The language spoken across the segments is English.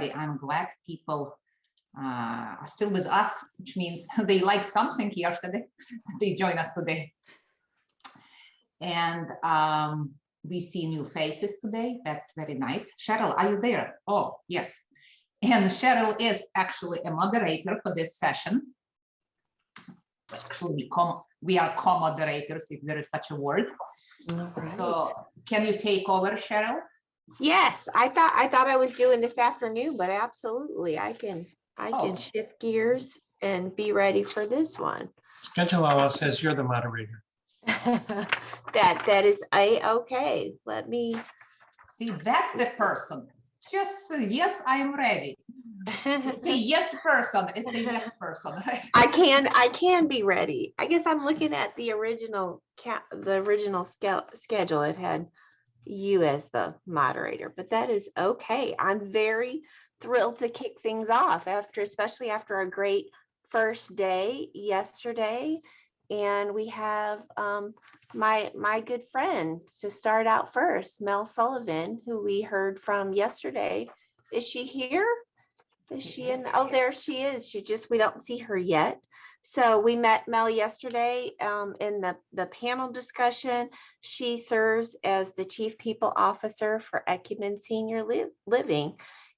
I'm glad people are still with us, which means they liked something yesterday. They join us today. And we see new faces today. That's very nice. Cheryl, are you there? Oh, yes. And Cheryl is actually a moderator for this session. Actually, we are co-moderators, if there is such a word. Right. So can you take over, Cheryl? Yes, I thought I was doing this afternoon, but absolutely, I can shift gears and be ready for this one. Schedule OS says you're the moderator. that is okay. Let me see. That's the person. Just say, yes, I am ready. It's a yes person. It's a yes person. I can be ready. I guess I'm looking at the original schedule. It had you as the moderator, but that is okay. I'm very thrilled to kick things off especially after a great first day yesterday. And we have my good friend to start out first, Mel Sullivan, who we heard from yesterday. Is she here? Is she in? Oh, there she is. We don't see her yet. So we met Mel yesterday in the panel discussion. She serves as the Chief People Officer for Ecumen Senior Living,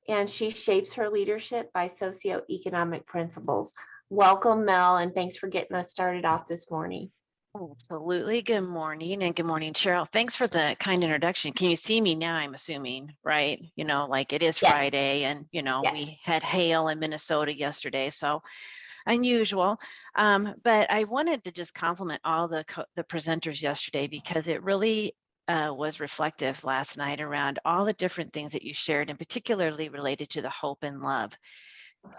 and she shapes her leadership by socioeconomic principles. Welcome, Mel, and thanks for getting us started off this morning. Absolutely. Good morning, and good morning, Cheryl. Thanks for the kind introduction. Can you see me now? I'm assuming, right? You know, like it is Friday, and you know, we had hail in Minnesota yesterday, so unusual. But I wanted to just compliment all the presenters yesterday, because it really was reflective last night around all the different things that you shared, and particularly related to the hope and love.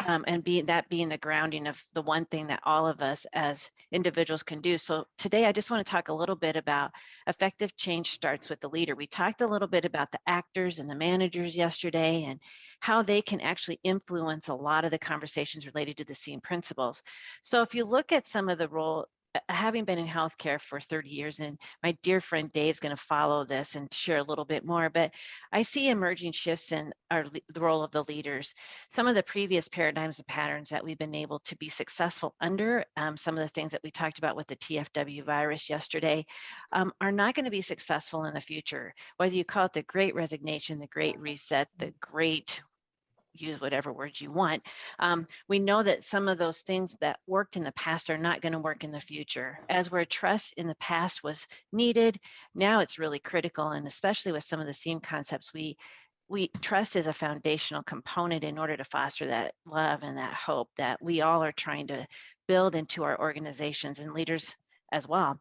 And being the grounding of the one thing that all of us as individuals can do. So today I just want to talk a little bit about effective change starts with the leader. We talked a little bit about the actors and the managers yesterday, and how they can actually influence a lot of the conversations related to the SEAM principles. So if you look at some of the role, having been in healthcare for 30 years, and my dear friend Dave's going to follow this and share a little bit more, but I see emerging shifts in the role of the leaders. Some of the previous paradigms and patterns that we've been able to be successful under, some of the things that we talked about with the TFW virus yesterday, are not going to be successful in the future. Whether you call it the Great Resignation, the Great Reset, the Great, use whatever words you want. We know that some of those things that worked in the past are not going to work in the future. As where trust in the past was needed, now it's really critical. And especially with some of the SEAM concepts, we trust is a foundational component in order to foster that love and that hope that we all are trying to build into our organizations and leaders as well.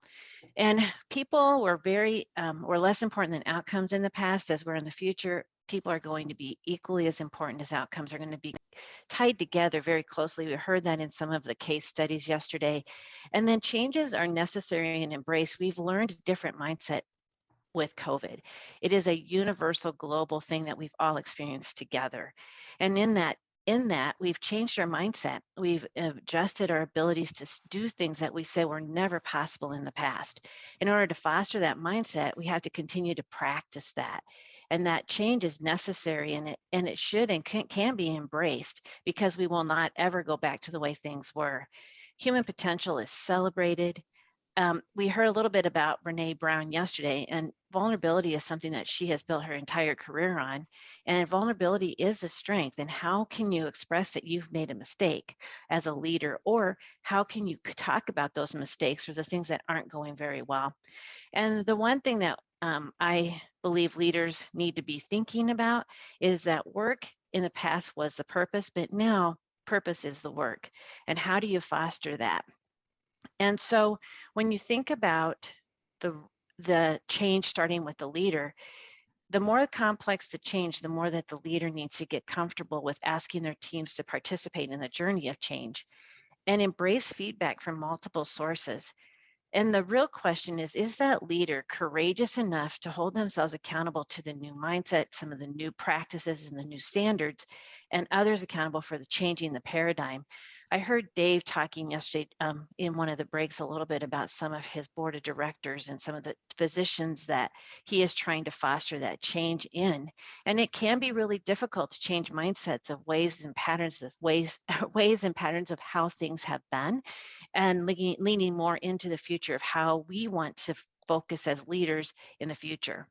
And people were were less important than outcomes in the past. As we're in the future, people are going to be equally as important as outcomes, are going to be tied together very closely. We heard that in some of the case studies yesterday. And then changes are necessary and embraced. We've learned a different mindset with COVID. It is a universal global thing that we've all experienced together. And in that, we've changed our mindset. We've adjusted our abilities to do things that we said were never possible in the past. In order to foster that mindset, we have to continue to practice that. And that change is necessary, and it should and can be embraced, because we will not ever go back to the way things were. Human potential is celebrated. We heard a little bit about Brené Brown yesterday, and vulnerability is something that she has built her entire career on. And vulnerability is a strength. And how can you express that you've made a mistake as a leader, or how can you talk about those mistakes or the things that aren't going very well? And the one thing that I believe leaders need to be thinking about is that work in the past was the purpose, but now purpose is the work. And how do you foster that? And so when you think about the change starting with the leader, the more complex the change, the more that the leader needs to get comfortable with asking their teams to participate in the journey of change and embrace feedback from multiple sources. And the real question is that leader courageous enough to hold themselves accountable to the new mindset, some of the new practices and the new standards, and others accountable for the changing the paradigm? I heard Dave talking yesterday in one of the breaks a little bit about some of his board of directors and some of the physicians that he is trying to foster that change in. And it can be really difficult to change mindsets of ways and patterns of ways and patterns of how things have been, and leaning more into the future of how we want to focus as leaders in the future.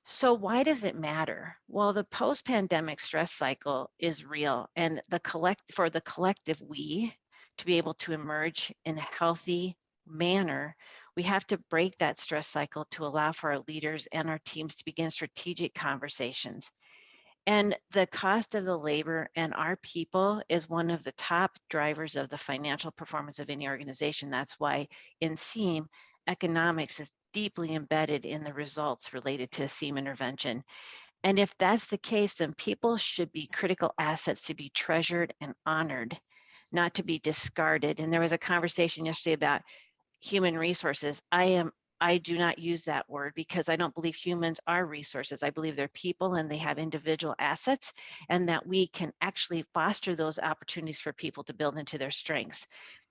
So why does it matter? Well, the post-pandemic stress cycle is real, and for the collective we to be able to emerge in a healthy manner, we have to break that stress cycle to allow for our leaders and our teams to begin strategic conversations. And the cost of the labor and our people is one of the top drivers of the financial performance of any organization. That's why in SEAM, economics is deeply embedded in the results related to SEAM intervention. And if that's the case, then people should be critical assets to be treasured and honored, not to be discarded. And there was a conversation yesterday about human resources. I do not use that word because I don't believe humans are resources. I believe they're people and they have individual assets, and that we can actually foster those opportunities for people to build into their strengths.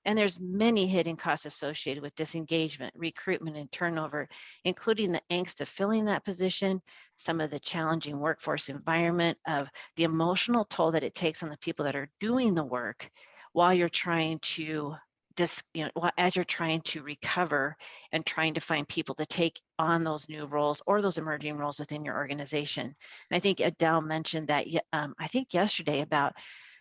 And there's many hidden costs associated with disengagement, recruitment, and turnover, including the angst of filling that position, some of the challenging workforce environment, of the emotional toll that it takes on the people that are doing the work while you're trying to as you're trying to recover and trying to find people to take on those new roles or those emerging roles within your organization. And I think Adele mentioned that, I think yesterday, about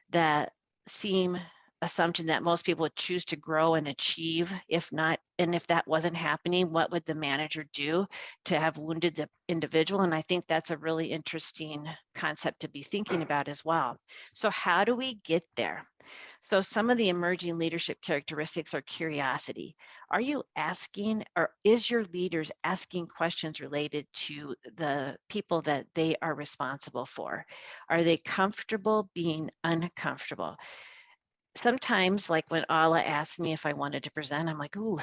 that SEAM assumption that most people would choose to grow and achieve. If not, and if that wasn't happening, what would the manager do to have wounded the individual? And I think that's a really interesting concept to be thinking about as well. So how do we get there? So some of the emerging leadership characteristics are curiosity. Are you asking, or is your leaders asking questions related to the people that they are responsible for? Are they comfortable being uncomfortable? Sometimes, like when Ala asked me if I wanted to present, I'm like, ooh,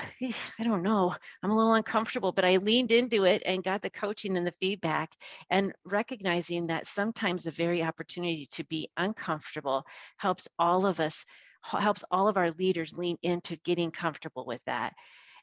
I don't know. I'm a little uncomfortable, but I leaned into it and got the coaching and the feedback, and recognizing that sometimes the very opportunity to be uncomfortable helps all of our leaders lean into getting comfortable with that.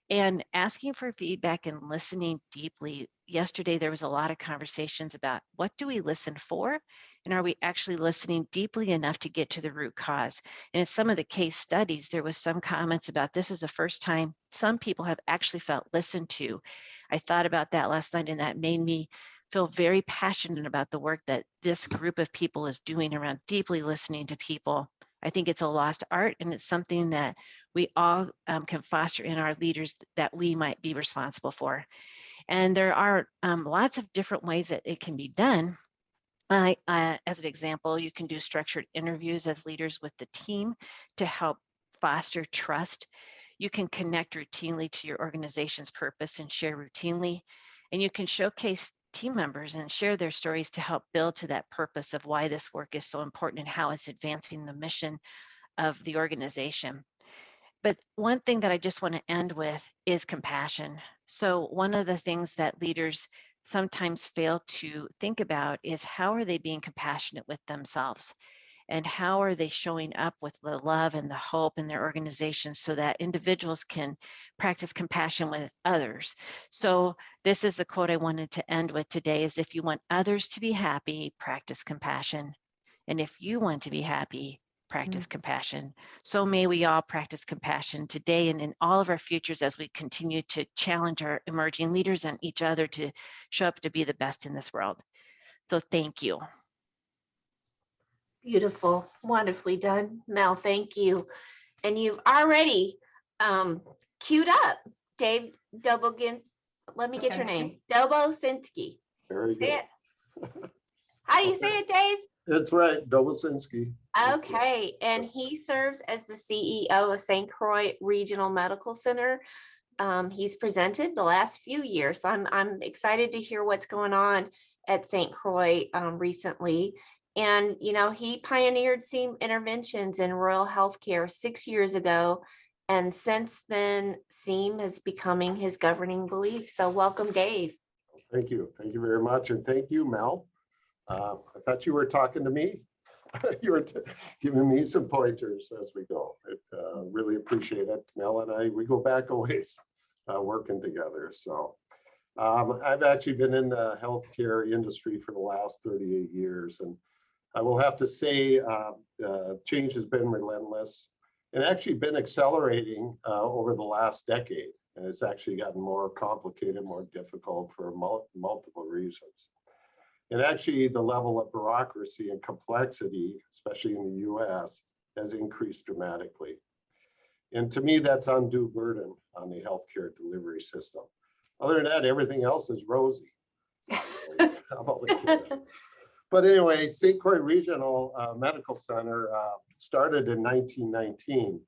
And asking for feedback and listening deeply. Yesterday, there was a lot of conversations about what do we listen for? And are we actually listening deeply enough to get to the root cause? And in some of the case studies, there was some comments about this is the first time some people have actually felt listened to. I thought about that last night, and that made me feel very passionate about the work that this group of people is doing around deeply listening to people. I think it's a lost art, and it's something that we all can foster in our leaders that we might be responsible for. And there are lots of different ways that it can be done. As an example, you can do structured interviews as leaders with the team to help foster trust. You can connect routinely to your organization's purpose and share routinely. And you can showcase team members and share their stories to help build to that purpose of why this work is so important and how it's advancing the mission of the organization. But one thing that I just want to end with is compassion. So one of the things that leaders sometimes fail to think about is how are they being compassionate with themselves? And how are they showing up with the love and the hope in their organizations so that individuals can practice compassion with others? So this is the quote I wanted to end with today: is if you want others to be happy, practice compassion. And if you want to be happy, practice compassion. So may we all practice compassion today and in all of our futures as we continue to challenge our emerging leaders and each other to show up to be the best in this world. So thank you. Beautiful, wonderfully done, Mel. Thank you. And you've already queued up Dave Dobogin. Let me get your name. Dobosinski. Very Say good. it. How do you say it, Dave? That's right, Dobosinski. Okay, and he serves as the CEO of St. Croix Regional Medical Center. He's presented the last few years, so I'm excited to hear what's going on at St. Croix recently. And, you know, he pioneered SEAM interventions in rural healthcare 6 years ago. And since then, SEAM is becoming his governing belief. So welcome, Dave. Thank you. Thank you very much. And thank you, Mel. I thought you were talking to me. you're giving me some pointers as we go. Really appreciate it. Mel and I, we go back a ways working together. So I've actually been in the healthcare industry for the last 38 years. And I will have to say change has been relentless and actually been accelerating over the last decade. And it's actually gotten more complicated, more difficult for multiple reasons. And actually the level of bureaucracy and complexity, especially in the US, has increased dramatically. And to me, that's undue burden on the healthcare delivery system. Other than that, everything else is rosy. I'm only kidding. But anyway, St. Croix Regional Medical Center started in 1919.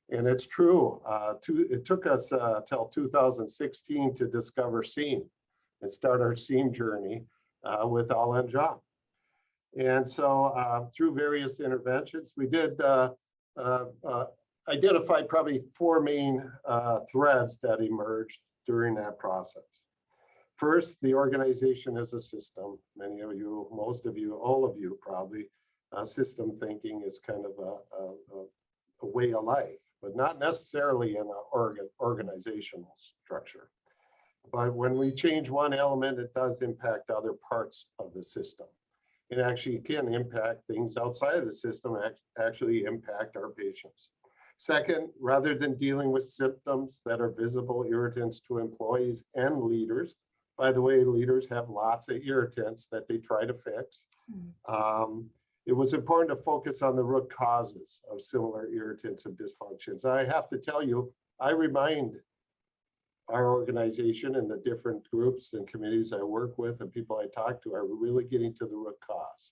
And it's true, it took us till 2016 to discover SEAM and start our SEAM journey with Alain Jean. And so through various interventions, we did identify probably 4 main threads that emerged during that process. First, the organization as a system. Many of you, most of you, all of you probably, system thinking is kind of a way of life, but not necessarily in an organizational structure. But when we change one element, it does impact other parts of the system. It actually can impact things outside of the system, actually impact our patients. Second, rather than dealing with symptoms that are visible irritants to employees and leaders, by the way, leaders have lots of irritants that they try to fix. It was important to focus on the root causes of similar irritants and dysfunctions. I have to tell you, I remind our organization and the different groups and committees I work with and people I talk to are really getting to the root cause,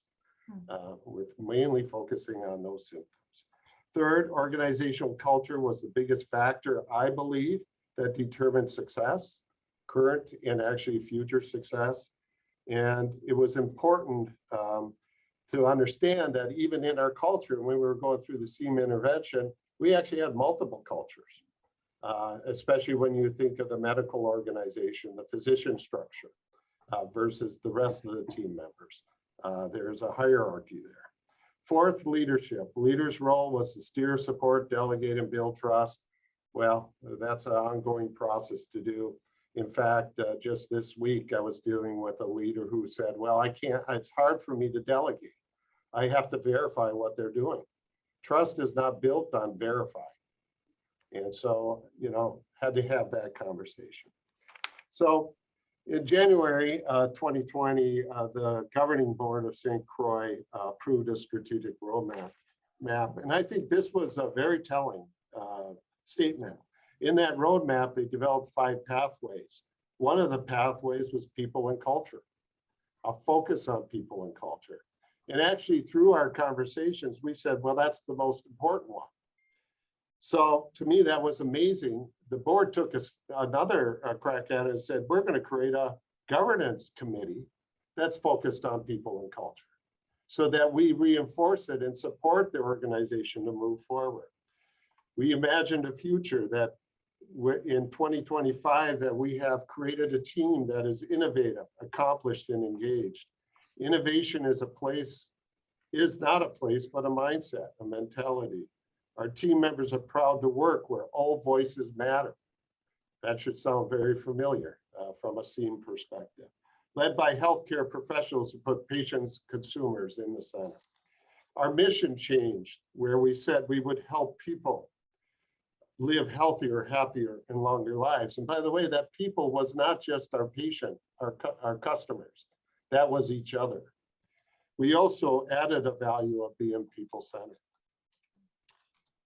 with mainly focusing on those symptoms. Third, organizational culture was the biggest factor, I believe, that determined success, current and actually future success. And it was important to understand that even in our culture, when we were going through the SEAM intervention, we actually had multiple cultures, especially when you think of the medical organization, the physician structure versus the rest of the team members. There's a hierarchy there. Fourth, leadership. Leaders' role was to steer, support, delegate, and build trust. Well, that's an ongoing process to do. In fact, just this week, I was dealing with a leader who said, well, it's hard for me to delegate. I have to verify what they're doing. Trust is not built on verifying. And so, had to have that conversation. So in January 2020, the governing board of St. Croix approved a strategic roadmap. And I think this was a very telling statement. In that roadmap, they developed 5 pathways. One of the pathways was people and culture, a focus on people and culture. And actually through our conversations, we said, well, that's the most important one. So to me, that was amazing. The board took another crack at it and said, we're going to create a governance committee that's focused on people and culture so that we reinforce it and support the organization to move forward. We imagined a future that in 2025 that we have created a team that is innovative, accomplished, and engaged. Innovation is not a place, but a mindset, a mentality. Our team members are proud to work where all voices matter. That should sound very familiar from a SEAM perspective. Led by healthcare professionals who put patients, consumers in the center. Our mission changed where we said we would help people live healthier, happier, and longer lives. And by the way, that people was not just our patient, our customers. That was each other. We also added a value of being people-centered.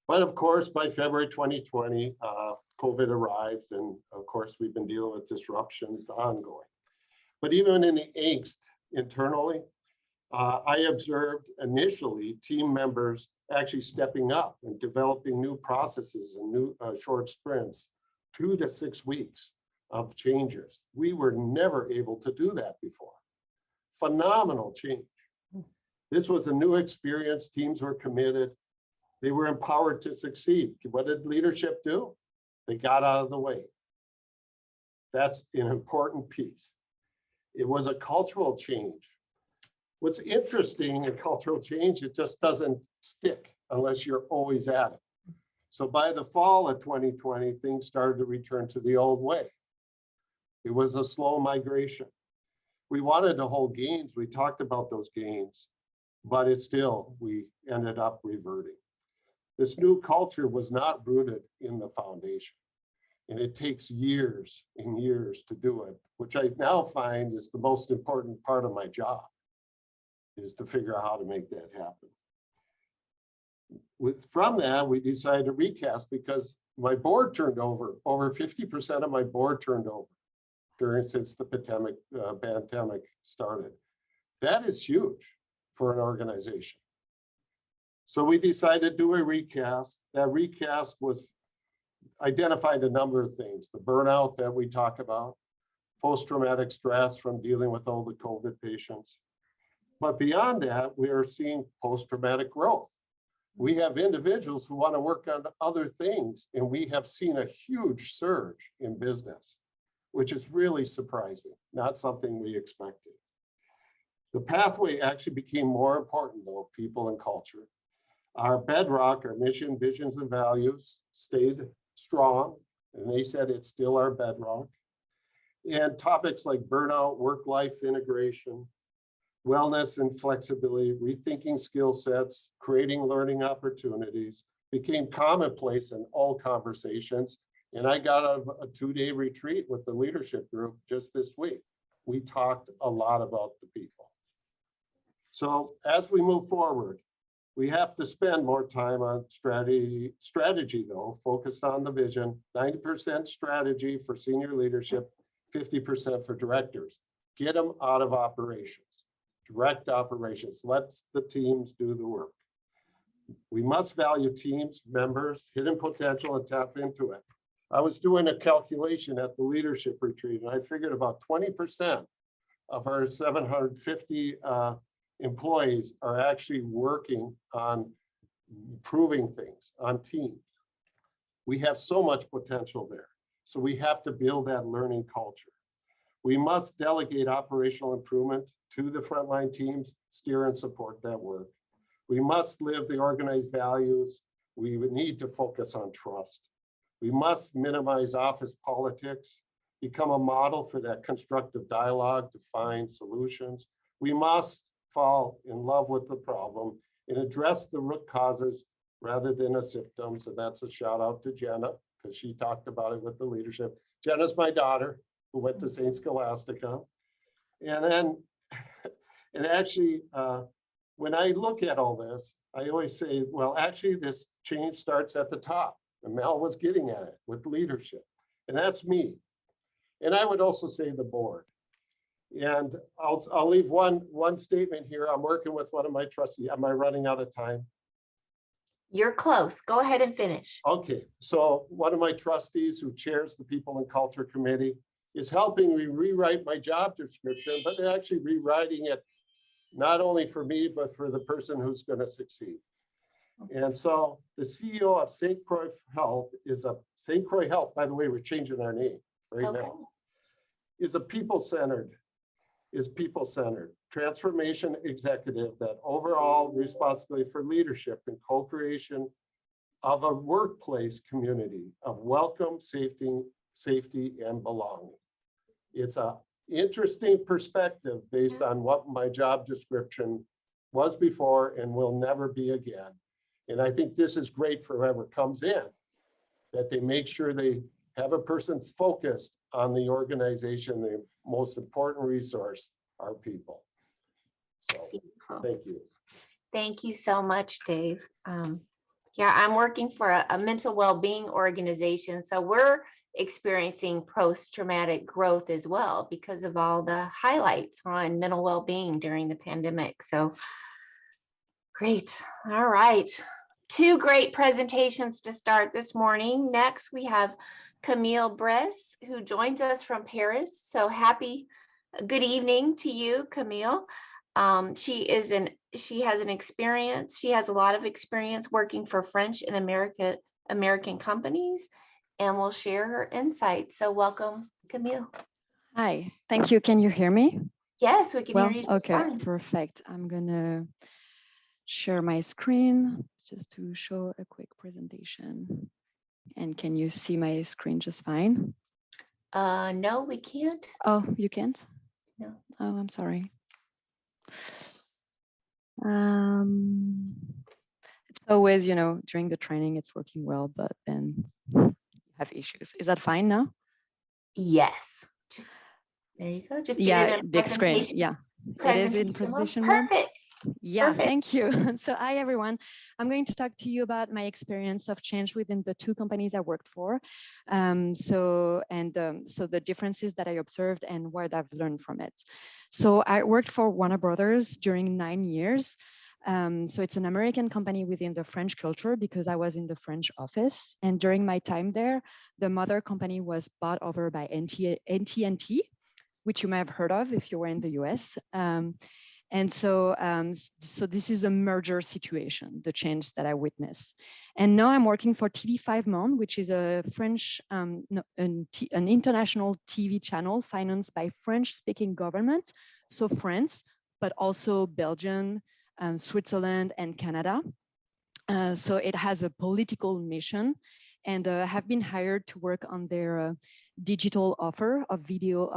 But of course, by February 2020, COVID arrived, and of course, we've been dealing with disruptions ongoing. But even in the angst internally, I observed initially team members actually stepping up and developing new processes and new short sprints, 2 to 6 weeks of changes. We were never able to do that before. Phenomenal change. This was a new experience. Teams were committed. They were empowered to succeed. What did leadership do? They got out of the way. That's an important piece. It was a cultural change. What's interesting in cultural change, it just doesn't stick unless you're always at it. So by the fall of 2020, things started to return to the old way. It was a slow migration. We wanted to hold gains. We talked about those gains, but it's still, we ended up reverting. This new culture was not rooted in the foundation. And it takes years and years to do it, which I now find is the most important part of my job, is to figure out how to make that happen. From that, we decided to recast because my board turned over 50% of my board turned over since the pandemic started. That is huge for an organization. So we decided to do a recast. That recast was identified a number of things: the burnout that we talk about, post-traumatic stress from dealing with all the COVID patients. But beyond that, we are seeing post-traumatic growth. We have individuals who want to work on other things, and we have seen a huge surge in business, which is really surprising, not something we expected. The pathway actually became more important though, people and culture. Our bedrock, our mission, visions, and values stays strong, and they said it's still our bedrock. And topics like burnout, work-life integration, wellness and flexibility, rethinking skill sets, creating learning opportunities became commonplace in all conversations. And I got a 2-day retreat with the leadership group just this week. We talked a lot about the people. So as we move forward, we have to spend more time on strategy though, focused on the vision, 90% strategy for senior leadership, 50% for directors. Get them out of operations, direct operations. Let the teams do the work. We must value teams, members, hidden potential, and tap into it. I was doing a calculation at the leadership retreat, and I figured about 20% of our 750 employees are actually working on improving things on teams. We have so much potential there. So we have to build that learning culture. We must delegate operational improvement to the frontline teams, steer and support that work. We must live the organized values. We would need to focus on trust. We must minimize office politics, become a model for that constructive dialogue to find solutions. We must fall in love with the problem and address the root causes rather than the symptoms. And that's a shout out to Jenna, because she talked about it with the leadership. Jenna's my daughter who went to St. Scholastica. And then, and actually, when I look at all this, I always say, well, actually this change starts at the top. And Mel was getting at it with leadership. And that's me. And I would also say the board. And I'll leave one statement here. I'm working with one of my trustees. Am I running out of time? You're close. Go ahead and finish. Okay, so one of my trustees who chairs the People and Culture Committee is helping me rewrite my job description, but they're actually rewriting it not only for me, but for the person who's going to succeed. And so the CEO of St. Croix Health is St. Croix Health, by the way, we're changing our name right now, is people-centered, transformation executive, that overall responsibility for leadership and co-creation of a workplace community of welcome, safety, and belonging. It's an interesting perspective based on what my job description was before and will never be again. And I think this is great for whoever comes in, that they make sure they have a person focused on the organization. The most important resource are people. So thank you. Thank you so much, Dave. Yeah, I'm working for a mental well-being organization. So we're experiencing post-traumatic growth as well because of all the highlights on mental well-being during the pandemic. So great. All right. 2 great presentations to start this morning. Next, we have Camille Bress, who joins us from Paris. So good evening to you, Camille. She has a lot of experience working for French and American companies, and will share her insights. So welcome, Camille. Hi, thank you. Can you hear me? Yes, we can Well, hear you just okay, fine. perfect. I'm gonna share my screen just to show a quick presentation. And can you see my screen just fine? No, we can't. Oh, you can't? No. Oh, I'm sorry. It's always, during the training, it's working well, but then you have issues. Is that fine now? Yes. Just there you go. Just get it Yeah, in big screen. presentation. Yeah, it is in Presentation mode. presentation mode. Perfect. Yeah, Perfect. thank you. So hi, everyone. I'm going to talk to you about my experience of change within the two companies I worked for. So the differences that I observed and what I've learned from it. So I worked for Warner Brothers during 9 years. So it's an American company within the French culture because I was in the French office. And during my time there, the mother company was bought over by AT&T, which you may have heard of if you were in the US. And so this is a merger situation, the change that I witnessed. And now I'm working for TV5 Monde, which is a French, an international TV channel financed by French-speaking government, so France, but also Belgium, Switzerland, and Canada. So it has a political mission, and have been hired to work on their digital offer of video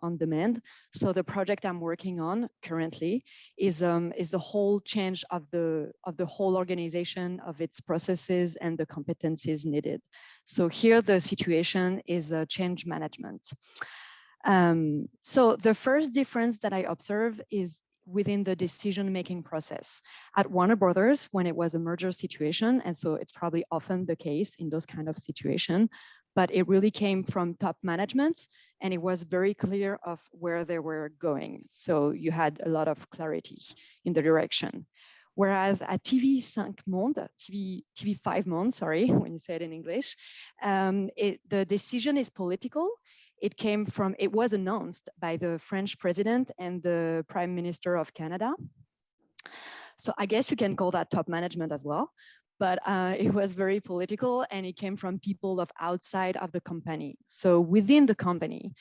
on demand. So the project I'm working on currently is the whole change of the whole organization, of its processes and the competencies needed. So here the situation is change management. So the first difference that I observe is within the decision-making process. At Warner Brothers, when it was a merger situation, and so it's probably often the case in those kind of situations, but it really came from top management, and it was very clear of where they were going. So you had a lot of clarity in the direction. Whereas at TV5 Monde, sorry, when you say it in English, the decision is political. It was announced by the French president and the Prime Minister of Canada. So I guess you can call that top management as well, but it was very political and it came from people of outside of the company. So within the company,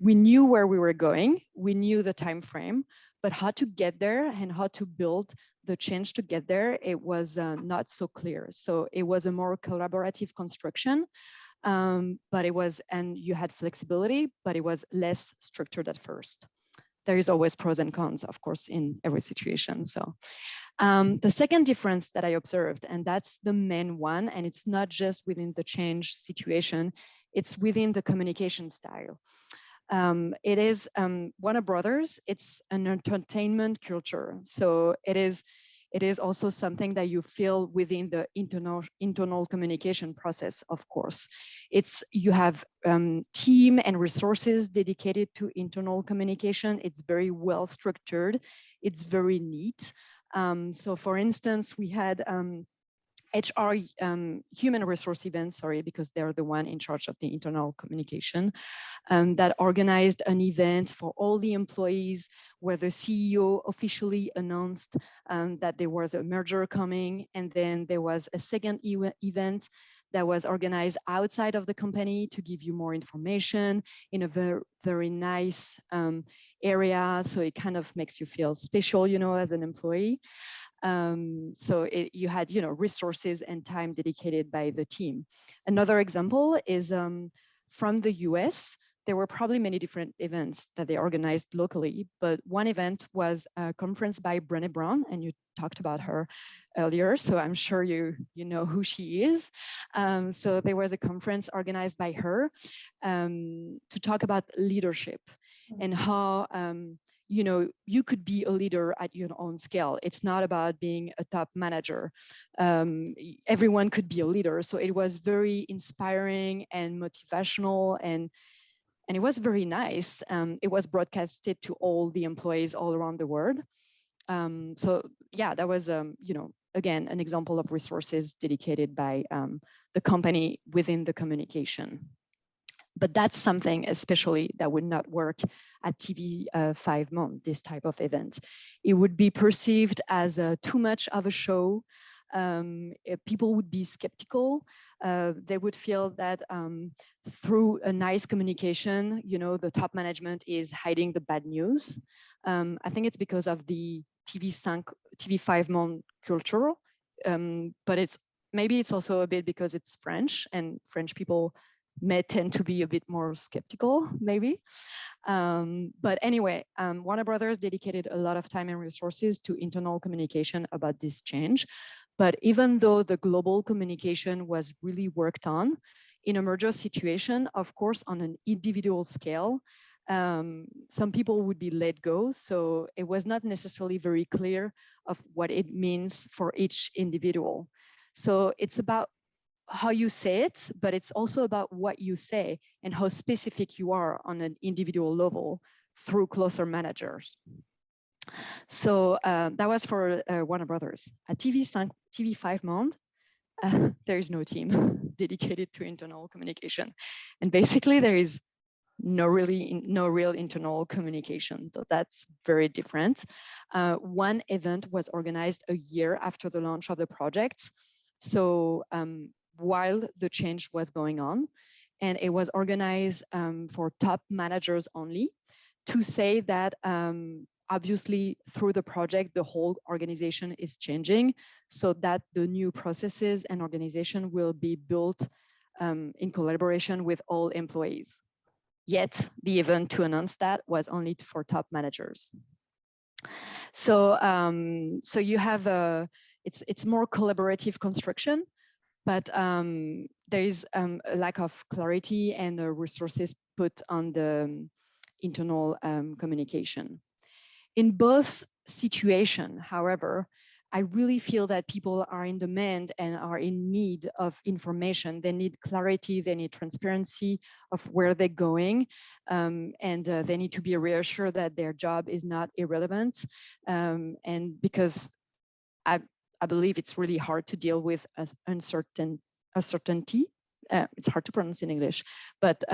we knew where we were going, we knew the time frame, but how to get there and how to build the change to get there, it was not so clear. So it was a more collaborative construction. And you had flexibility, but it was less structured at first. There is always pros and cons, of course, in every situation. So the second difference that I observed, and that's the main one, and it's not just within the change situation, it's within the communication style. It is Warner Brothers, it's an entertainment culture. So it is also something that you feel within the internal communication process, of course. You have team and resources dedicated to internal communication. It's very well structured. It's very neat. So for instance, we had HR, human resource events, sorry, because they're the one in charge of the internal communication, that organized an event for all the employees where the CEO officially announced that there was a merger coming. And then there was a second event that was organized outside of the company to give you more information in a very, very nice area. So it kind of makes you feel special, as an employee. So you had, resources and time dedicated by the team. Another example is from the US. There were probably many different events that they organized locally, but one event was a conference by Brené Brown, and you talked about her earlier, so I'm sure you know who she is. So there was a conference organized by her to talk about leadership and how you could be a leader at your own scale. It's not about being a top manager. Everyone could be a leader. So it was very inspiring and motivational, and it was very nice. It was broadcasted to all the employees all around the world. So yeah, that was, again, an example of resources dedicated by the company within the communication. But that's something especially that would not work at TV5 Monde, this type of event. It would be perceived as too much of a show. People would be skeptical. They would feel that through a nice communication, you know, the top management is hiding the bad news. I think it's because of the TV5 Monde culture, but maybe it's also a bit because it's French, and French people may tend to be a bit more skeptical, maybe. But anyway, Warner Brothers dedicated a lot of time and resources to internal communication about this change. But even though the global communication was really worked on, in a merger situation, of course, on an individual scale, some people would be let go. So it was not necessarily very clear of what it means for each individual. So it's about how you say it, but it's also about what you say and how specific you are on an individual level through closer managers. So that was for Warner Brothers. At TV5 Monde, there is no team dedicated to internal communication. And basically there is no real internal communication. So that's very different. One event was organized a year after the launch of the project. So while the change was going on, and it was organized for top managers only, to say that obviously through the project, the whole organization is changing, so that the new processes and organization will be built in collaboration with all employees. Yet the event to announce that was only for top managers. So so you have it's more collaborative construction, but there is a lack of clarity and resources put on the internal communication. In both situations, however, I really feel that people are in demand and are in need of information. They need clarity, they need transparency of where they're going, and they need to be reassured that their job is not irrelevant. And because I believe it's really hard to deal with uncertainty. It's hard to pronounce in English, but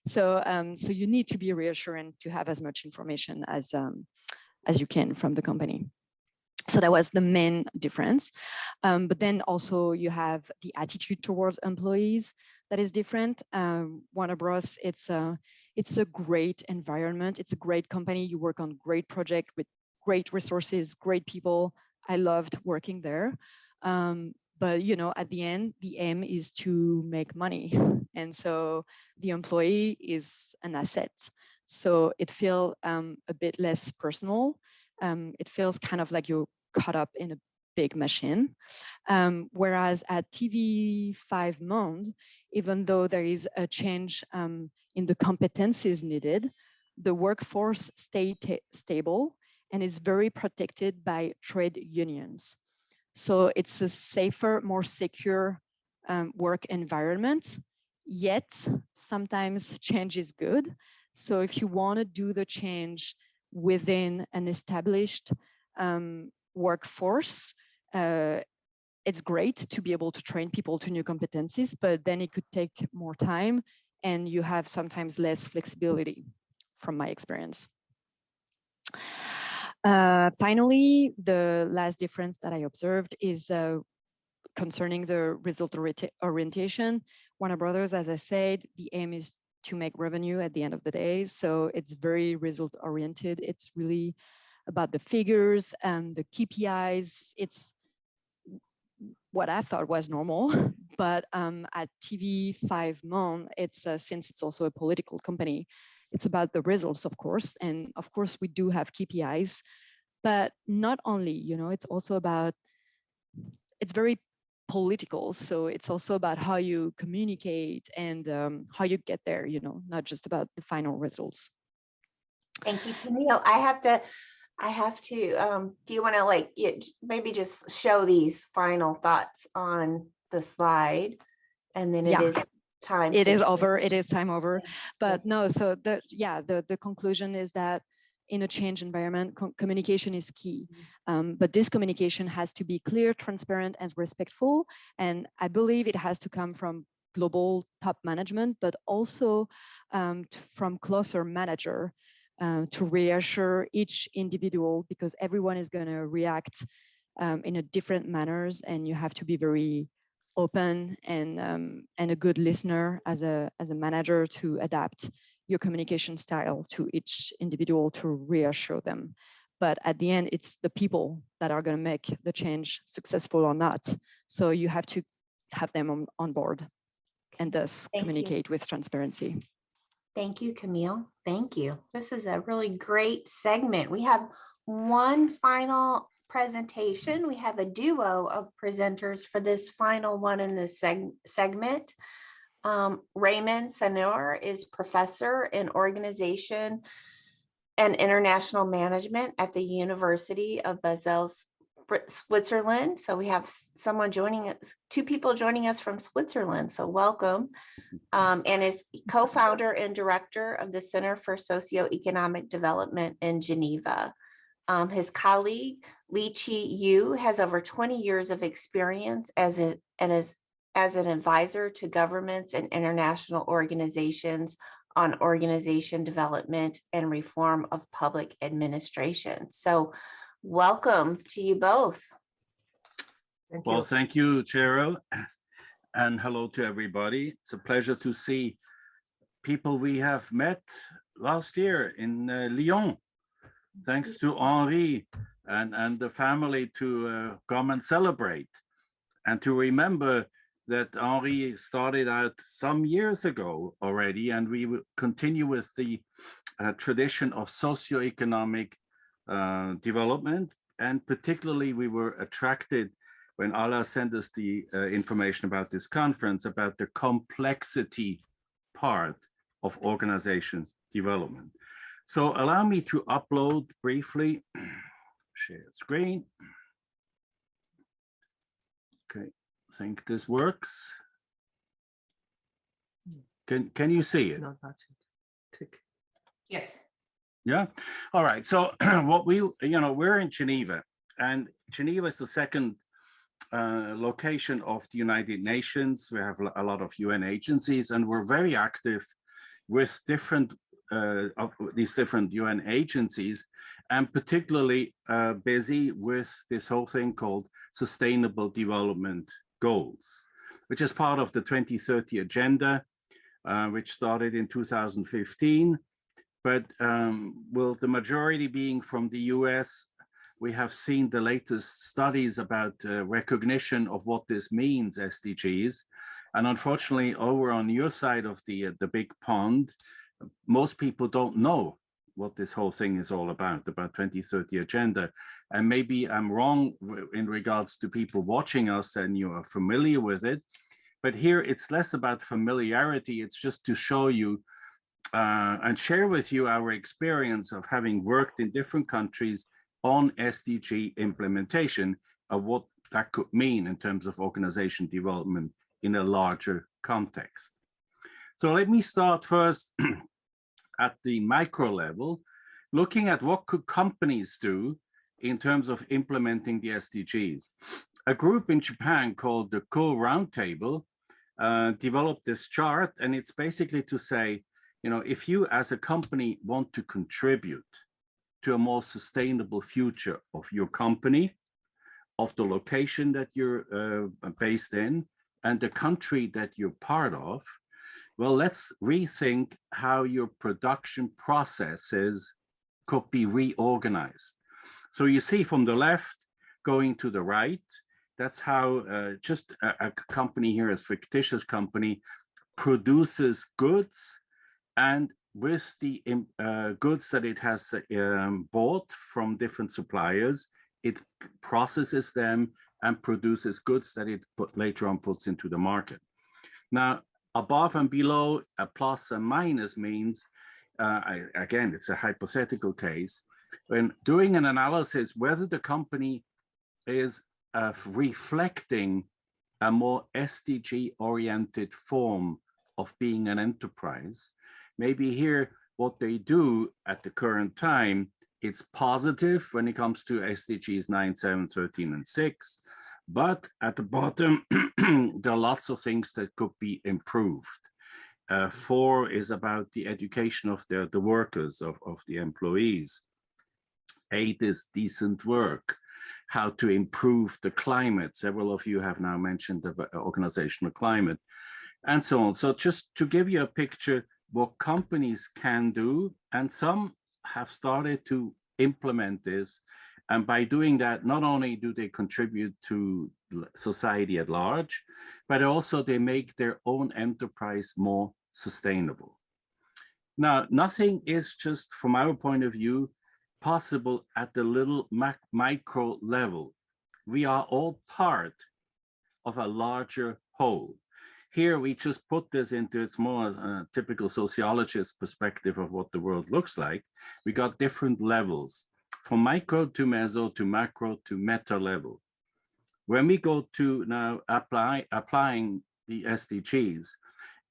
so you need to be reassuring to have as much information as you can from the company. So that was the main difference. But then also you have the attitude towards employees that is different. Warner Bros. It's a great environment. It's a great company. You work on great project with great resources, great people. I loved working there. But you know, at the end, the aim is to make money, and so the employee is an asset. So it feels a bit less personal. It feels kind of like you're caught up in a big machine. Whereas at TV5 Monde, even though there is a change in the competencies needed, the workforce stayed stable and is very protected by trade unions. So it's a safer, more secure work environment, yet sometimes change is good. So if you want to do the change within an established workforce, it's great to be able to train people to new competencies, but then it could take more time and you have sometimes less flexibility from my experience. Finally, the last difference that I observed is concerning the result orientation. Warner Brothers, as I said, the aim is to make revenue at the end of the day. So it's very result oriented. It's really about the figures and the KPIs. It's what I thought was normal, but at TV5 Monde, it's since it's also a political company, it's about the results, of course. And of course, we do have KPIs, but not only, you know, it's also about, it's very political. So it's also about how you communicate and how you get there, you know, not just about the final results. Thank you, Camille. I have to, do you want to like maybe just show these final thoughts on the slide, and then it is time. It is over. It is time over. But no, so the conclusion is that in a change environment, communication is key. But this communication has to be clear, transparent, and respectful. And I believe it has to come from global top management, but also from closer manager to reassure each individual, because everyone is going to react in a different manners, and you have to be very open and a good listener as a manager to adapt your communication style to each individual to reassure them. But at the end, it's the people that are going to make the change successful or not. So you have to have them on board and thus Thank you. communicate with transparency. Thank you, Camille. Thank you. This is a really great segment. We have one final presentation. We have a duo of presenters for this final one in this segment. Raymond Sanor is professor in organization and international management at the University of Basel, Switzerland. So we have someone joining us, two people joining us from Switzerland. So welcome. And is co-founder and director of the Center for Socioeconomic Development in Geneva. His colleague, Li-Chi Yu, has over 20 years of experience as an advisor to governments and international organizations on organization development and reform of public administration. So welcome to you both. Well, thank you, Cheryl, and hello to everybody. It's a pleasure to see people we have met last year in Lyon. Thanks to Henri and the family to come and celebrate and to remember that Henri started out some years ago already, and we will continue with the tradition of socioeconomic development. And particularly we were attracted when Ala sent us the information about this conference, about the complexity part of organization development. So allow me to upload briefly, share screen. Okay, I think this works. Can you see it? No, that's it. Tick. Yes. Yeah. All right. So what we're in Geneva, and Geneva is the second location of the United Nations. We have a lot of UN agencies, and we're very active with different of these different UN agencies, and particularly busy with this whole thing called Sustainable Development Goals, which is part of the 2030 Agenda, which started in 2015. But well, the majority being from the US, we have seen the latest studies about recognition of what this means, SDGs. And unfortunately, over on your side of the big pond, most people don't know what this whole thing is all about 2030 Agenda. And maybe I'm wrong in regards to people watching us and you are familiar with it. But here it's less about familiarity. It's just to show you and share with you our experience of having worked in different countries on SDG implementation of what that could mean in terms of organization development in a larger context. So let me start first at the micro level, looking at what could companies do in terms of implementing the SDGs. A group in Japan called the Cool Roundtable developed this chart, and it's basically to say, you know, if you as a company want to contribute to a more sustainable future of your company, of the location that you're based in, and the country that you're part of, well, let's rethink how your production processes could be reorganized. So you see from the left going to the right, that's how just a company here, a fictitious company, produces goods, and with the goods that it has bought from different suppliers, it processes them and produces goods that it later on puts into the market. Now, above and below, a plus and minus means, again, it's a hypothetical case, when doing an analysis whether the company is reflecting a more SDG-oriented form of being an enterprise. Maybe here, what they do at the current time, it's positive when it comes to SDGs 9, 7, 13, and 6. But at the bottom, there are lots of things that could be improved. 4 is about the education of the workers, of the employees. 8 is decent work. how to improve the climate. Several of you have now mentioned the organizational climate and so on. So just to give you a picture what companies can do, and some have started to implement this. And by doing that, not only do they contribute to society at large, but also they make their own enterprise more sustainable. Now, nothing is just, from our point of view, possible at the little micro level. We are all part of a larger whole. Here, we just put this into its more typical sociologist perspective of what the world looks like. We got different levels, from micro to meso to macro to meta level. When we go to now applying the SDGs,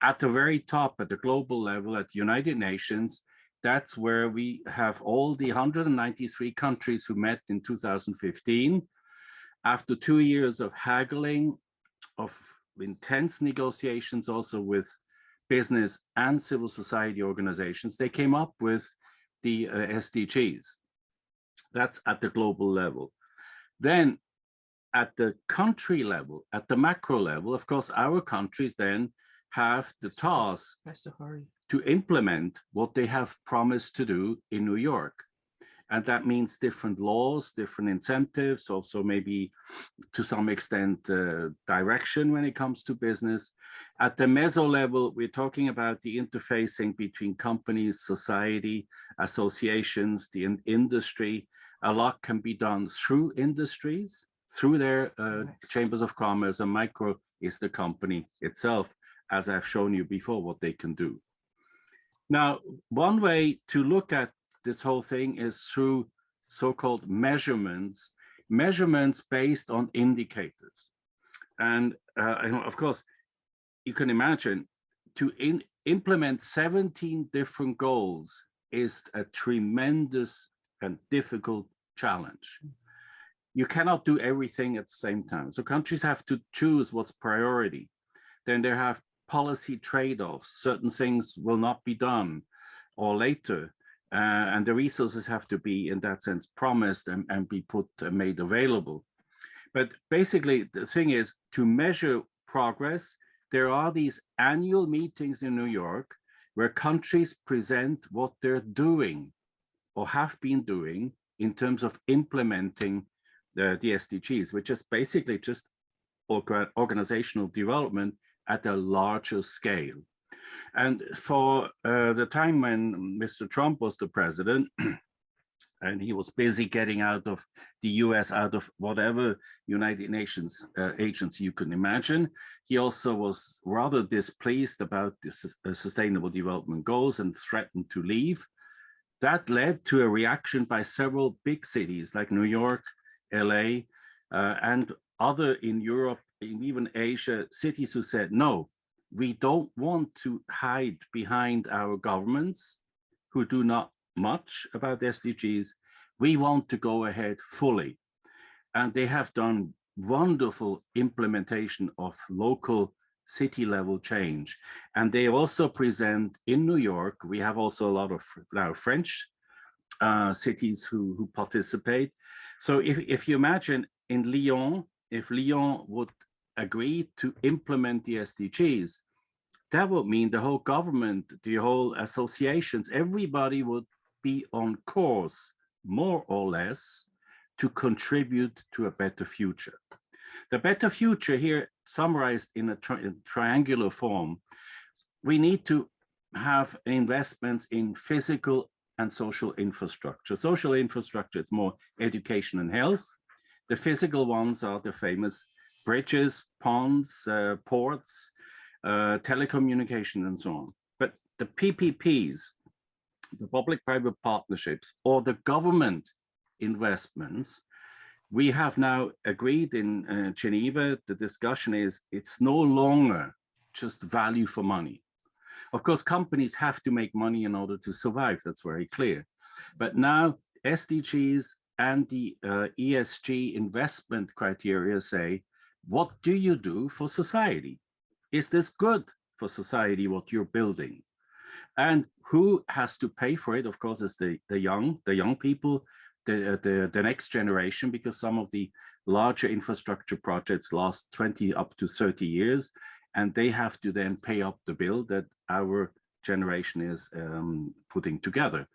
at the very top, at the global level, at the United Nations, that's where we have all the 193 countries who met in 2015. After 2 years of haggling, of intense negotiations also with business and civil society organizations, they came up with the SDGs. That's at the global level. Then at the country level, at the macro level, of course, our countries then have the task to implement what they have promised to do in New York. And that means different laws, different incentives, also maybe to some extent direction when it comes to business. At the meso level, we're talking about the interfacing between companies, society, associations, the industry. A lot can be done through industries, through their chambers of commerce, and micro is the company itself, as I've shown you before, what they can do. Now, one way to look at this whole thing is through so-called measurements based on indicators. And of course, you can imagine to implement 17 different goals is a tremendous and difficult challenge. You cannot do everything at the same time. So countries have to choose what's priority. Then they have policy trade-offs. Certain things will not be done or later. And the resources have to be, in that sense, promised and be made available. But basically, the thing is, to measure progress, there are these annual meetings in New York where countries present what they're doing or have been doing in terms of implementing the SDGs, which is basically just organizational development at a larger scale. And for the time when Mr. Trump was the president, and he was busy getting out of the US, out of whatever United Nations agency you can imagine, he also was rather displeased about this Sustainable Development Goals and threatened to leave. That led to a reaction by several big cities like New York, LA, and other in Europe, in even Asia, cities who said, no, we don't want to hide behind our governments who do not much about SDGs. We want to go ahead fully. And they have done wonderful implementation of local city level change. And they also present in New York, we have also a lot of now French cities who participate. So if you imagine in Lyon, if Lyon would agree to implement the SDGs, that would mean the whole government, the whole associations, everybody would be on course, more or less, to contribute to a better future. The better future here summarized in a triangular form, we need to have investments in physical and social infrastructure. Social infrastructure, it's more education and health. The physical ones are the famous bridges, ponds, ports, telecommunication, and so on. But the PPPs, the public-private partnerships, or the government investments, we have now agreed in Geneva, the discussion is it's no longer just value for money. Of course, companies have to make money in order to survive, that's very clear. But now SDGs and the ESG investment criteria say, what do you do for society? Is this good for society, what you're building? And who has to pay for it? Of course, it's the young people, the next generation, because some of the larger infrastructure projects last 20 up to 30 years, and they have to then pay up the bill that our generation is putting together.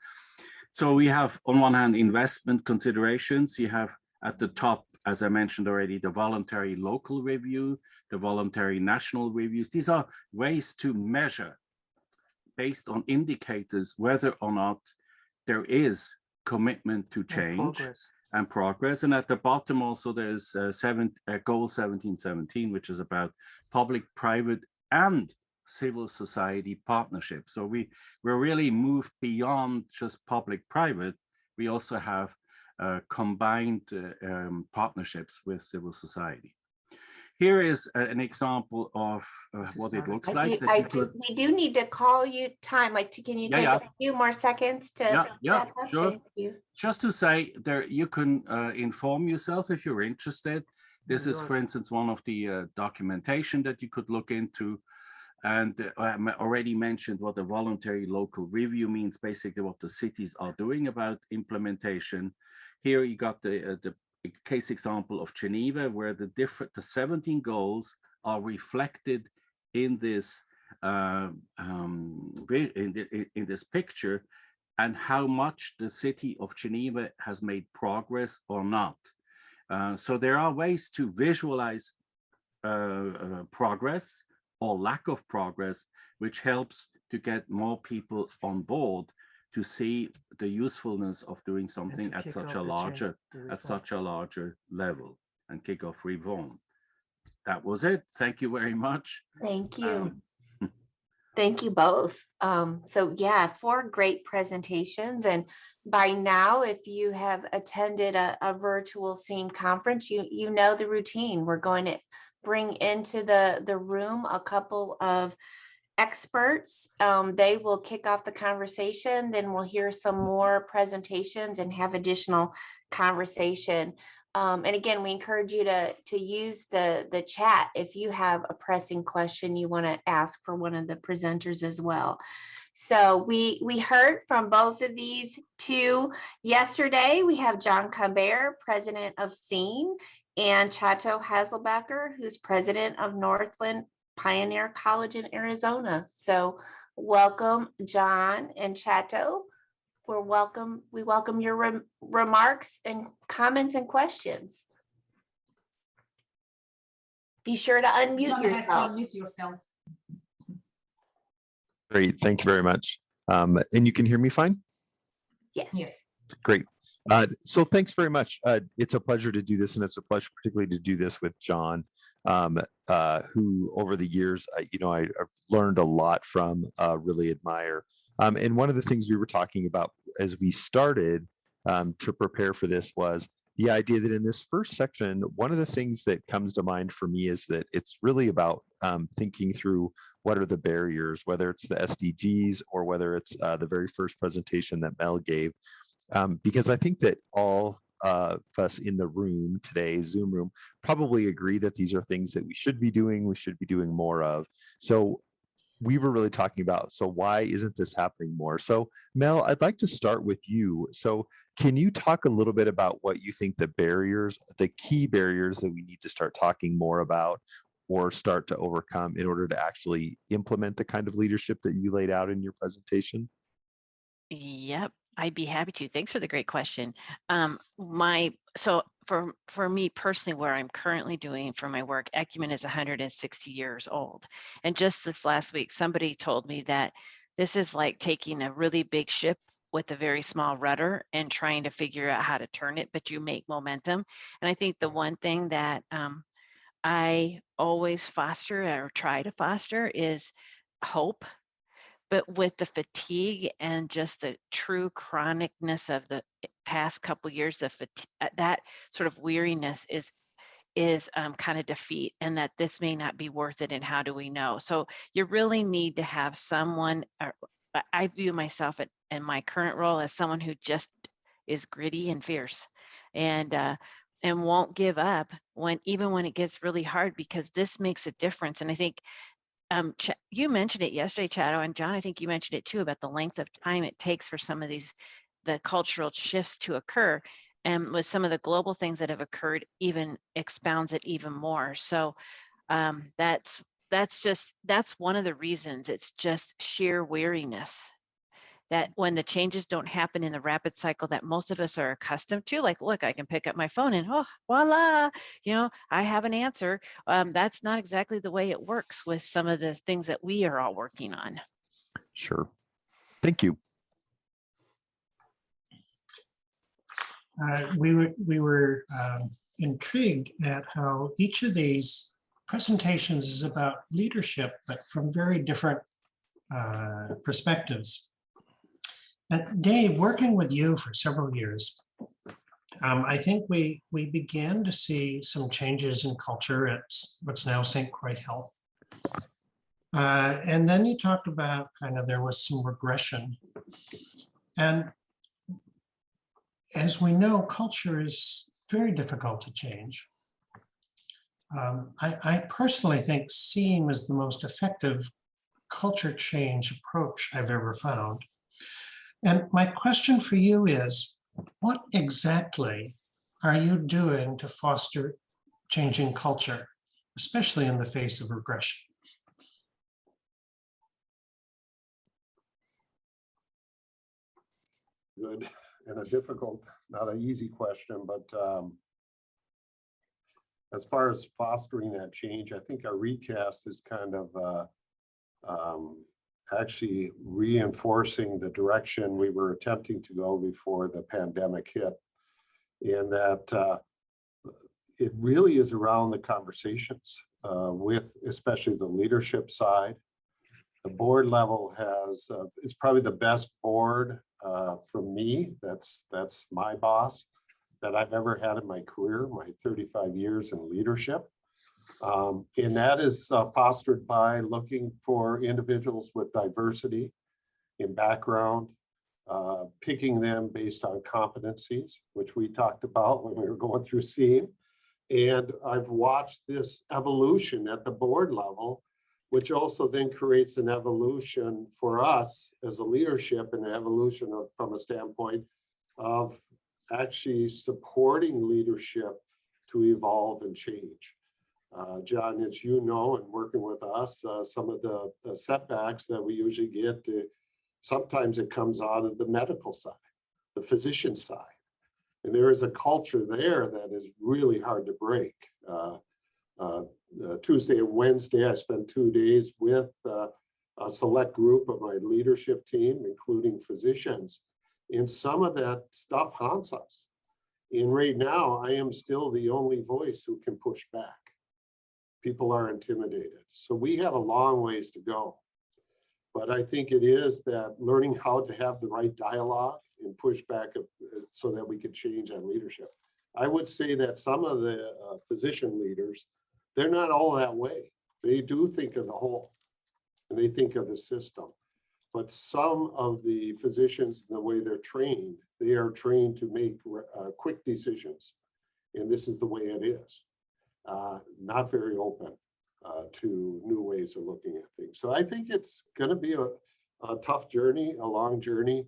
So we have, on one hand, investment considerations. You have at the top, as I mentioned already, the voluntary local review, the voluntary national reviews. These are ways to measure based on indicators whether or not there is commitment to change and progress. And at the bottom also there's goal 1717, which is about public, private, and civil society partnerships. So we're really moved beyond just public-private. We also have combined partnerships with civil society. Here is an example of what it looks like. We do need to call you time. Can you take a few more seconds to? Yeah, sure. Thank you. Just to say, there you can inform yourself if you're interested. This is, for instance, one of the documentation that you could look into. And I already mentioned what a voluntary local review means, basically what the cities are doing about implementation. Here you got the case example of Geneva, where the 17 goals are reflected in this in this picture, and how much the city of Geneva has made progress or not. So there are ways to visualize progress or lack of progress, which helps to get more people on board to see the usefulness of doing something at such a larger level and kick off reform. That was it. Thank you very much. Thank you. Thank you both. So yeah, 4 great presentations. And by now, if you have attended a virtual SEAM conference, you know the routine. We're going to bring into the room a couple of experts. They will kick off the conversation, then we'll hear some more presentations and have additional conversation. And again, we encourage you to use the chat if you have a pressing question you want to ask for one of the presenters as well. So we heard from both of these two yesterday. We have John Cambert, president of SEAM, and Chato Hazelbecker, who's president of Northland Pioneer College in Arizona. So welcome, John and Chato. We welcome your remarks and comments and questions. Be sure to unmute yourself. Great, thank you very much. And you can hear me fine? Yes. Great. So thanks very much. It's a pleasure to do this, and it's a pleasure particularly to do this with John, who over the years, I've learned a lot from, really admire. And one of the things we were talking about as we started to prepare for this was the idea that in this first section, one of the things that comes to mind for me is that it's really about thinking through what are the barriers, whether it's the SDGs or whether it's the very first presentation that Mel gave. Because I think that all of us in the room today, Zoom room, probably agree that these are things that we should be doing more of. So we were really talking about, so why isn't this happening more? So Mel, I'd like to start with you. So can you talk a little bit about what you think the key barriers that we need to start talking more about or start to overcome in order to actually implement the kind of leadership that you laid out in your presentation? Yep, I'd be happy to. Thanks for the great question. So for me personally, where I'm currently doing for my work, Ecumen is 160 years old. And just this last week, somebody told me that this is like taking a really big ship with a very small rudder and trying to figure out how to turn it, but you make momentum. And I think the one thing that I always foster or try to foster is hope. But with the fatigue and just the true chronicness of the past couple years, that sort of weariness is kind of defeat, and that this may not be worth it. And how do we know? So you really need to have someone. I view myself in my current role as someone who just is gritty and fierce, and won't give up even when it gets really hard, because this makes a difference. And I think. You mentioned it yesterday, Chato, and John, I think you mentioned it too, about the length of time it takes for some of these the cultural shifts to occur. And with some of the global things that have occurred, even expounds it even more. So that's one of the reasons. It's just sheer weariness, that when the changes don't happen in the rapid cycle that most of us are accustomed to, like, look, I can pick up my phone and oh, voila, I have an answer. That's not exactly the way it works with some of the things that we are all working on. Sure. Thank you. We were intrigued at how each of these presentations is about leadership, but from very different perspectives. And Dave, working with you for several years, I think we began to see some changes in culture at what's now St. Croix Health. And then you talked about kind of there was some regression. And as we know, culture is very difficult to change. I personally think SEAM is the most effective culture change approach I've ever found. And my question for you is, what exactly are you doing to foster changing culture, especially in the face of regression? Good and a difficult, not an easy question, but as far as fostering that change, I think our recast is kind of actually reinforcing the direction we were attempting to go before the pandemic hit. And that it really is around the conversations with especially the leadership side. The board level has, it's probably the best board from me, that's my boss, that I've ever had in my career, my 35 years in leadership. And that is fostered by looking for individuals with diversity in background, picking them based on competencies, which we talked about when we were going through SEAM. And I've watched this evolution at the board level, which also then creates an evolution for us as a leadership, and an evolution of, from a standpoint of actually supporting leadership to evolve and change. John, as you know, and working with us, some of the setbacks that we usually get, sometimes it comes out of the medical side, the physician side. And there is a culture there that is really hard to break. Tuesday and Wednesday, I spent 2 days with a select group of my leadership team, including physicians. And some of that stuff haunts us. And right now, I am still the only voice who can push back. People are intimidated. So we have a long ways to go. But I think it is that learning how to have the right dialogue and push back so that we can change that leadership. I would say that some of the physician leaders, they're not all that way. They do think of the whole, and they think of the system. But some of the physicians, the way they're trained, they are trained to make quick decisions. And this is the way it is. Not very open to new ways of looking at things. So I think it's going to be a tough journey, a long journey.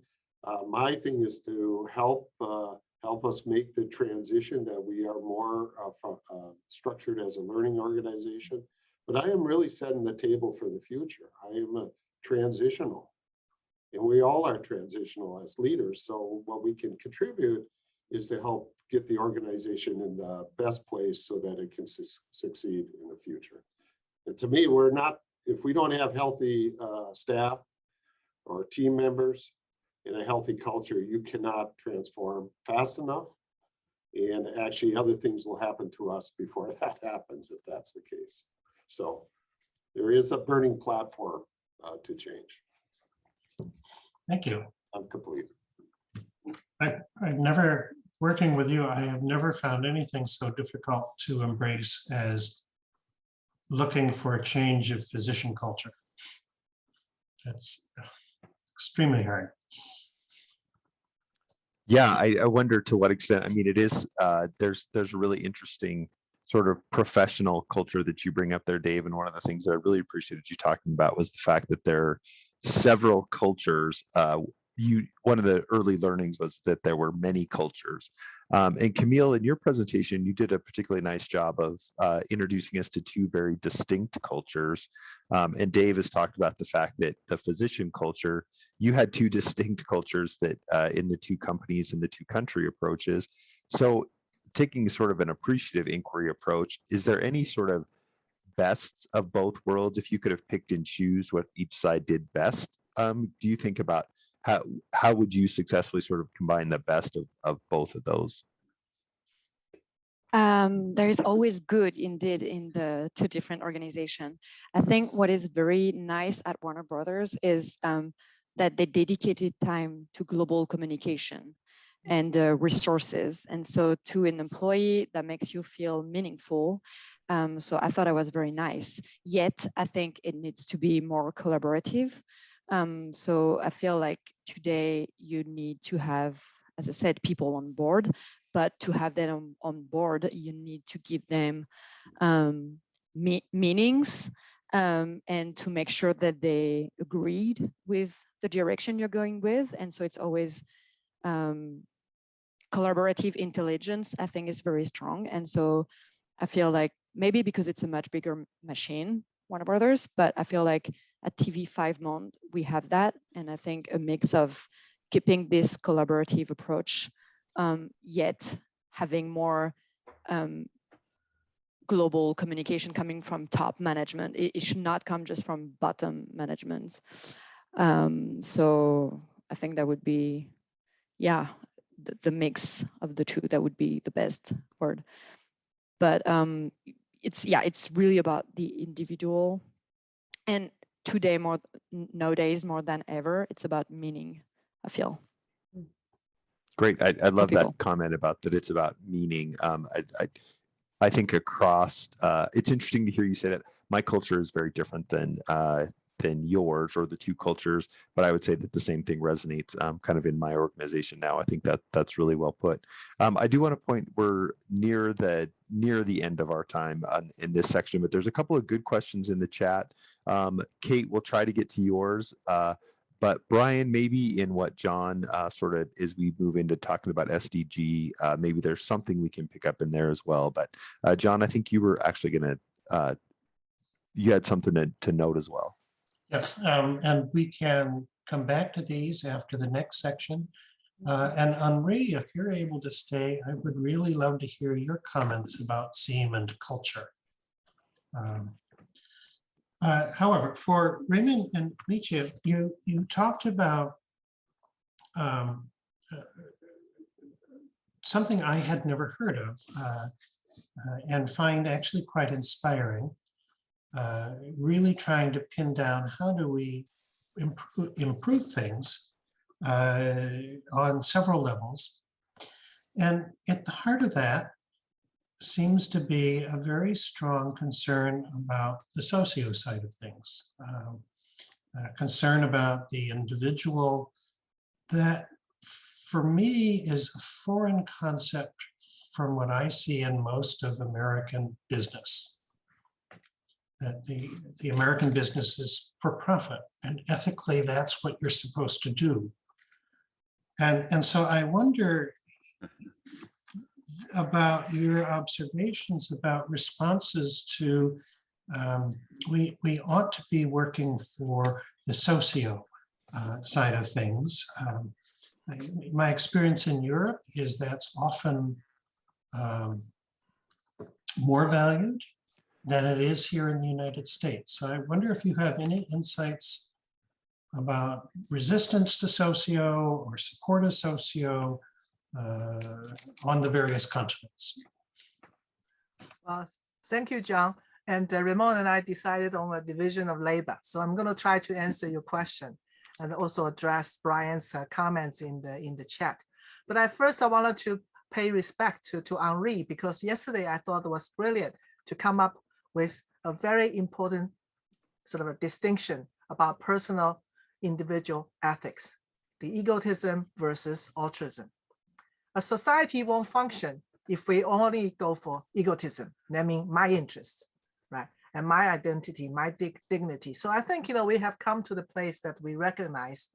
My thing is to help us make the transition that we are more structured as a learning organization. But I am really setting the table for the future. I am a transitional, and we all are transitional as leaders. So what we can contribute is to help get the organization in the best place so that it can succeed in the future. And to me, we're not, if we don't have healthy staff or team members in a healthy culture, you cannot transform fast enough. And actually other things will happen to us before that happens, if that's the case. So there is a burning platform to change. Thank you. I'm complete. I've never, working with you, I have never found anything so difficult to embrace as looking for a change of physician culture. That's extremely hard. Yeah, I wonder to what extent. I mean, it is. There's a really interesting sort of professional culture that you bring up there, Dave. And one of the things that I really appreciated you talking about was the fact that there are several cultures one of the early learnings was that there were many cultures. And Camille, in your presentation, you did a particularly nice job of introducing us to two very distinct cultures. And Dave has talked about the fact that the physician culture, you had two distinct cultures that in the two companies and the two country approaches. So taking sort of an appreciative inquiry approach, is there any sort of bests of both worlds? If you could have picked and choose what each side did best, do you think about how would you successfully sort of combine the best of both of those? There is always good indeed in the two different organizations. I think what is very nice at Warner Brothers is that they dedicated time to global communication and resources. And so to an employee, that makes you feel meaningful. So I thought it was very nice. Yet I think it needs to be more collaborative. So I feel like today you need to have, as I said, people on board, but to have them on board, you need to give them meanings and to make sure that they agreed with the direction you're going with. And so it's always collaborative intelligence, I think, is very strong. And so I feel like maybe because it's a much bigger machine, Warner Brothers, but I feel like at TV5 Monde, we have that. And I think a mix of keeping this collaborative approach, yet having more global communication coming from top management. It should not come just from bottom management. So I think that would be, yeah, the mix of the two, that would be the best word. But it's really about the individual. And today, nowadays, more than ever, it's about meaning, I feel. Great. I love that people. comment about that it's about meaning. I think across, it's interesting to hear you say that. My culture is very different than yours or the two cultures, but I would say that the same thing resonates kind of in my organization now. I think that's really well put. I do want to point, we're near the end of our time in this section, but there's a couple of good questions in the chat. Kate, we'll try to get to yours. But Brian, maybe in what John sort of, as we move into talking about SDG, maybe there's something we can pick up in there as well. But John, I think you were actually going to, you had something to note as well. Yes, and we can come back to these after the next section. And Henri, if you're able to stay, I would really love to hear your comments about SEAM and culture. However, for Raymond and Licia, you talked about something I had never heard of and find actually quite inspiring. Really trying to pin down how do we improve things on several levels. And at the heart of that seems to be a very strong concern about the socio side of things, concern about the individual that for me is a foreign concept from what I see in most of American business. That the American business is for profit, and ethically that's what you're supposed to do. And so I wonder about your observations about responses to, we ought to be working for the socio side of things. My experience in Europe is that's often more valued than it is here in the United States. So I wonder if you have any insights about resistance to socio or support of socio on the various continents. Well, thank you, John. And Ramon and I decided on a division of labor. So I'm going to try to answer your question and also address Brian's comments in the chat. But I wanted to pay respect to Henri, because yesterday I thought it was brilliant to come up with a very important sort of a distinction about personal individual ethics, the egotism versus altruism. A society won't function if we only go for egotism. That means my interests, right? And my identity, my dignity. So I think, we have come to the place that we recognize,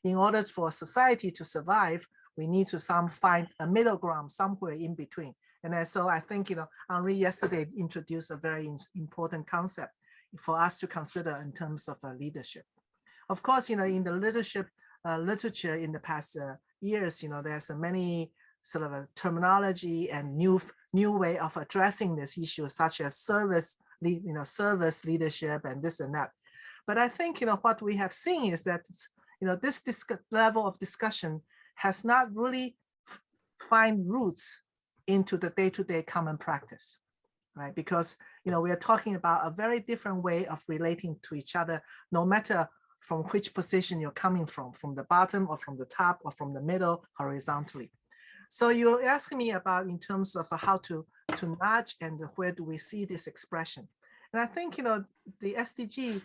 in order for society to survive, we need to find a middle ground somewhere in between. And then, so I think, Henri yesterday introduced a very important concept for us to consider in terms of leadership. Of course, in the leadership literature in the past years, there's many sort of a terminology and new way of addressing this issue, such as service leadership and this and that. But I think, what we have seen is that, this level of discussion has not really find roots into the day-to-day common practice, right? Because, we are talking about a very different way of relating to each other, no matter from which position you're coming from the bottom or from the top or from the middle horizontally. So you're asking me about in terms of how to nudge and where do we see this expression. And I think, the SDG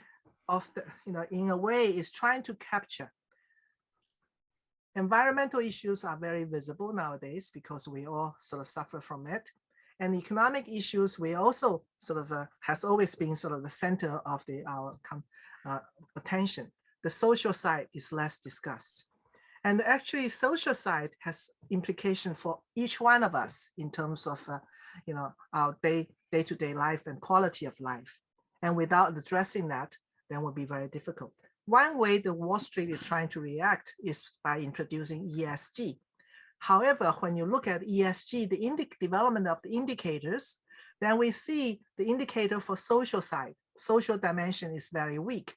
of the, in a way is trying to capture. Environmental issues are very visible nowadays because we all sort of suffer from it. And economic issues, we also sort of has always been sort of the center of our attention. The social side is less discussed. And actually social side has implication for each one of us in terms of, our day-to-day life and quality of life. And without addressing that, then would be very difficult. One way the Wall Street is trying to react is by introducing ESG. However, when you look at ESG, the development of the indicators, then we see the indicator for social side, social dimension is very weak,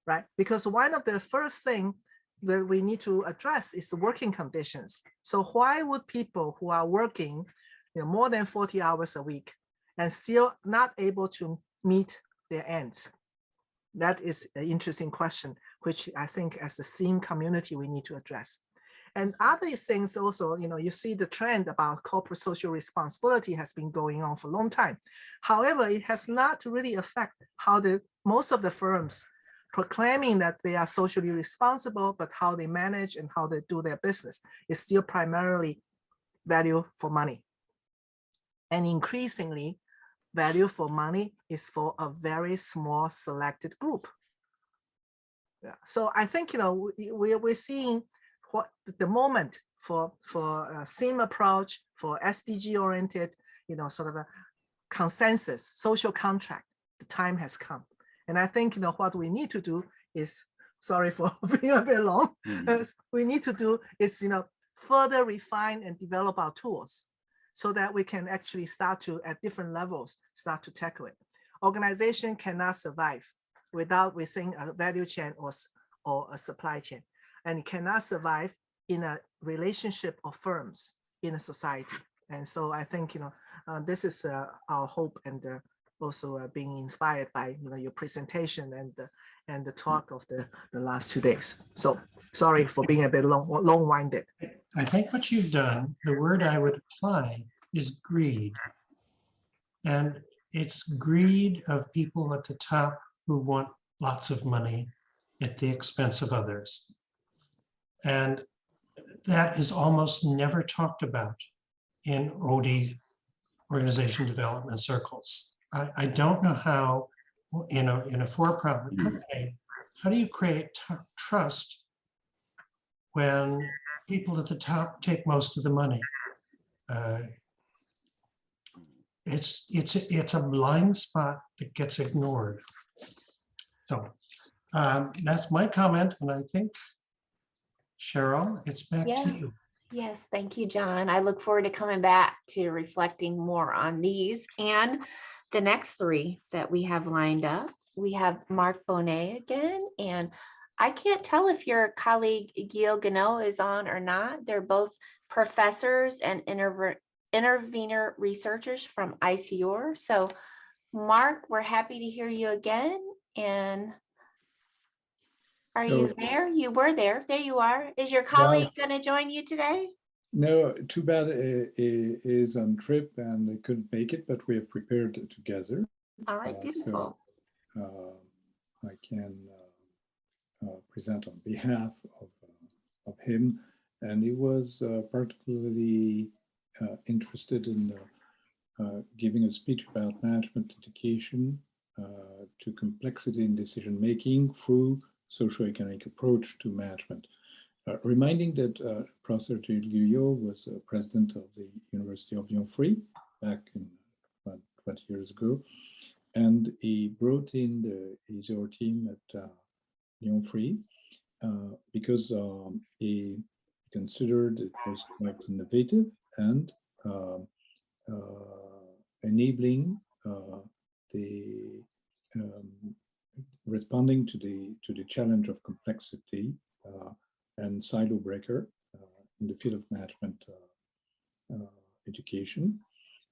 right? Because one of the first thing that we need to address is the working conditions. So why would people who are working more than 40 hours a week and still not able to meet their ends? That is an interesting question, which I think as a SEAM community, we need to address. And other things also, you see the trend about corporate social responsibility has been going on for a long time. However, it has not really affected how most of the firms proclaiming that they are socially responsible, but how they manage and how they do their business is still primarily value for money. And increasingly, value for money is for a very small selected group. Yeah. So I think, we're seeing what the moment for a SEAM approach, for SDG oriented, sort of a consensus, social contract, the time has come. And I think, what we need to do is, sorry for being a bit long, we need to do is, further refine and develop our tools so that we can actually start to, at different levels, start to tackle it. Organization cannot survive without within a value chain or a supply chain. And it cannot survive in a relationship of firms in a society. And so I think, this is our hope, and also being inspired by your presentation and the talk of the last 2 days. So sorry for being a bit long-winded. I think what you've done, the word I would apply is greed. And it's greed of people at the top who want lots of money at the expense of others. And that is almost never talked about in OD, organization development circles. I don't know how in a for-profit company, how do you create trust when people at the top take most of the money? It's a blind spot that gets ignored. So that's my comment, and I think, Cheryl, it's back to you. Yes, thank you, John. I look forward to coming back to reflecting more on these and the next three that we have lined up. We have Mark Bonet again, and I can't tell if your colleague Gil Gano is on or not. They're both professors and intervener researchers from ICOR. So Mark, we're happy to hear you again. And are you there? You were there. There you are. Is your colleague going to join you today? No, too bad is on trip and they couldn't make it, but we have prepared together. All right, beautiful. So I can present on behalf of him, and he was particularly interested in giving a speech about management education to complexity in decision making through socioeconomic approach to management. Reminding that Professor Gilles Guyot was president of the University of Lyon Free back in 20 years ago, and he brought in the EASOR team at Lyon Free because he considered it was quite innovative and enabling the responding to the challenge of complexity and silo breaker in the field of management education.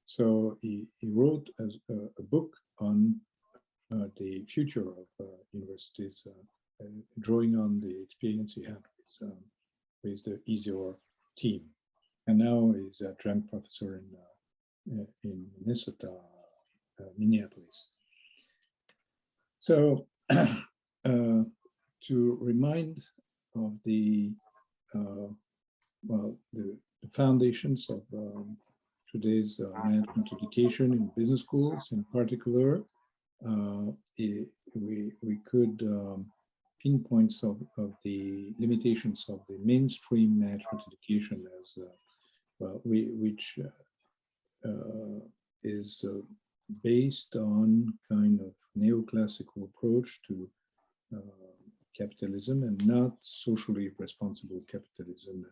So he wrote a book on the future of universities, drawing on the experience he had with the EASOR team. And now he's a adjunct professor in Minnesota, Minneapolis. So to remind of the foundations of today's management education in business schools in particular, we could pinpoint some of the limitations of the mainstream management education as which is based on kind of neoclassical approach to capitalism and not socially responsible capitalism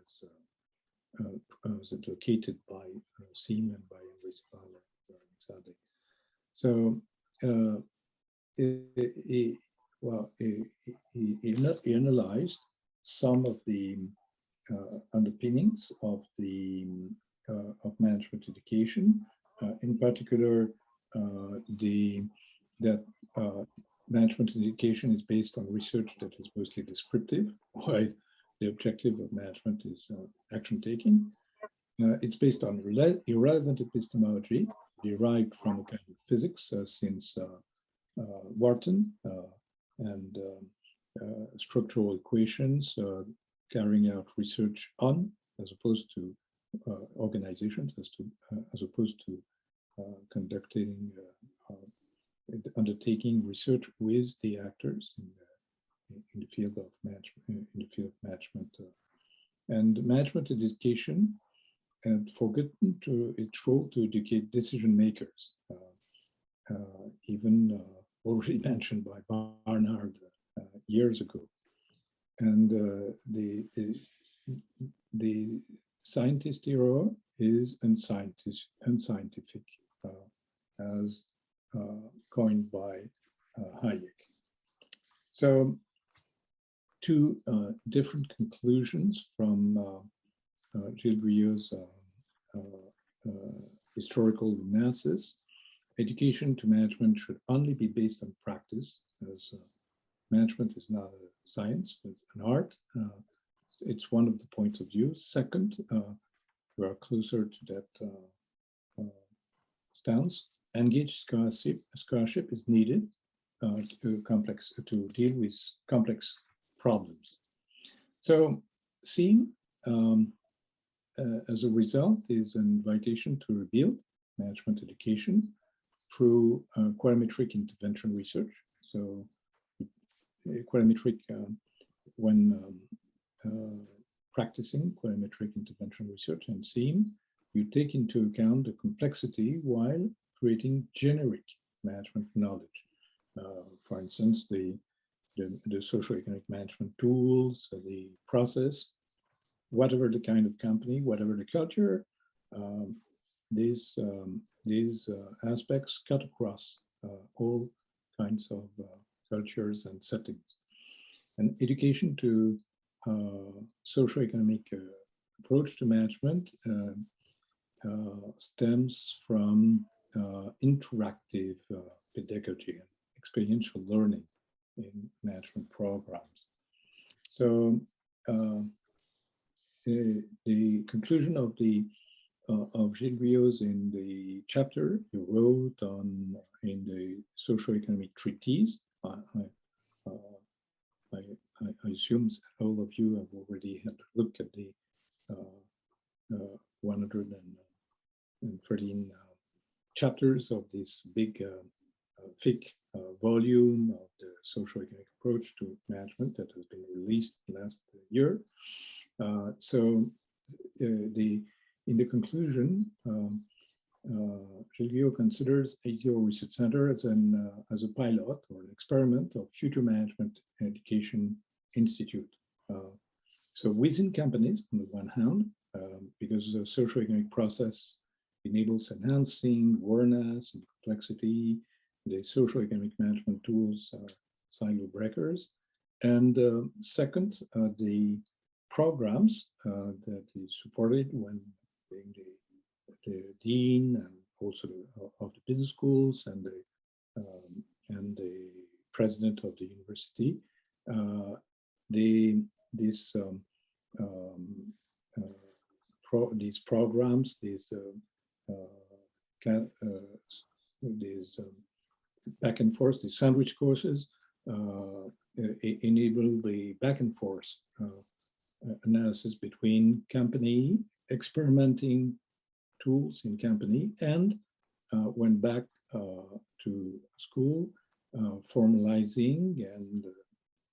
as advocated by Seam and by Henri Saval. So he analyzed some of the underpinnings of management education, in particular that management education is based on research that is mostly descriptive, while the objective of management is action taking. It's based on irrelevant epistemology derived from a kind of physics since Wharton and structural equations, carrying out research on, as opposed to organizations, as opposed to undertaking research with the actors in the field of management. And management education had forgotten its role to educate decision makers, even already mentioned by Barnard years ago. And the scientist era is unscientific, as coined by Hayek. So two different conclusions from Gilles Guyot's historical analysis. Education to management should only be based on practice, as management is not a science, but it's an art. It's one of the points of view. Second, we are closer to that stance. Engaged scholarship is needed to deal with complex problems. So Seam, as a result, is an invitation to rebuild management education through quadrametric intervention research. So quadrametric, when practicing quadrametric intervention research and Seam, you take into account the complexity while creating generic management knowledge. For instance, the socioeconomic management tools, the process, whatever the kind of company, whatever the culture, these aspects cut across all kinds of cultures and settings. And education to socioeconomic approach to management stems from interactive pedagogy and experiential learning in management programs. So the conclusion of Gilles Guyot in the chapter he wrote in the socioeconomic treatise. I assume that all of you have already had a look at the 113 chapters of this big, thick volume of the socioeconomic approach to management that has been released last year. In the conclusion, Gilles Guyot considers A0 Research Center as a pilot or an experiment of future management and education institute. So within companies, on the one hand, because the socioeconomic process enables enhancing awareness and complexity, the socioeconomic management tools are silo breakers. And second, the programs that is supported when being the dean and also of the business schools and the president of the university, these programs, these back and forth, these sandwich courses enable the back and forth analysis between company experimenting tools in company and went back to school, formalizing and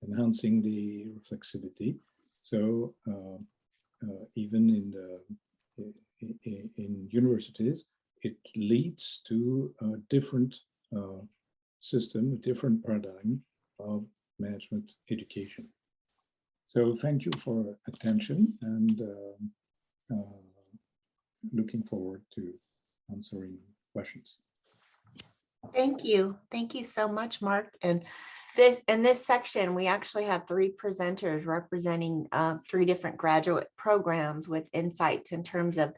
enhancing the reflexivity. So even in universities, it leads to a different system, a different paradigm of management education. So thank you for attention and looking forward to answering questions. Thank you. Thank you so much, Mark. And in this section, we actually have 3 presenters representing 3 different graduate programs with insights in terms of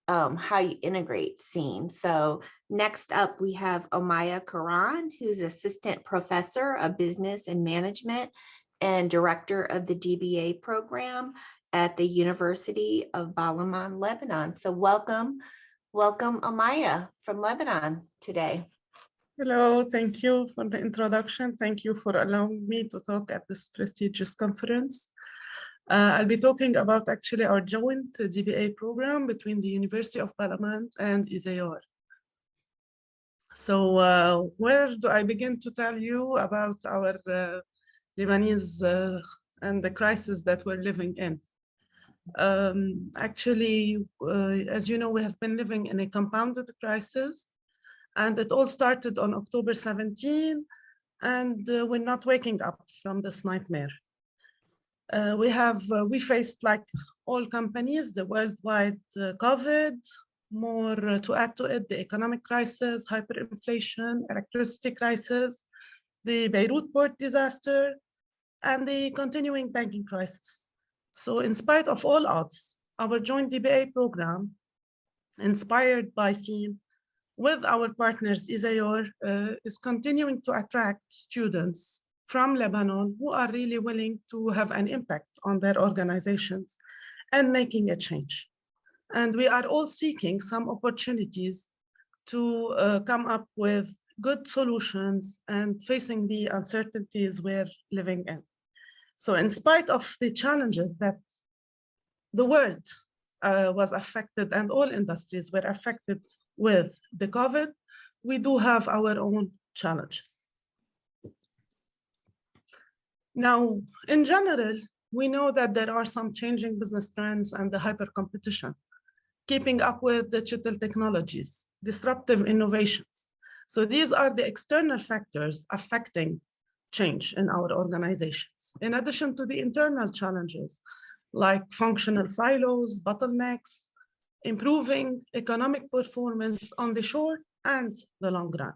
how you integrate SEAM. So next up, we have Omaya Karan, who's Assistant Professor of Business and Management and Director of the DBA program at the University of Balaman, Lebanon. So welcome Omaya from Lebanon today. Hello, thank you for the introduction. Thank you for allowing me to talk at this prestigious conference. I'll be talking about actually our joint DBA program between the University of Balaman and ISAYOR. So where do I begin to tell you about our Lebanese and the crisis that we're living in? Actually, as you know, we have been living in a compounded crisis, and it all started on October 17, and we're not waking up from this nightmare. We faced, like all companies, the worldwide COVID, more to add to it, the economic crisis, hyperinflation, electricity crisis, the Beirut port disaster, and the continuing banking crisis. So in spite of all odds, our joint DBA program, inspired by SEAM, with our partners ISAYOR, is continuing to attract students from Lebanon who are really willing to have an impact on their organizations and making a change. And we are all seeking some opportunities to come up with good solutions and facing the uncertainties we're living in. So in spite of the challenges that the world was affected and all industries were affected with the COVID, we do have our own challenges. Now, in general, we know that there are some changing business trends and the hyper competition, keeping up with digital technologies, disruptive innovations. So these are the external factors affecting change in our organizations, in addition to the internal challenges like functional silos, bottlenecks, improving economic performance on the short and the long run.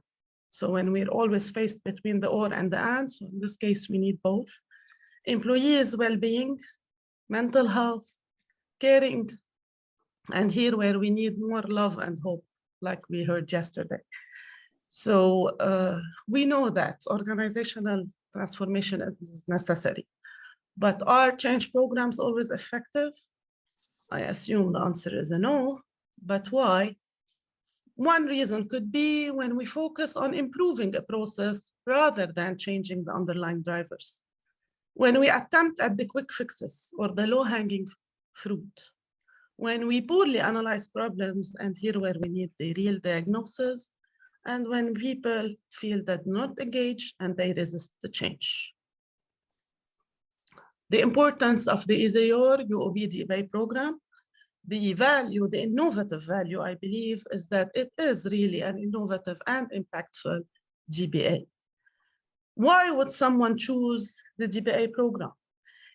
So when we're always faced between the or and the and, so in this case, we need both. Employees' well-being, mental health, caring, and here where we need more love and hope, like we heard yesterday. So we know that organizational transformation is necessary, but are change programs always effective? I assume the answer is a no, but why? One reason could be when we focus on improving a process rather than changing the underlying drivers. When we attempt at the quick fixes or the low-hanging fruit. When we poorly analyze problems and here where we need the real diagnosis, and when people feel that not engaged and they resist the change. The importance of the ISAYOR UOB DBA program, the value, the innovative value, I believe, is that it is really an innovative and impactful DBA. Why would someone choose the DBA program?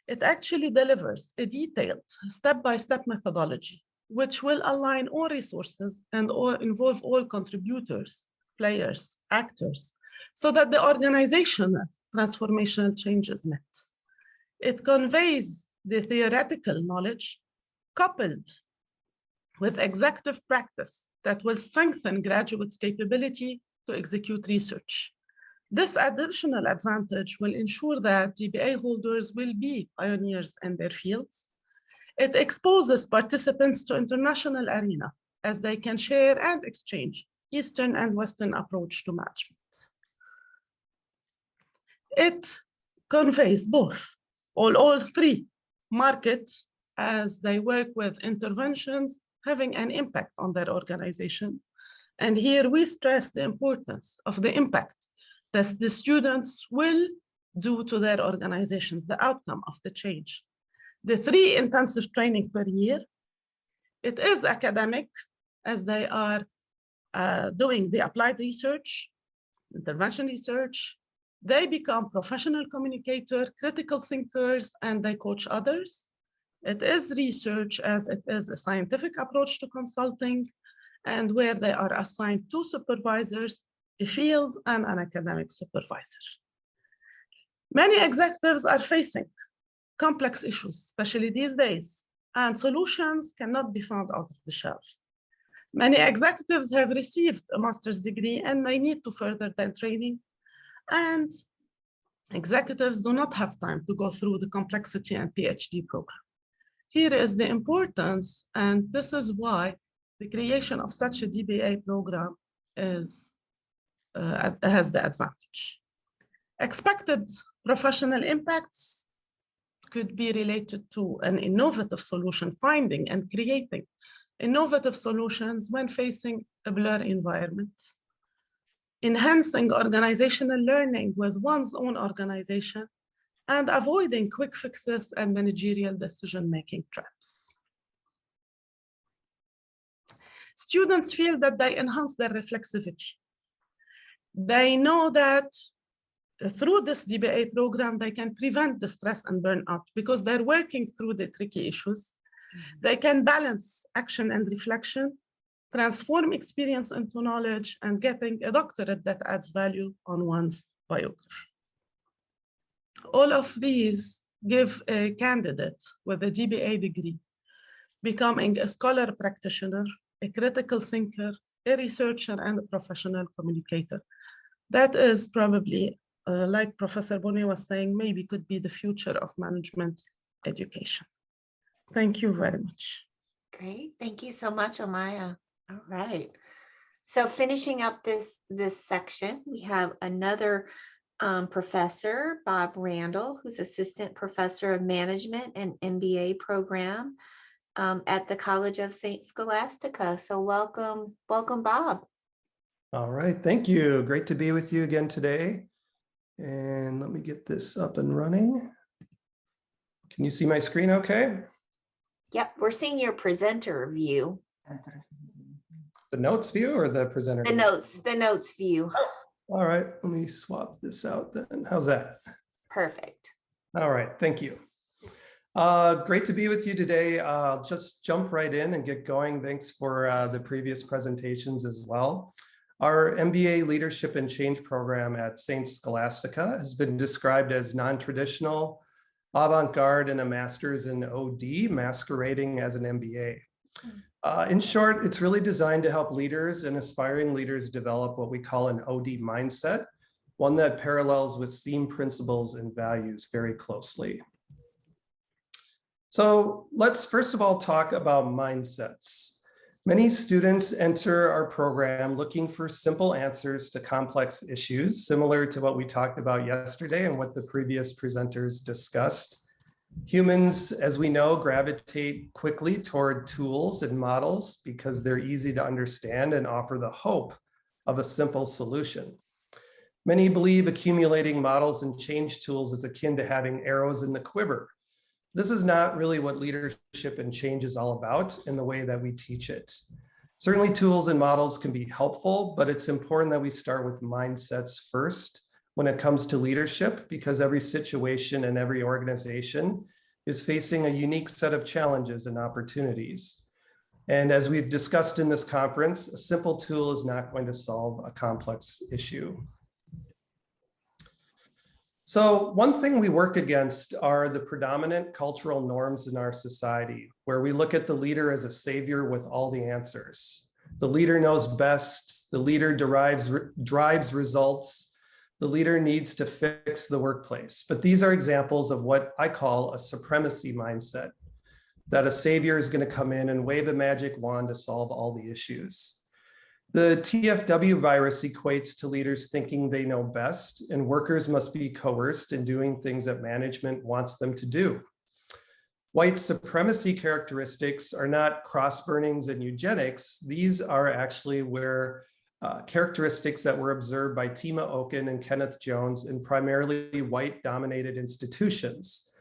It actually delivers a detailed step-by-step methodology, which will align all resources and involve all contributors, players, actors, so that the organizational transformational change is met. It conveys the theoretical knowledge coupled with executive practice that will strengthen graduates' capability to execute research. This additional advantage will ensure that DBA holders will be pioneers in their fields. It exposes participants to international arena as they can share and exchange Eastern and Western approach to management. It conveys both, all three markets as they work with interventions having an impact on their organizations. And here we stress the importance of the impact that the students will do to their organizations, the outcome of the change. The 3 intensive training per year, it is academic as they are doing the applied research, intervention research. They become professional communicators, critical thinkers, and they coach others. It is research as it is a scientific approach to consulting, and where they are assigned 2 supervisors, a field and an academic supervisor. Many executives are facing complex issues, especially these days, and solutions cannot be found out of the shelf. Many executives have received a master's degree and they need to further their training, and executives do not have time to go through the complexity and PhD program. Here is the importance, and this is why the creation of such a DBA program has the advantage. Expected professional impacts could be related to an innovative solution, finding and creating innovative solutions when facing a blur environment, enhancing organizational learning with one's own organization, and avoiding quick fixes and managerial decision-making traps. Students feel that they enhance their reflexivity. They know that through this DBA program, they can prevent the stress and burnout because they're working through the tricky issues. They can balance action and reflection, transform experience into knowledge, and getting a doctorate that adds value on one's biography. All of these give a candidate with a DBA degree becoming a scholar practitioner, a critical thinker, a researcher, and a professional communicator. That is probably, like Professor Boneh was saying, maybe could be the future of management education. Thank you very much. Great, thank you so much, Amaya. All right, so finishing up this section, we have another professor, Bob Randall, who's Assistant Professor of Management and MBA program at the College of St. Scholastica. So welcome, Bob. All right, thank you. Great to be with you again today. And let me get this up and running. Can you see my screen okay? Yep, we're seeing your presenter view. The notes view or the presenter? The notes view. Oh, all right, let me swap this out then. How's that? Perfect. All right, thank you. Great to be with you today. I'll just jump right in and get going. Thanks for the previous presentations as well. Our MBA Leadership and Change program at St. Scholastica has been described as non-traditional, avant-garde, and a master's in OD masquerading as an MBA. In short, it's really designed to help leaders and aspiring leaders develop what we call an OD mindset, one that parallels with SEAM principles and values very closely. So let's first of all talk about mindsets. Many students enter our program looking for simple answers to complex issues, similar to what we talked about yesterday and what the previous presenters discussed. Humans, as we know, gravitate quickly toward tools and models because they're easy to understand and offer the hope of a simple solution. Many believe accumulating models and change tools is akin to having arrows in the quiver. This is not really what leadership and change is all about in the way that we teach it. Certainly tools and models can be helpful, but it's important that we start with mindsets first when it comes to leadership, because every situation and every organization is facing a unique set of challenges and opportunities. And as we've discussed in this conference, a simple tool is not going to solve a complex issue. So one thing we work against are the predominant cultural norms in our society, where we look at the leader as a savior with all the answers. The leader knows best, the leader drives results, the leader needs to fix the workplace. But these are examples of what I call a supremacy mindset, that a savior is going to come in and wave a magic wand to solve all the issues. The TFW virus equates to leaders thinking they know best, and workers must be coerced in doing things that management wants them to do. White supremacy characteristics are not cross-burnings and eugenics. These are actually where characteristics that were observed by Tima Okun and Kenneth Jones in primarily white-dominated institutions.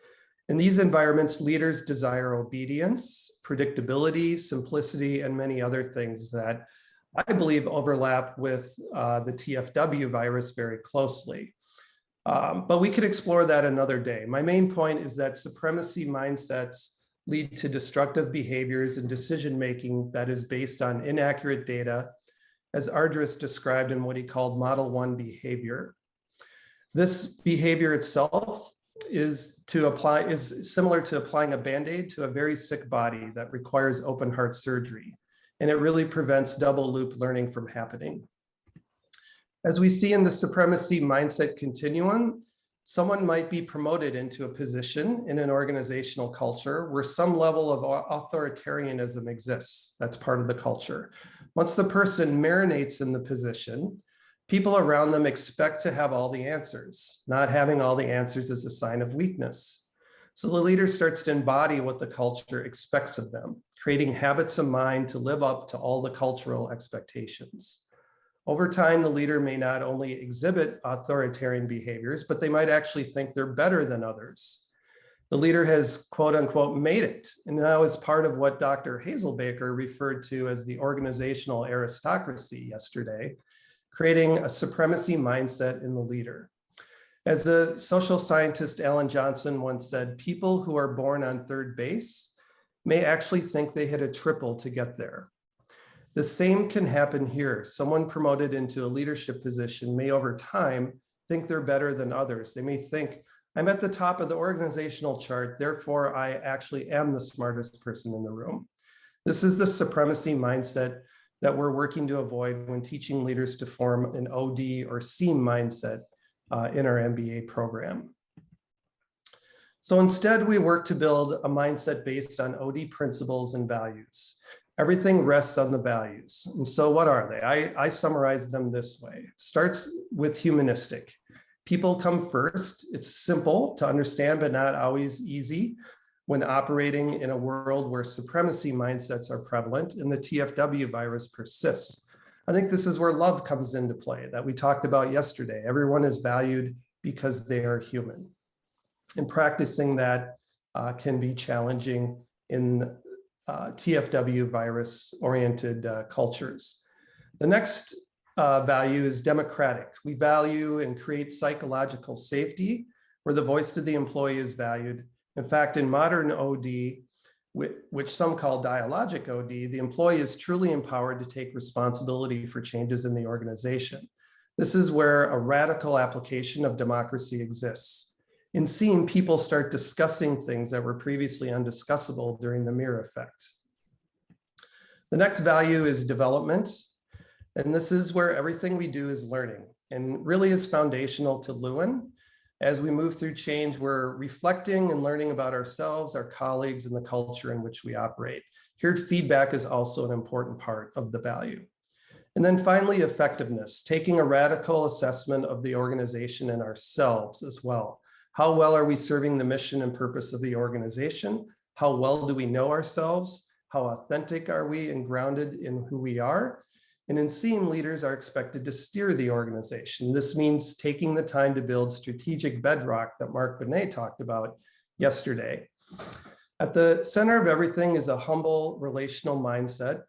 In these environments, leaders desire obedience, predictability, simplicity, and many other things that I believe overlap with the TFW virus very closely. But we could explore that another day. My main point is that supremacy mindsets lead to destructive behaviors and decision-making that is based on inaccurate data, as Ardress described in what he called Model 1 behavior. This behavior itself is similar to applying a Band-Aid to a very sick body that requires open heart surgery. And it really prevents double loop learning from happening. As we see in the supremacy mindset continuum, someone might be promoted into a position in an organizational culture where some level of authoritarianism exists. That's part of the culture. Once the person marinates in the position, people around them expect to have all the answers. Not having all the answers is a sign of weakness. So the leader starts to embody what the culture expects of them, creating habits of mind to live up to all the cultural expectations. Over time, the leader may not only exhibit authoritarian behaviors, but they might actually think they're better than others. The leader has, quote unquote, made it, and now is part of what Dr. Hazelbaker referred to as the organizational aristocracy yesterday, creating a supremacy mindset in the leader. As the social scientist Alan Johnson once said, people who are born on third base may actually think they hit a triple to get there. The same can happen here. Someone promoted into a leadership position may over time think they're better than others. They may think, I'm at the top of the organizational chart, therefore I actually am the smartest person in the room. This is the supremacy mindset that we're working to avoid when teaching leaders to form an OD or SEAM mindset in our MBA program. So instead, we work to build a mindset based on OD principles and values. Everything rests on the values. And so what are they? I summarize them this way. It starts with humanistic. People come first. It's simple to understand, but not always easy when operating in a world where supremacy mindsets are prevalent and the TFW virus persists. I think this is where love comes into play that we talked about yesterday. Everyone is valued because they are human. And practicing that can be challenging in TFW virus-oriented cultures. The next value is democratic. We value and create psychological safety where the voice of the employee is valued. In fact, in modern OD, which some call dialogic OD, the employee is truly empowered to take responsibility for changes in the organization. This is where a radical application of democracy exists. In SEAM, people start discussing things that were previously undiscussable during the mirror effect. The next value is development. And this is where everything we do is learning and really is foundational to Lewin. As we move through change, we're reflecting and learning about ourselves, our colleagues, and the culture in which we operate. Here, feedback is also an important part of the value. And then finally, effectiveness, taking a radical assessment of the organization and ourselves as well. How well are we serving the mission and purpose of the organization? How well do we know ourselves? How authentic are we and grounded in who we are? And in SEAM, leaders are expected to steer the organization. This means taking the time to build strategic bedrock that Mark Benet talked about yesterday. At the center of everything is a humble relational mindset.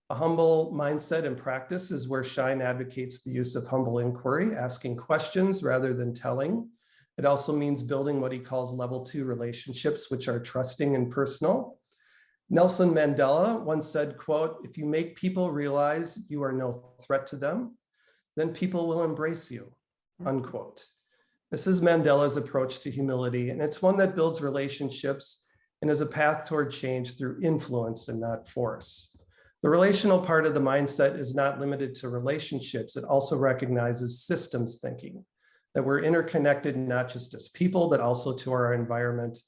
A humble mindset and practice is where Shine advocates the use of humble inquiry, asking questions rather than telling. It also means building what he calls level 2 relationships, which are trusting and personal. Nelson Mandela once said, quote, "If you make people realize you are no threat to them, then people will embrace you," unquote. This is Mandela's approach to humility, and it's one that builds relationships and is a path toward change through influence and not force. The relational part of the mindset is not limited to relationships. It also recognizes systems thinking, that we're interconnected not just as people, but also to our environment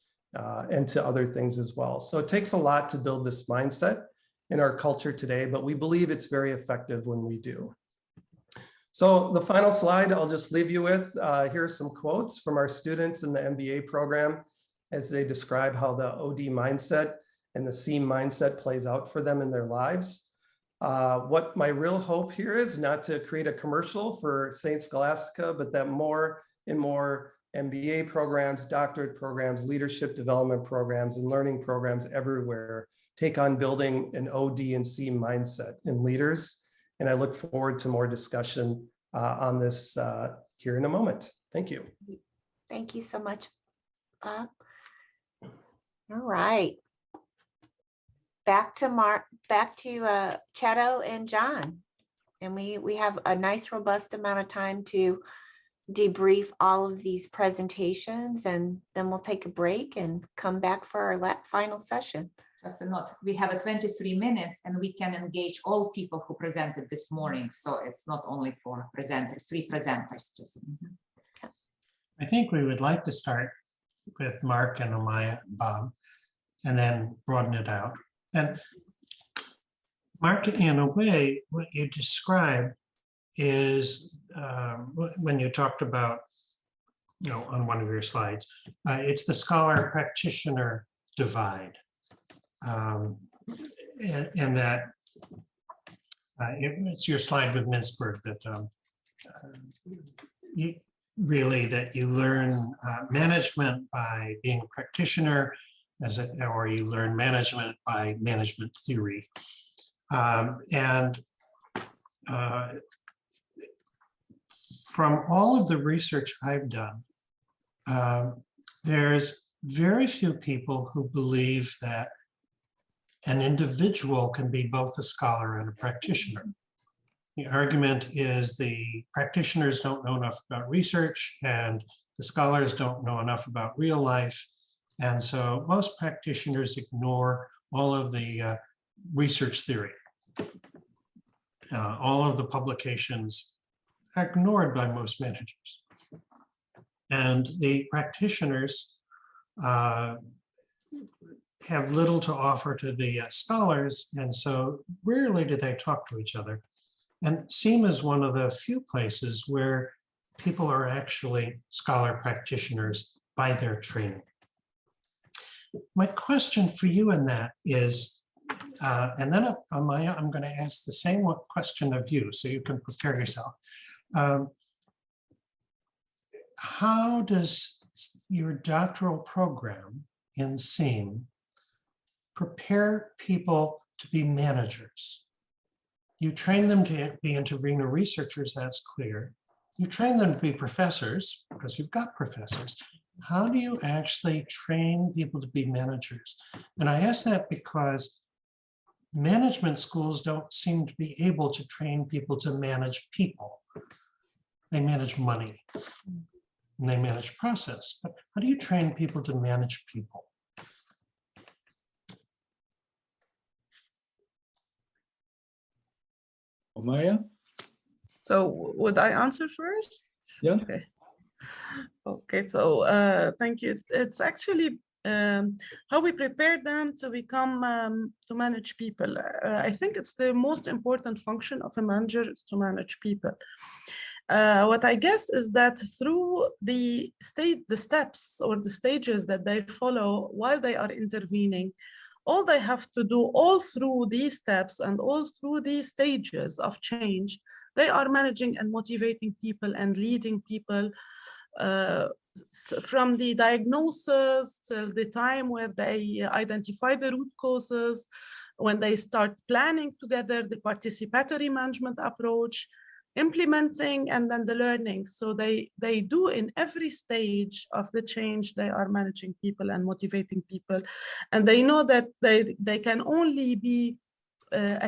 and to other things as well. So it takes a lot to build this mindset in our culture today, but we believe it's very effective when we do. So the final slide I'll just leave you with, here are some quotes from our students in the MBA program as they describe how the OD mindset and the SEAM mindset plays out for them in their lives. What my real hope here is not to create a commercial for St. Scholastica, but that more and more MBA programs, doctorate programs, leadership development programs, and learning programs everywhere take on building an OD and SEAM mindset in leaders. And I look forward to more discussion on this here in a moment. Thank you. Thank you so much, Bob. All right. Back to Cheto and John. And we have a nice robust amount of time to debrief all of these presentations, and then we'll take a break and come back for our final session. Just a note, we have 23 minutes and we can engage all people who presented this morning. So it's not only for presenters, 3 presenters. Just. I think we would like to start with Mark and Amaya and Bob, and then broaden it out. And Mark, in a way, what you described is when you talked about, on one of your slides, it's the scholar practitioner divide. And that it's your slide with Mintzberg that you learn management by being a practitioner, or you learn management by management theory. From all of the research I've done, there's very few people who believe that an individual can be both a scholar and a practitioner. The argument is the practitioners don't know enough about research and the scholars don't know enough about real life. And so most practitioners ignore all of the research theory. All of the publications are ignored by most managers. And the practitioners have little to offer to the scholars, and so rarely do they talk to each other. And SEAM is one of the few places where people are actually scholar practitioners by their training. My question for you in that is, and then Amaya, I'm going to ask the same question of you so you can prepare yourself. How does your doctoral program in SEAM prepare people to be managers? You train them to be intervenor researchers, that's clear. You train them to be professors because you've got professors. How do you actually train people to be managers? And I ask that because management schools don't seem to be able to train people to manage people. They manage money and they manage process. But how do you train people to manage people? Amaya? So would I answer first? Yeah. Okay, so thank you. It's actually how we prepare them to become, to manage people. I think it's the most important function of a manager is to manage people. What I guess is that through the steps or the stages that they follow while they are intervening, All they have to do all through these steps and all through these stages of change, they are managing and motivating people and leading people from the diagnosis till the time where they identify the root causes, when they start planning together the participatory management approach, implementing, and then the learning. So they do in every stage of the change, they are managing people and motivating people. And they know that they can only be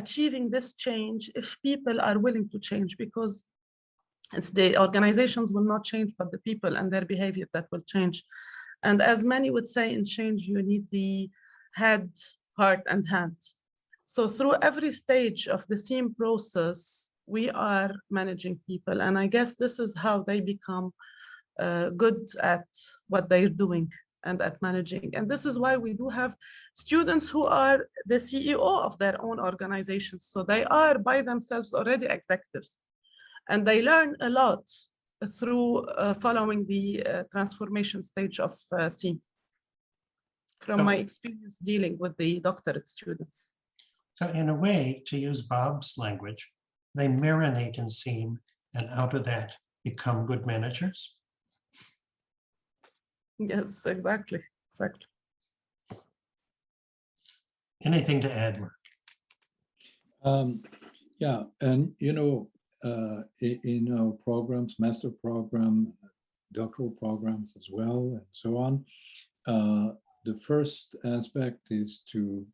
achieving this change if people are willing to change, because it's the organizations will not change, but the people and their behavior that will change. And as many would say in change, you need the head, heart, and hands. So through every stage of the SEAM process, we are managing people. And I guess this is how they become good at what they're doing and at managing. And this is why we do have students who are the CEO of their own organizations. So they are by themselves already executives. And they learn a lot through following the transformation stage of SEAM from my experience dealing with the doctorate students. So in a way, to use Bob's language, they marinate in SEAM and out of that become good managers? Yes, exactly. Anything to add, Mark? Yeah, and in our programs, master program, doctoral programs as well, and so on, the first aspect is to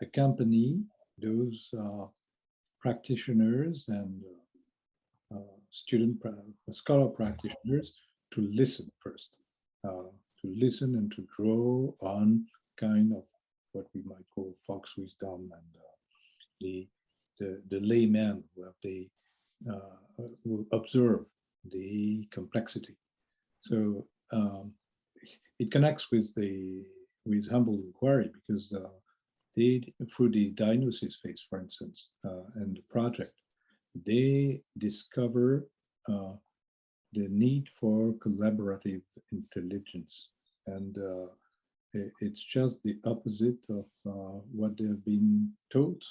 accompany those practitioners and scholar practitioners to listen first, to listen and to draw on kind of what we might call Fox wisdom and the layman where they will observe the complexity. So it connects with humble inquiry, because through the diagnosis phase, for instance, and the project, they discover the need for collaborative intelligence. And it's just the opposite of what they've been taught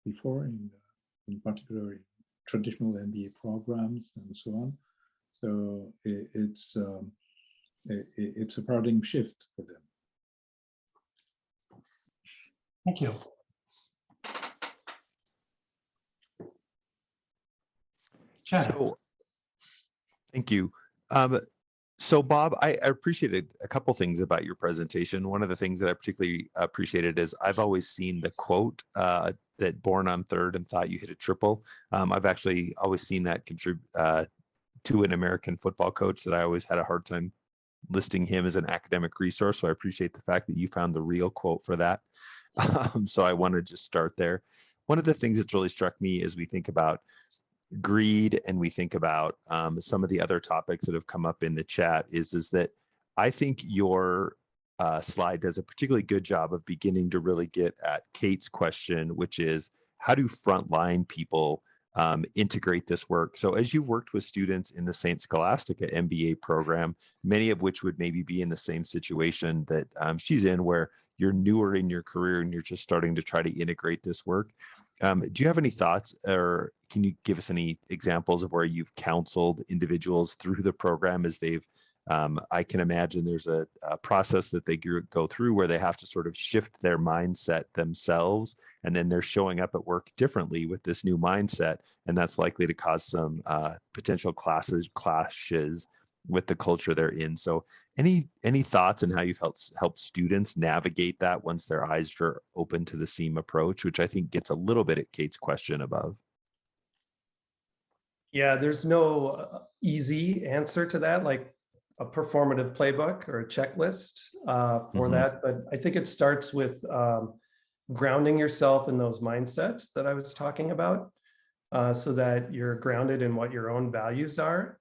before, in particular in traditional MBA programs and so on. So it's a paradigm shift for them. Thank you. So, thank you. So Bob, I appreciated a couple things about your presentation. One of the things that I particularly appreciated is I've always seen the quote that born on third and thought you hit a triple. I've actually always seen that contribute to an American football coach that I always had a hard time listing him as an academic resource. So I appreciate the fact that you found the real quote for that. So I want to just start there. One of the things that's really struck me as we think about greed and we think about some of the other topics that have come up in the chat is that I think your slide does a particularly good job of beginning to really get at Kate's question, which is how do frontline people integrate this work? So as you worked with students in the St. Scholastica MBA program, many of which would maybe be in the same situation that she's in, where you're newer in your career and you're just starting to try to integrate this work. Do you have any thoughts, or can you give us any examples of where you've counseled individuals through the program as they've, I can imagine there's a process that they go through where they have to sort of shift their mindset themselves, and then they're showing up at work differently with this new mindset, and that's likely to cause some potential clashes with the culture they're in. So any thoughts on how you've helped students navigate that once their eyes are open to the SEAM approach, which I think gets a little bit at Kate's question above? Yeah, there's no easy answer to that, like a performative playbook or a checklist for that. But I think it starts with grounding yourself in those mindsets that I was talking about, so that you're grounded in what your own values are.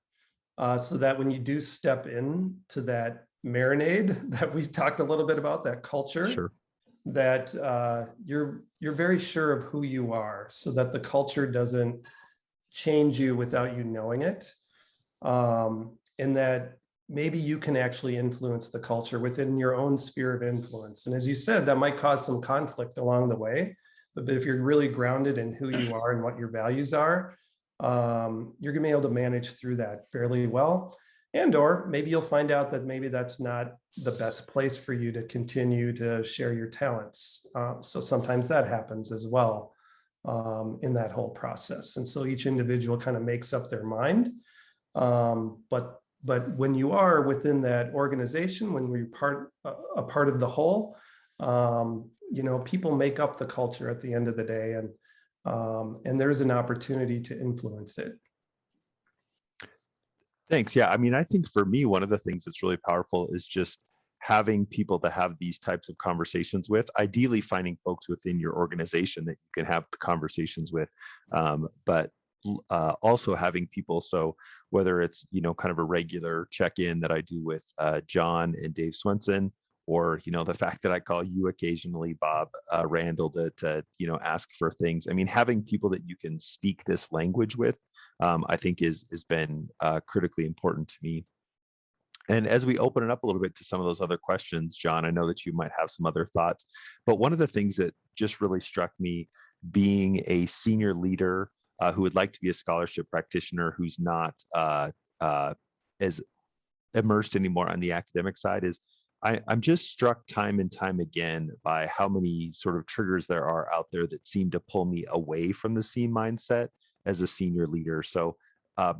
So that when you do step into that marinade that we talked a little bit about, that culture, sure, that you're very sure of who you are, so that the culture doesn't change you without you knowing it, and that maybe you can actually influence the culture within your own sphere of influence. And as you said, that might cause some conflict along the way. But if you're really grounded in who you are and what your values are, you're gonna be able to manage through that fairly well. And or maybe you'll find out that maybe that's not the best place for you to continue to share your talents. So sometimes that happens as well in that whole process. And so each individual kind of makes up their mind. But when you are within that organization, when we're a part of the whole, you know, people make up the culture at the end of the day, and there's an opportunity to influence it. Thanks. Yeah, I mean, I think for me, one of the things that's really powerful is just having people to have these types of conversations with, ideally finding folks within your organization that you can have the conversations with, but also having people, so whether it's, you know, kind of a regular check-in that I do with John and Dave Swenson, or, you know, the fact that I call you occasionally, Bob Randall, to you know, ask for things. I mean, having people that you can speak this language with, I think has been critically important to me. And as we open it up a little bit to some of those other questions, John, I know that you might have some other thoughts, but one of the things that just really struck me, being a senior leader who would like to be a scholarship practitioner, who's not as immersed anymore on the academic side, is I'm just struck time and time again by how many sort of triggers there are out there that seem to pull me away from the SEAM mindset as a senior leader. So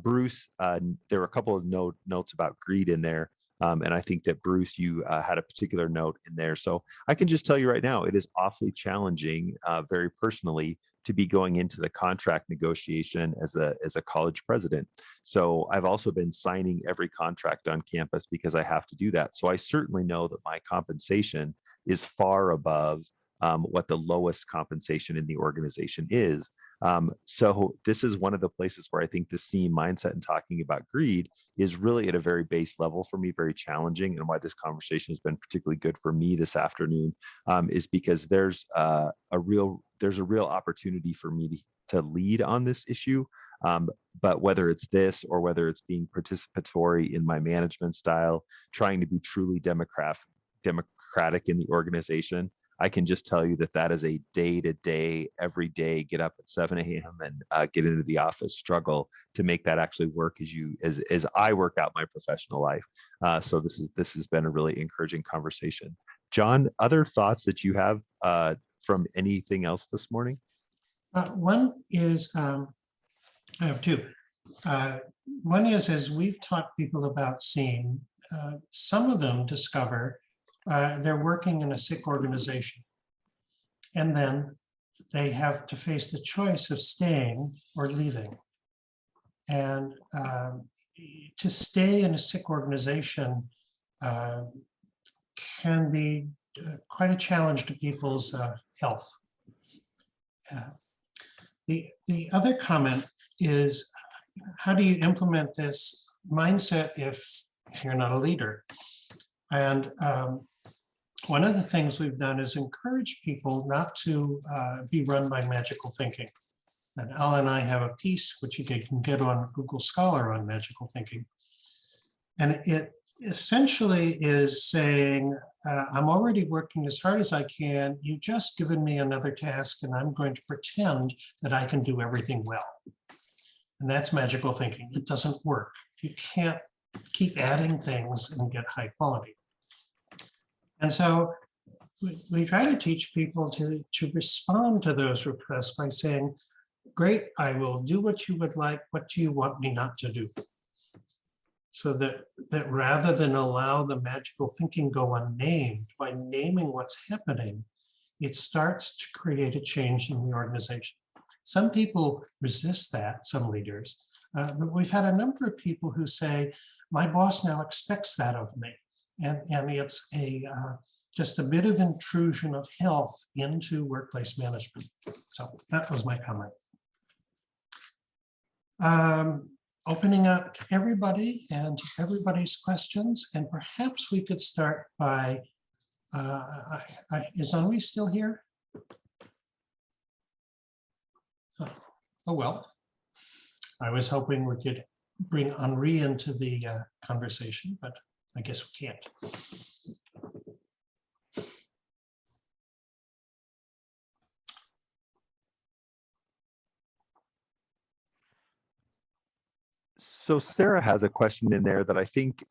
Bruce, there were a couple of notes about greed in there. And I think that Bruce, you had a particular note in there. So I can just tell you right now, it is awfully challenging, very personally, to be going into the contract negotiation as a college president. So I've also been signing every contract on campus because I have to do that. So I certainly know that my compensation is far above what the lowest compensation in the organization is. So this is one of the places where I think the SEAM mindset and talking about greed is really at a very base level for me, very challenging, and why this conversation has been particularly good for me this afternoon is because there's a real opportunity for me to lead on this issue. But whether it's this or whether it's being participatory in my management style, trying to be truly democratic in the organization, I can just tell you that that is a day-to-day, every day, get up at 7 a.m. and get into the office struggle to make that actually work as I work out my professional life. So this has been a really encouraging conversation. John, other thoughts that you have from anything else this morning? One is, I have two. One is, as we've taught people about SEAM, some of them discover they're working in a sick organization, and then they have to face the choice of staying or leaving. And to stay in a sick organization can be quite a challenge to people's health. The other comment is, how do you implement this mindset if you're not a leader? And one of the things we've done is encourage people not to be run by magical thinking. And Al and I have a piece which you can get on Google Scholar on magical thinking. And it essentially is saying, I'm already working as hard as I can. You've just given me another task and I'm going to pretend that I can do everything well. And that's magical thinking. It doesn't work. You can't keep adding things and get high quality. And so we try to teach people to respond to those requests by saying, great, I will do what you would like. What do you want me not to do? So that rather than allow the magical thinking go unnamed, by naming what's happening, it starts to create a change in the organization. Some people resist that, some leaders, but we've had a number of people who say, my boss now expects that of me. And it's just a bit of intrusion of health into workplace management. So that was my comment. Opening up to everybody and everybody's questions, and perhaps we could start by, is Henri still here? Oh well, I was hoping we could bring Henri into the conversation, but I guess we can't. So Sarah has a question in there that I think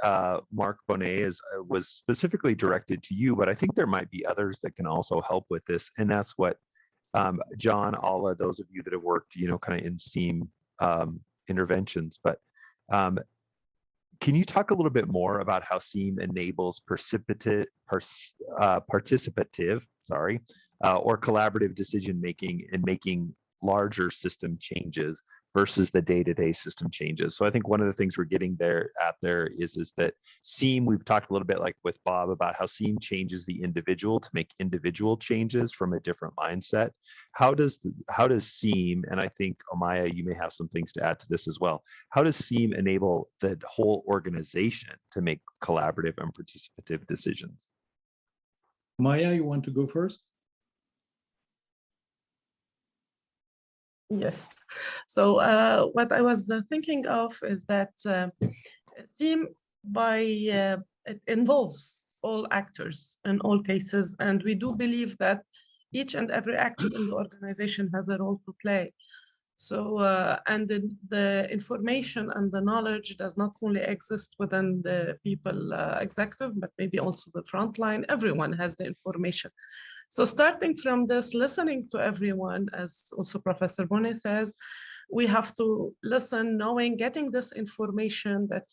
Mark Bonet was specifically directed to you, but I think there might be others that can also help with this. And that's what John, Alla, those of you that have worked, kind of in SEAM interventions. But can you talk a little bit more about how SEAM enables participative, or collaborative decision making and making larger system changes versus the day-to-day system changes? So I think one of the things we're getting there is that SEAM, we've talked a little bit like with Bob about how SEAM changes the individual to make individual changes from a different mindset. How does SEAM, and I think Omaya, you may have some things to add to this as well, how does SEAM enable the whole organization to make collaborative and participative decisions? Maya, you want to go first? Yes. So what I was thinking of is that SEAM it involves all actors in all cases, and we do believe that each and every actor in the organization has a role to play. So and the information and the knowledge does not only exist within the people executive, but maybe also the frontline. Everyone has the information. So starting from this, listening to everyone, as also Professor Bonet says, we have to listen, knowing, getting this information that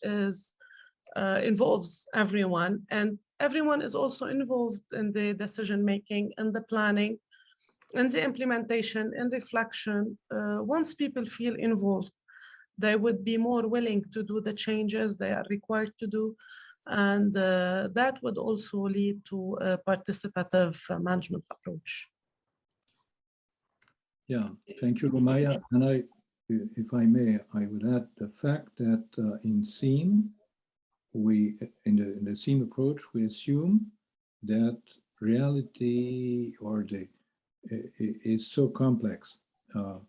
involves everyone, and everyone is also involved in the decision-making and the planning and the implementation and reflection. Once people feel involved, they would be more willing to do the changes they are required to do. And that would also lead to a participative management approach. Yeah, thank you, Omaya. And if I may, I would add the fact that in SEAM, in the SEAM approach, we assume that reality is so complex, a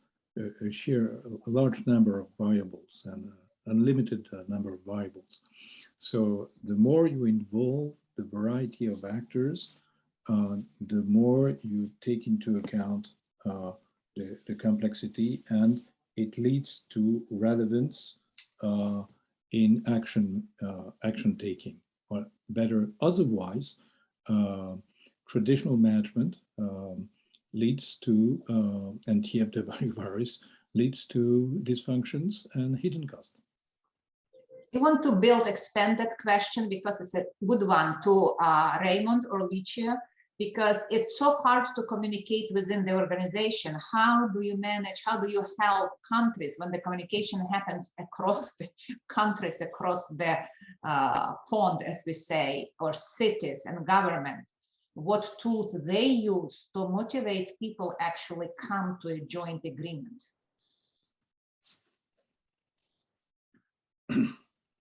large number of variables and unlimited number of variables. So the more you involve the variety of actors, the more you take into account the complexity, and it leads to relevance in action taking. Or better, otherwise, traditional management leads to, and TFW varies, leads to dysfunctions and hidden costs. You want to expand that question because it's a good one to Raymond or Licia, because it's so hard to communicate within the organization. How do you manage, how do you help countries when the communication happens across the countries, across the pond, as we say, or cities and government? What tools they use to motivate people actually come to a joint agreement?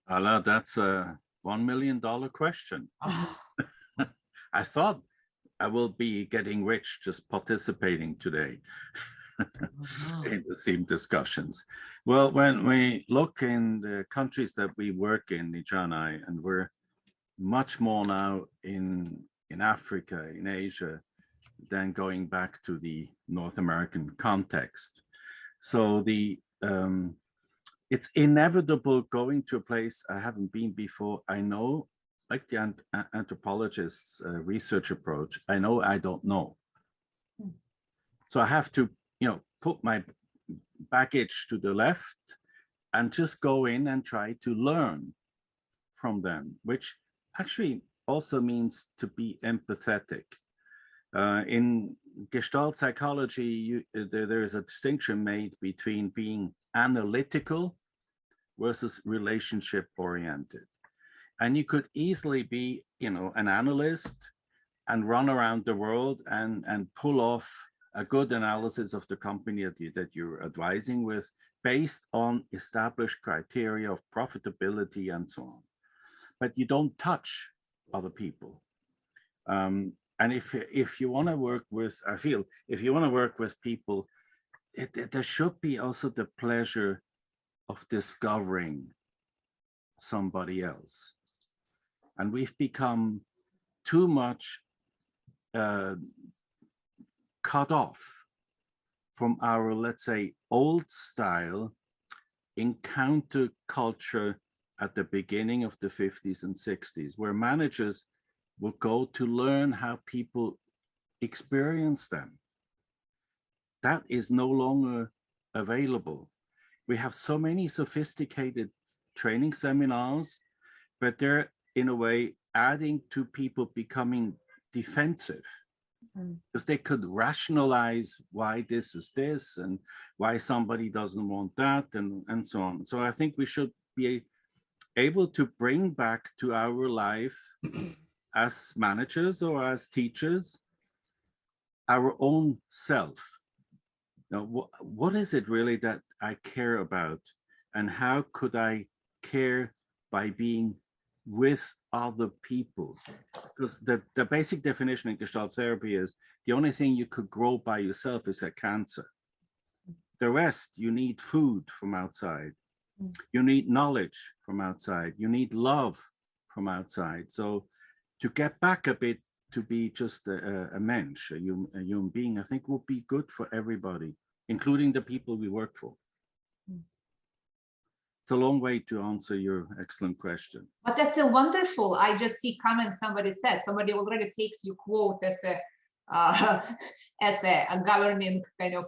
Alla, that's a $1 million question. I thought I will be getting rich just participating today in the SEAM discussions. Well, when we look in the countries that we work in, Licia and I, and we're much more now in Africa, in Asia, than going back to the North American context. So it's inevitable going to a place I haven't been before. I know, like the anthropologist's research approach, I know I don't know. So I have to, put my baggage to the left and just go in and try to learn from them, which actually also means to be empathetic. In Gestalt psychology, there is a distinction made between being analytical versus relationship oriented. And you could easily be, an analyst and run around the world and pull off a good analysis of the company that you're advising with based on established criteria of profitability and so on. But you don't touch other people. And if you want to work with, I feel, if you want to work with people, there should be also the pleasure of discovering somebody else. And we've become too much cut off from our, let's say, old style encounter culture at the beginning of the 50s and 60s, where managers would go to learn how people experience them. That is no longer available. We have so many sophisticated training seminars, but they're in a way adding to people becoming defensive, because they could rationalize why this is this and why somebody doesn't want that, and so on. So I think we should be able to bring back to our life as managers or as teachers our own self. Now, what is it really that I care about, and how could I care by being with other people? Because the basic definition in Gestalt therapy is the only thing you could grow by yourself is a cancer. The rest, you need food from outside. You need knowledge from outside. You need love from outside. So to get back a bit to be just a mensch, a human being, I think would be good for everybody, including the people we work for. It's a long way to answer your excellent question. But that's a wonderful, I just see comments somebody said, somebody already takes your quote as a governing kind of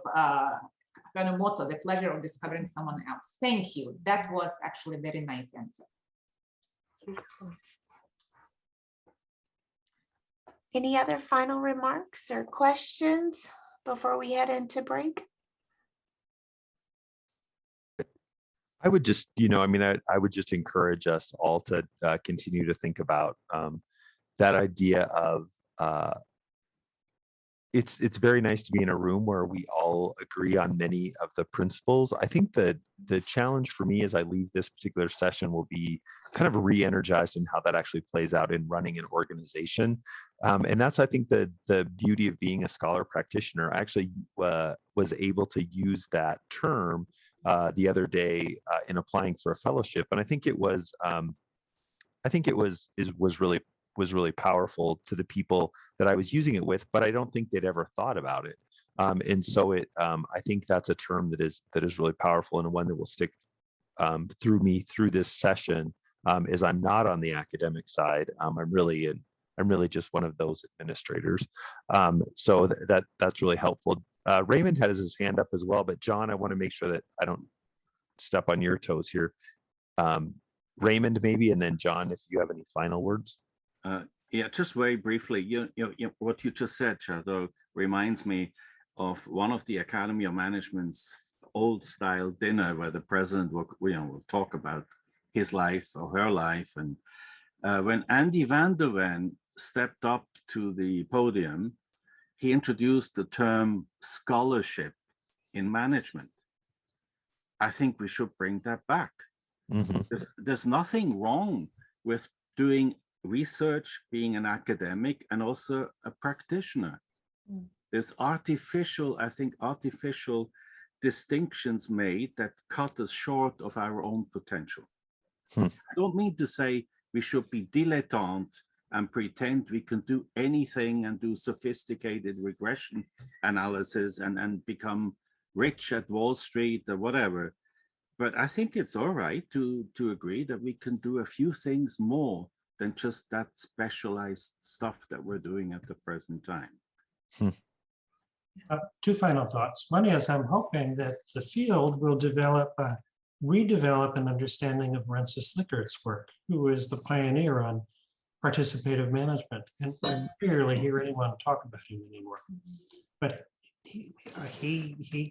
motto, the pleasure of discovering someone else. Thank you. That was actually a very nice answer. Any other final remarks or questions before we head into break? I would just, I would just encourage us all to continue to think about that idea of it's very nice to be in a room where we all agree on many of the principles. I think that the challenge for me as I leave this particular session will be kind of re-energized in how that actually plays out in running an organization. And that's, I think, the beauty of being a scholar practitioner. I actually was able to use that term the other day in applying for a fellowship, and I think it was really powerful to the people that I was using it with, but I don't think they'd ever thought about it. And so I think that's a term that is really powerful, and one that will stick through me through this session. Is I'm not on the academic side. I'm really just one of those administrators. So that's really helpful. Raymond has his hand up as well, but John, I want to make sure that I don't step on your toes here. Raymond, maybe, and then John, if you have any final words. Yeah, just very briefly, what you just said, Chado, reminds me of one of the Academy of Management's old style dinner where the president will talk about his life or her life. And when Andy van der Ven stepped up to the podium, he introduced the term scholarship in management. I think we should bring that back. Mm-hmm. There's nothing wrong with doing research, being an academic, and also a practitioner. There's artificial distinctions made that cut us short of our own potential. I don't mean to say we should be dilettante and pretend we can do anything and do sophisticated regression analysis and become rich at Wall Street or whatever. But I think it's all right to agree that we can do a few things more than just that specialized stuff that we're doing at the present time. Two final thoughts. One is I'm hoping that the field will redevelop an understanding of Rensis Lickert's work, who is the pioneer on participative management. And I rarely hear anyone talk about him anymore. But he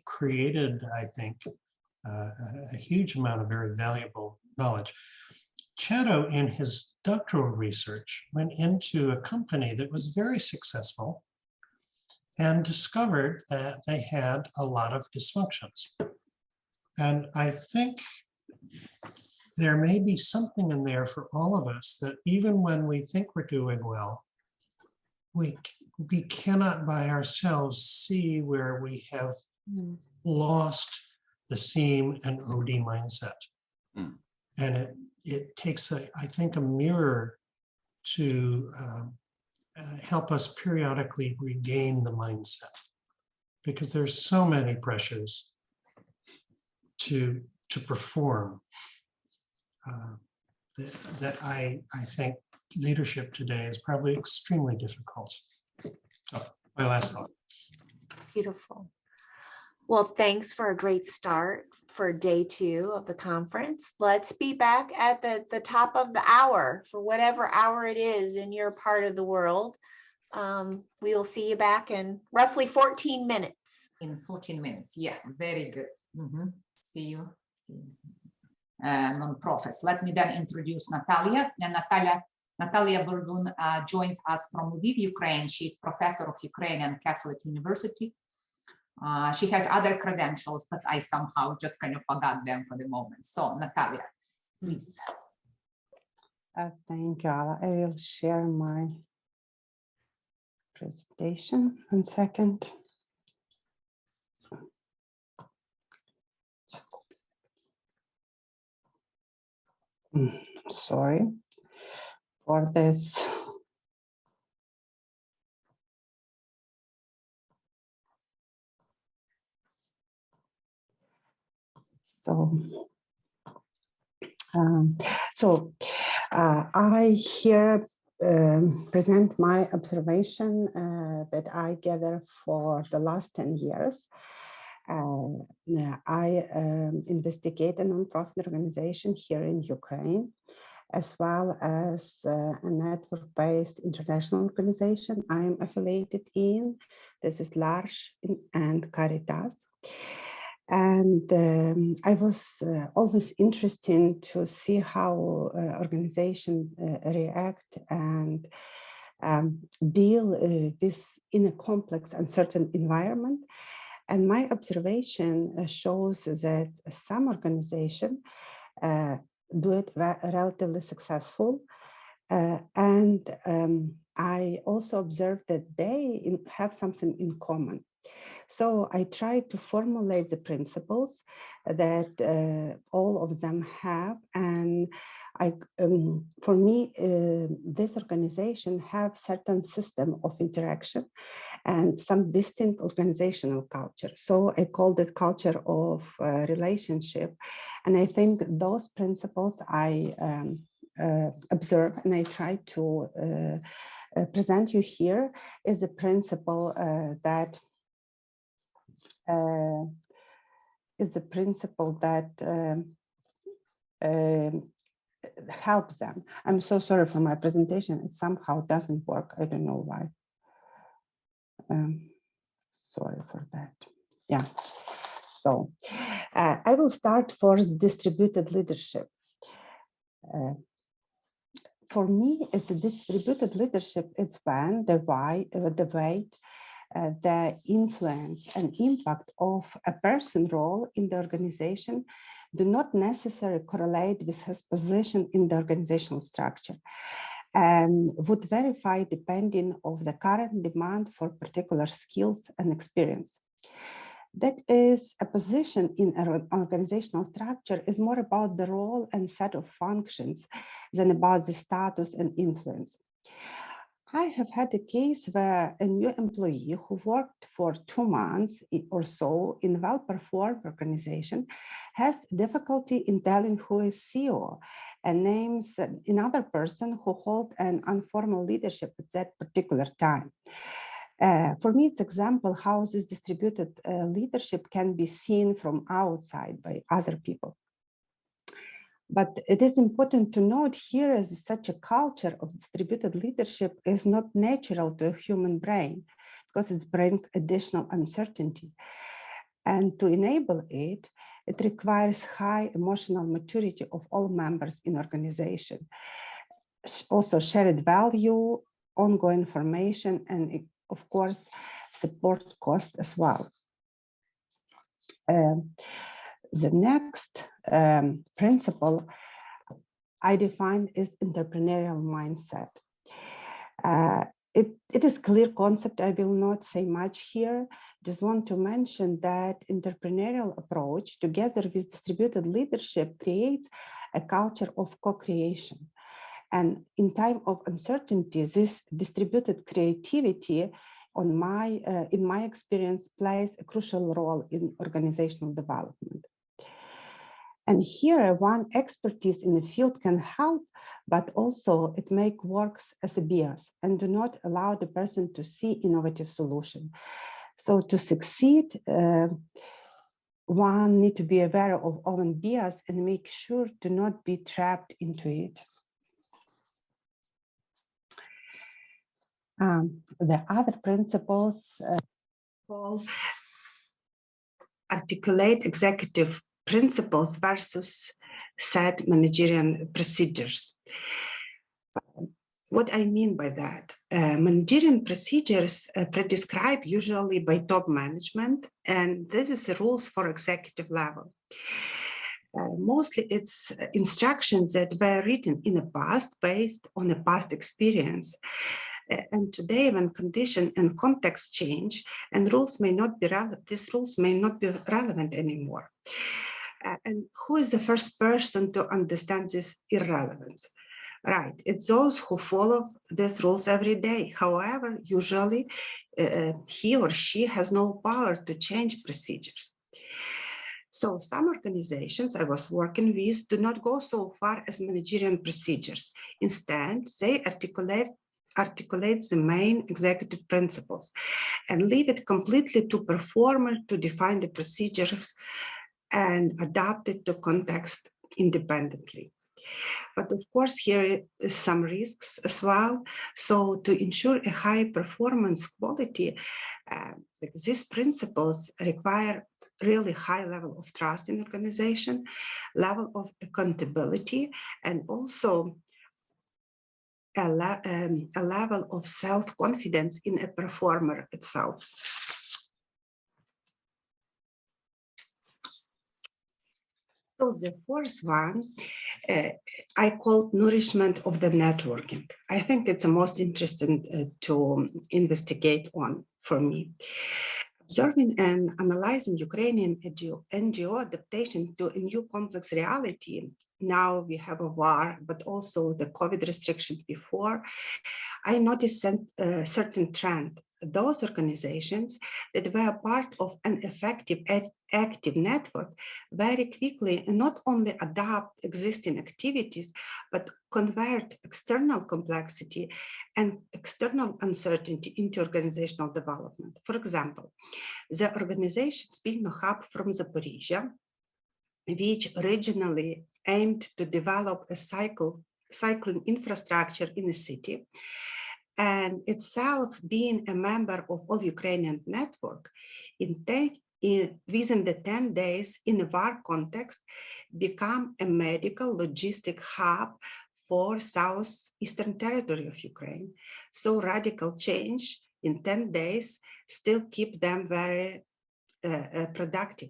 created, I think, a huge amount of very valuable knowledge. Chado, in his doctoral research, went into a company that was very successful and discovered that they had a lot of dysfunctions. And I think there may be something in there for all of us that even when we think we're doing well, we cannot by ourselves see where we have lost the SEAM and OD mindset. And it takes, I think, a mirror to help us periodically regain the mindset, because there's so many pressures to perform that I think leadership today is probably extremely difficult. So my last thought. Beautiful. Well, thanks for a great start for day 2 of the conference. Let's be back at the top of the hour for whatever hour it is in your part of the world. We will see you back in roughly 14 minutes. In 14 minutes, yeah, very good. See you. Non-profits. Let me then introduce Natalia. And Natalia Burdun joins us from Lviv, Ukraine. She's professor of Ukrainian Catholic University. She has other credentials, but I somehow just kind of forgot them for the moment. So Natalia, please. Thank you, Alla. I will share my presentation. 1 second. Sorry for this. I here present my observation that I gather for the last 10 years. I investigate a nonprofit organization here in Ukraine, as well as a network-based international organization I am affiliated in. This is L'Arche and Caritas. And I was always interested to see how organizations react and deal with in a complex, uncertain environment. And my observation shows that some organizations do it relatively successful. And I also observed that they have something in common. So I try to formulate the principles that all of them have. And for me, this organization have certain system of interaction and some distinct organizational culture. So I called it culture of relationship. And I think those principles I observe and I try to present you here is a principle that helps them. I'm so sorry for my presentation. It somehow doesn't work. I don't know why. Sorry for that. Yeah. So I will start first distributed leadership. For me, it's a distributed leadership. It's when the weight, the influence and impact of a person's role in the organization do not necessarily correlate with his position in the organizational structure and would verify depending on the current demand for particular skills and experience. That is, a position in an organizational structure is more about the role and set of functions than about the status and influence. I have had a case where a new employee who worked for 2 months or so in a well-performed organization has difficulty in telling who is CEO and names another person who holds an informal leadership at that particular time. For me, it's example how this distributed leadership can be seen from outside by other people. But it is important to note here is such a culture of distributed leadership is not natural to a human brain because it brings additional uncertainty. And to enable it, it requires high emotional maturity of all members in organization. Also shared value, ongoing information, and of course, support cost as well. The next principle I define is entrepreneurial mindset. It is a clear concept. I will not say much here. Just want to mention that entrepreneurial approach together with distributed leadership creates a culture of co-creation. And in time of uncertainty, this distributed creativity in my experience, plays a crucial role in organizational development. And here, one expertise in the field can help, but also it make works as a bias and do not allow the person to see innovative solution. So to succeed, one need to be aware of own bias and make sure to not be trapped into it. The other principles articulate executive principles versus set managerial procedures. What I mean by that, managerial procedures prescribed usually by top management, and this is the rules for executive level. Mostly it's instructions that were written in the past based on a past experience. And today, when condition and context change, and rules may not be relevant, these rules may not be relevant anymore. And who is the first person to understand this irrelevance? Right, it's those who follow these rules every day. However, usually he or she has no power to change procedures. So some organizations I was working with do not go so far as managerial procedures. Instead, they articulate the main executive principles and leave it completely to performer to define the procedures and adapt it to context independently. But of course, here is some risks as well. So to ensure a high performance quality, these principles require really high level of trust in organization, level of accountability, and also a level of self-confidence in a performer itself. So the fourth one, I call nourishment of the networking. I think it's the most interesting to investigate on for me. Observing and analyzing Ukrainian NGO adaptation to a new complex reality. Now we have a war, but also the COVID restrictions before. I noticed a certain trend. Those organizations that were part of an effective active network very quickly not only adapt existing activities, but convert external complexity and external uncertainty into organizational development. For example, the organization Spilno Hub from Zaporizhia, which originally aimed to develop a cycling infrastructure in the city, and itself being a member of All Ukrainian Network, within the 10 days in a war context, become a medical logistic hub for southeastern territory of Ukraine. So radical change in 10 days still keep them very productive.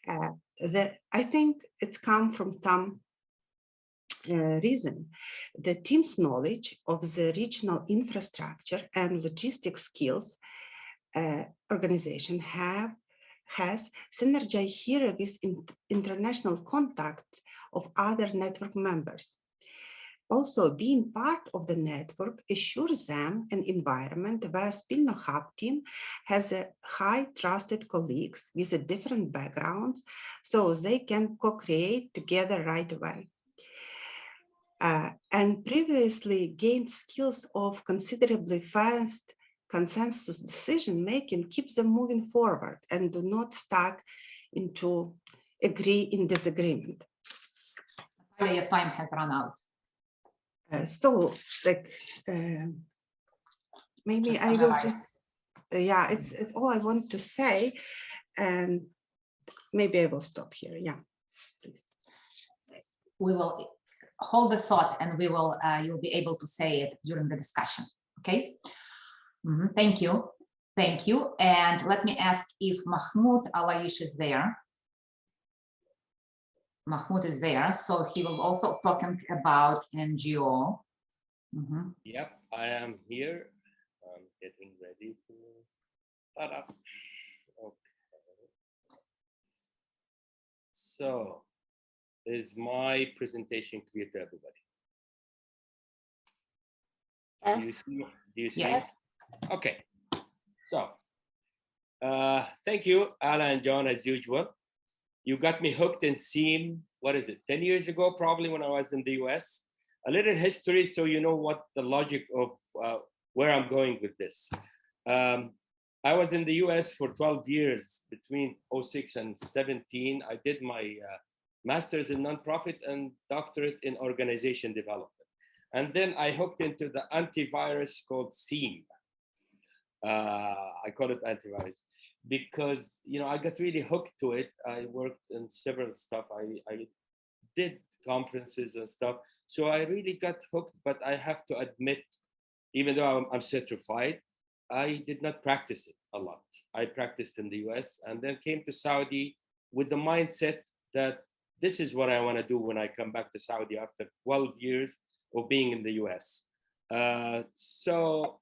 I think it's come from some reason. The team's knowledge of the regional infrastructure and logistics skills organization has synergy here with international contacts of other network members. Also, being part of the network assures them an environment where Spilno Hub team has a high trusted colleagues with a different backgrounds, so they can co-create together right away. And previously gained skills of considerably fast consensus decision making keeps them moving forward and do not stuck into agree in disagreement. Your time has run out. Maybe I will just, yeah, it's all I want to say, and maybe I will stop here. Yeah, please. We will hold the thought, and we will. You'll be able to say it during the discussion. Okay. Thank you. Thank you. And let me ask if Mahmoud Alaish is there. Mahmoud is there, so he will also talking about NGO. Yep, I am here. I'm getting ready to start up. Okay. So Is my presentation clear to everybody? Yes. Do you see? Yes. Okay. So, thank you, Ala and John, as usual. You got me hooked in SEAM, what is it, 10 years ago, probably, when I was in the US. A little history so you know what the logic of where I'm going with this. I was in the US for 12 years, between 06 and 17. I did my master's in nonprofit and doctorate in organization development. And then I hooked into the antivirus called SEAM. I call it antivirus because, you know, I got really hooked to it. I worked in several stuff. I did conferences and stuff. So I really got hooked, but I have to admit, even though I'm certified, I did not practice it a lot. I practiced in the US and then came to Saudi with the mindset that this is what I want to do when I come back to Saudi after 12 years of being in the US. So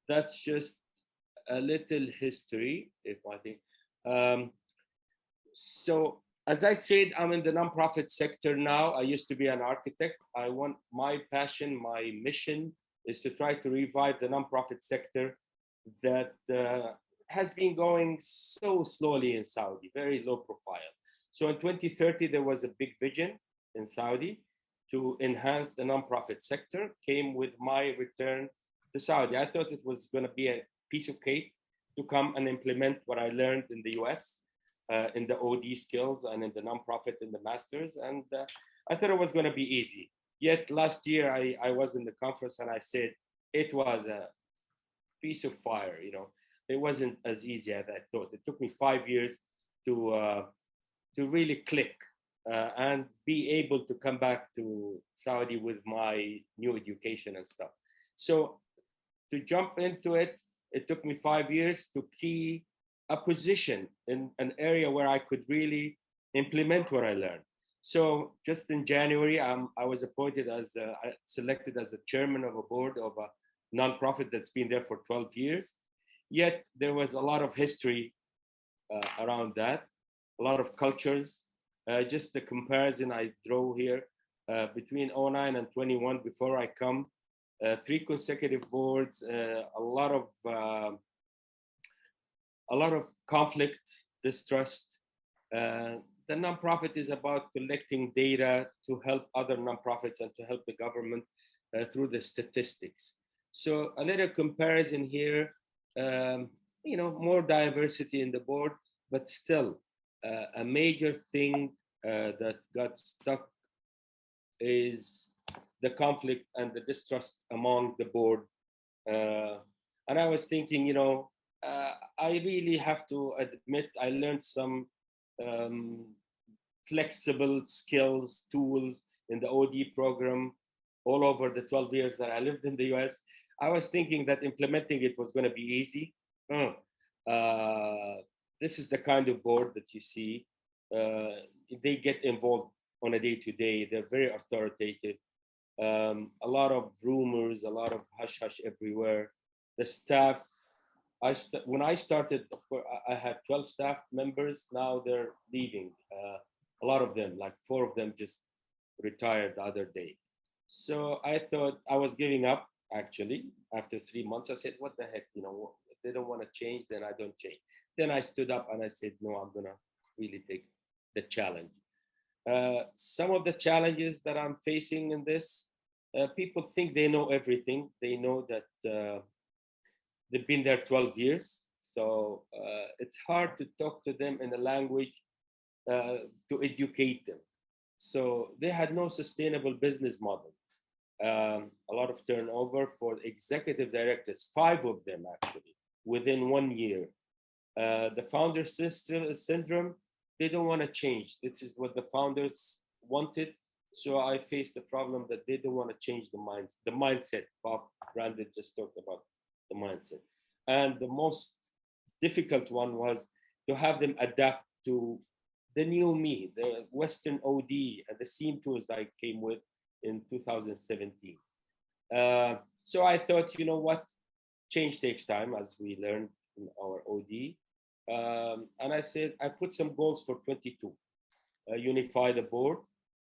that's just a little history, if I think. So as I said, I'm in the nonprofit sector now. I used to be an architect. I want my passion, my mission is to try to revive the nonprofit sector that has been going so slowly in Saudi, very low profile. So in 2030, there was a big vision in Saudi to enhance the nonprofit sector, came with my return to Saudi. I thought it was going to be a piece of cake to come and implement what I learned in the US, in the OD skills and in the nonprofit in the masters. And I thought it was going to be easy. Yet last year, I was in the conference and I said, it was a piece of fire, you know. It wasn't as easy as I thought. It took me 5 years to really click and be able to come back to Saudi with my new education and stuff. So to jump into it, it took me 5 years to key a position in an area where I could really implement what I learned. So just in January, I was appointed as, selected as the chairman of a board of a nonprofit that's been there for 12 years. Yet there was a lot of history around that, a lot of cultures. Just the comparison I draw here between 09 and 21, before I come, 3 consecutive boards, a lot of conflict, distrust. The nonprofit is about collecting data to help other nonprofits and to help the government through the statistics. So a little comparison here, you know, more diversity in the board, but still a major thing that got stuck is the conflict and the distrust among the board. And I was thinking, you know, I really have to admit, I learned some flexible skills, tools in the OD program all over the 12 years that I lived in the US. I was thinking that implementing it was going to be easy. This is the kind of board that you see. They get involved on a day-to-day. They're very authoritative. A lot of rumors, a lot of hush-hush everywhere. The staff, when I started, of course, I had 12 staff members. Now they're leaving. A lot of them, like 4 of them just retired the other day. So I thought I was giving up, actually. After 3 months, I said, what the heck, you know, if they don't want to change, then I don't change. Then I stood up and I said, no, I'm going to really take the challenge. Some of the challenges that I'm facing in this, people think they know everything. They know that they've been there 12 years. So it's hard to talk to them in a language to educate them. So they had no sustainable business model. A lot of turnover for executive directors, 5 of them actually, within 1 year. The founder syndrome, they don't want to change. This is what the founders wanted. So I faced the problem that they don't want to change the mindset. Bob Brandon just talked about the mindset. And the most difficult one was to have them adapt to the new me, the Western OD and the SEAM tools I came with in 2017. So I thought, you know what, change takes time, as we learned in our OD. And I said, I put some goals for 22. Unify the board,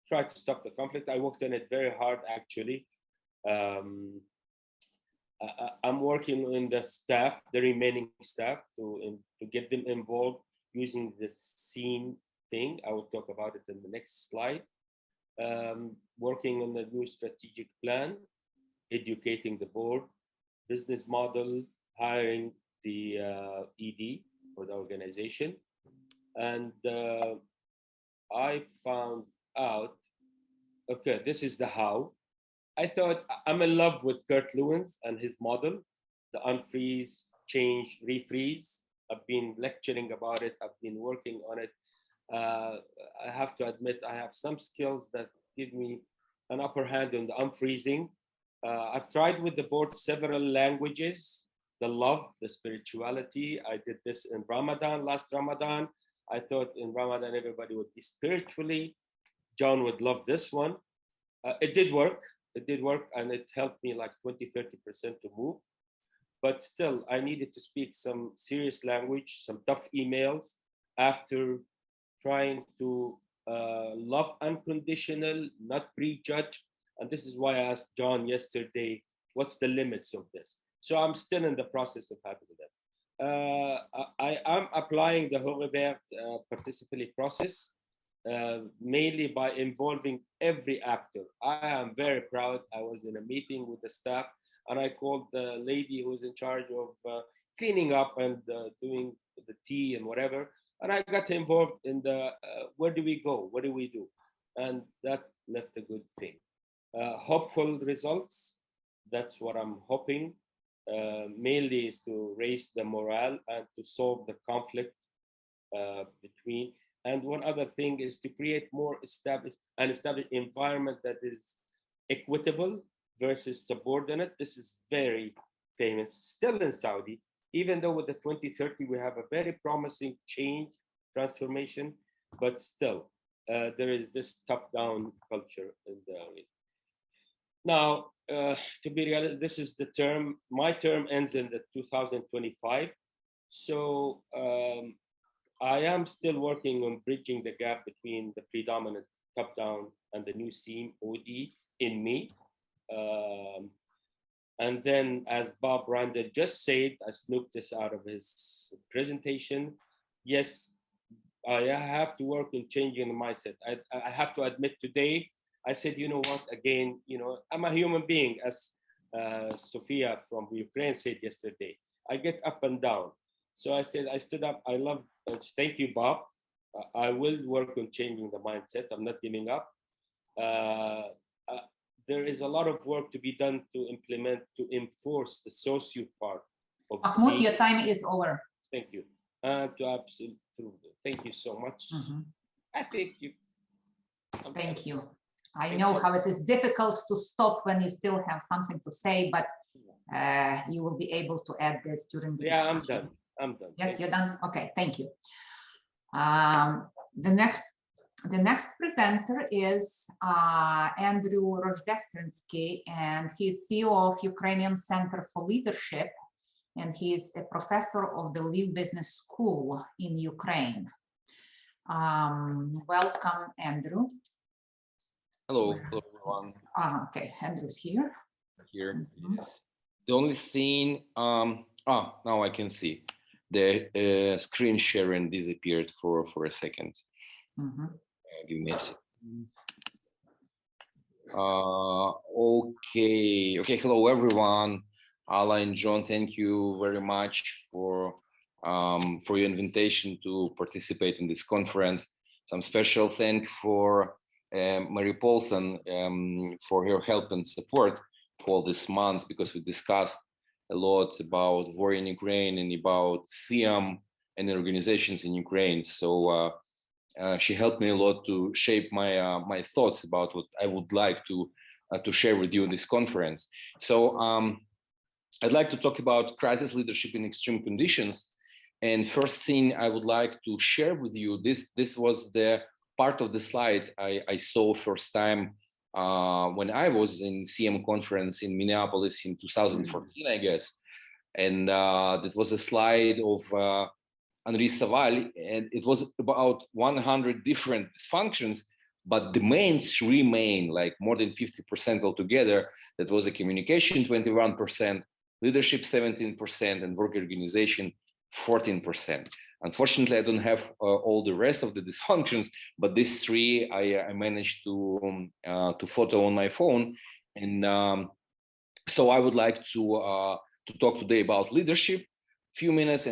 try to stop the conflict. I worked on it very hard, actually. I'm working on the staff, the remaining staff, to get them involved using the SEAM thing. I will talk about it in the next slide. Working on the new strategic plan, educating the board, business model, hiring the ED for the organization. And I found out, okay, this is the how. I thought I'm in love with Kurt Lewins and his model, the unfreeze, change, refreeze. I've been lecturing about it. I've been working on it. I have to admit, I have some skills that give me an upper hand on the unfreezing. I've tried with the board several languages, the love, the spirituality. I did this in Ramadan, last Ramadan. I thought in Ramadan, everybody would be spiritually. John would love this one. It did work. It did work, and it helped me like 20-30% to move. But still, I needed to speak some serious language, some tough emails after trying to love unconditional, not prejudge. And this is why I asked John yesterday, what's the limits of this? So I'm still in the process of having that. I am applying the Hochevert participatory process, mainly by involving every actor. I am very proud. I was in a meeting with the staff, and I called the lady who was in charge of cleaning up and doing the tea and whatever. And I got involved in the, where do we go? What do we do? And that left a good thing. Hopeful results, that's what I'm hoping. Mainly is to raise the morale and to solve the conflict between. And one other thing is to create more established environment that is equitable versus subordinate. This is very famous, still in Saudi, even though with the 2030, we have a very promising change, transformation, but still there is this top-down culture in the area. Now, to be realistic, this is the term, my term ends in the 2025. So I am still working on bridging the gap between the predominant top-down and the new SEAM OD in me. And then, as Bob Randall just said, I snooped this out of his presentation. Yes, I have to work on changing the mindset. I have to admit today, I said, you know what, again, you know, I'm a human being, as Sophia from Ukraine said yesterday. I get up and down. So I said, I stood up, I love, thank you, Bob. I will work on changing the mindset. I'm not giving up. There is a lot of work to be done to implement, to enforce the socio part of Mahmoud, your time is over. Thank you. To absolutely, thank you so much. I think you. Thank you. I know how it is difficult to stop when you still have something to say, but you will be able to add this during the discussion. I'm done. I'm done. Yes, you're done. Okay, thank you. The next presenter is Andrew Rozhdestvenskiy, and he's CEO of Ukrainian Center for Leadership, and he's a professor of the Lviv Business School in Ukraine. Welcome, Andrew. Hello, hello everyone. Okay, Andrew's here. Here. The only thing, now I can see. The screen sharing disappeared for a second. Give me a second. Okay, hello everyone. Ala and John, thank you very much for your invitation to participate in this conference. Some special thanks for Mary Paulson for her help and support for this month, because we discussed a lot about war in Ukraine and about SIAM and organizations in Ukraine. So she helped me a lot to shape my my thoughts about what I would like to share with you in this conference. So I'd like to talk about crisis leadership in extreme conditions. And first thing I would like to share with you, this was the part of the slide I saw first time when I was in CM conference in Minneapolis in 2014, I guess. And that was a slide of Henri Saval, and it was about 100 different dysfunctions But the three main, like more than 50% altogether, that was a communication 21%, leadership 17%, and work organization 14%. Unfortunately, I don't have all the rest of the dysfunctions, but these three I managed to photo on my phone. And so I would like to talk today about leadership, few minutes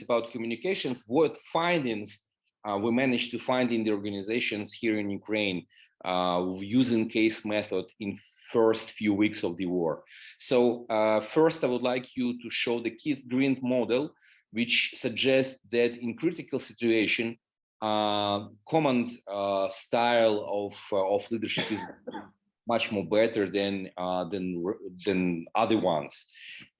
about communications, what findings we managed to find in the organizations here in Ukraine using case method in first few weeks of the war. So first, I would like you to show the Keith Green model, which suggests that in critical situation, command style of leadership is much more better than other ones.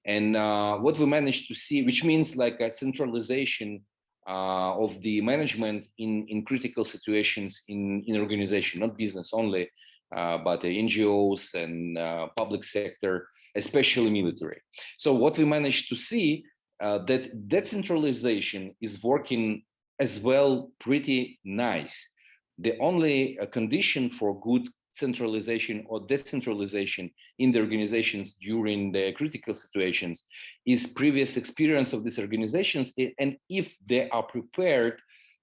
And what we managed to see, which means like a centralization of the management in critical situations in organization, not business only, but NGOs and public sector, especially military. So what we managed to see that decentralization is working as well pretty nice. The only condition for good centralization or decentralization in the organizations during the critical situations is previous experience of these organizations, and if they are prepared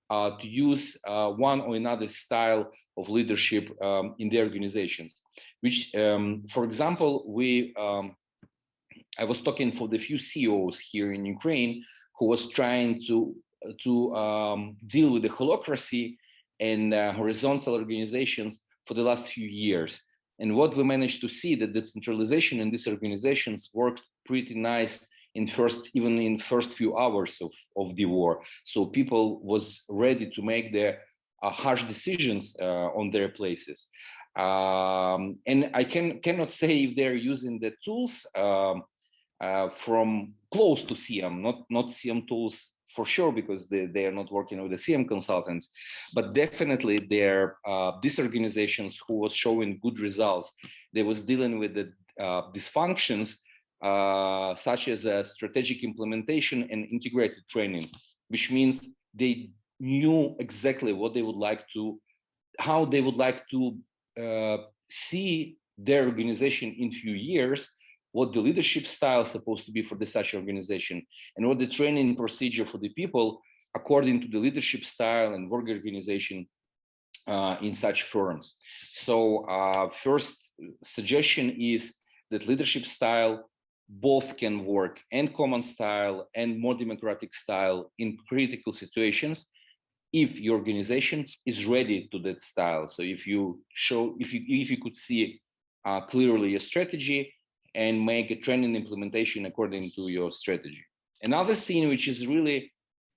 to use one or another style of leadership in their organizations. Which, for example, I was talking for the few CEOs here in Ukraine who was trying to deal with the holacracy and horizontal organizations for the last few years. And what we managed to see that the centralization in these organizations worked pretty nice even in first few hours of the war. So people was ready to make their harsh decisions on their places. And I cannot say if they're using the tools from close to CM, not CM tools for sure, because they are not working with the CM consultants, but definitely these organizations who was showing good results, they was dealing with the dysfunctions such as strategic implementation and integrated training, which means they knew exactly what they would like to, how they would like to see their organization in few years, what the leadership style is supposed to be for such organization, and what the training procedure for the people according to the leadership style and work organization in such firms. So first suggestion is that leadership style both can work, and common style and more democratic style in critical situations if your organization is ready to that style. So if you could see clearly a strategy and make a training implementation according to your strategy. Another thing which is really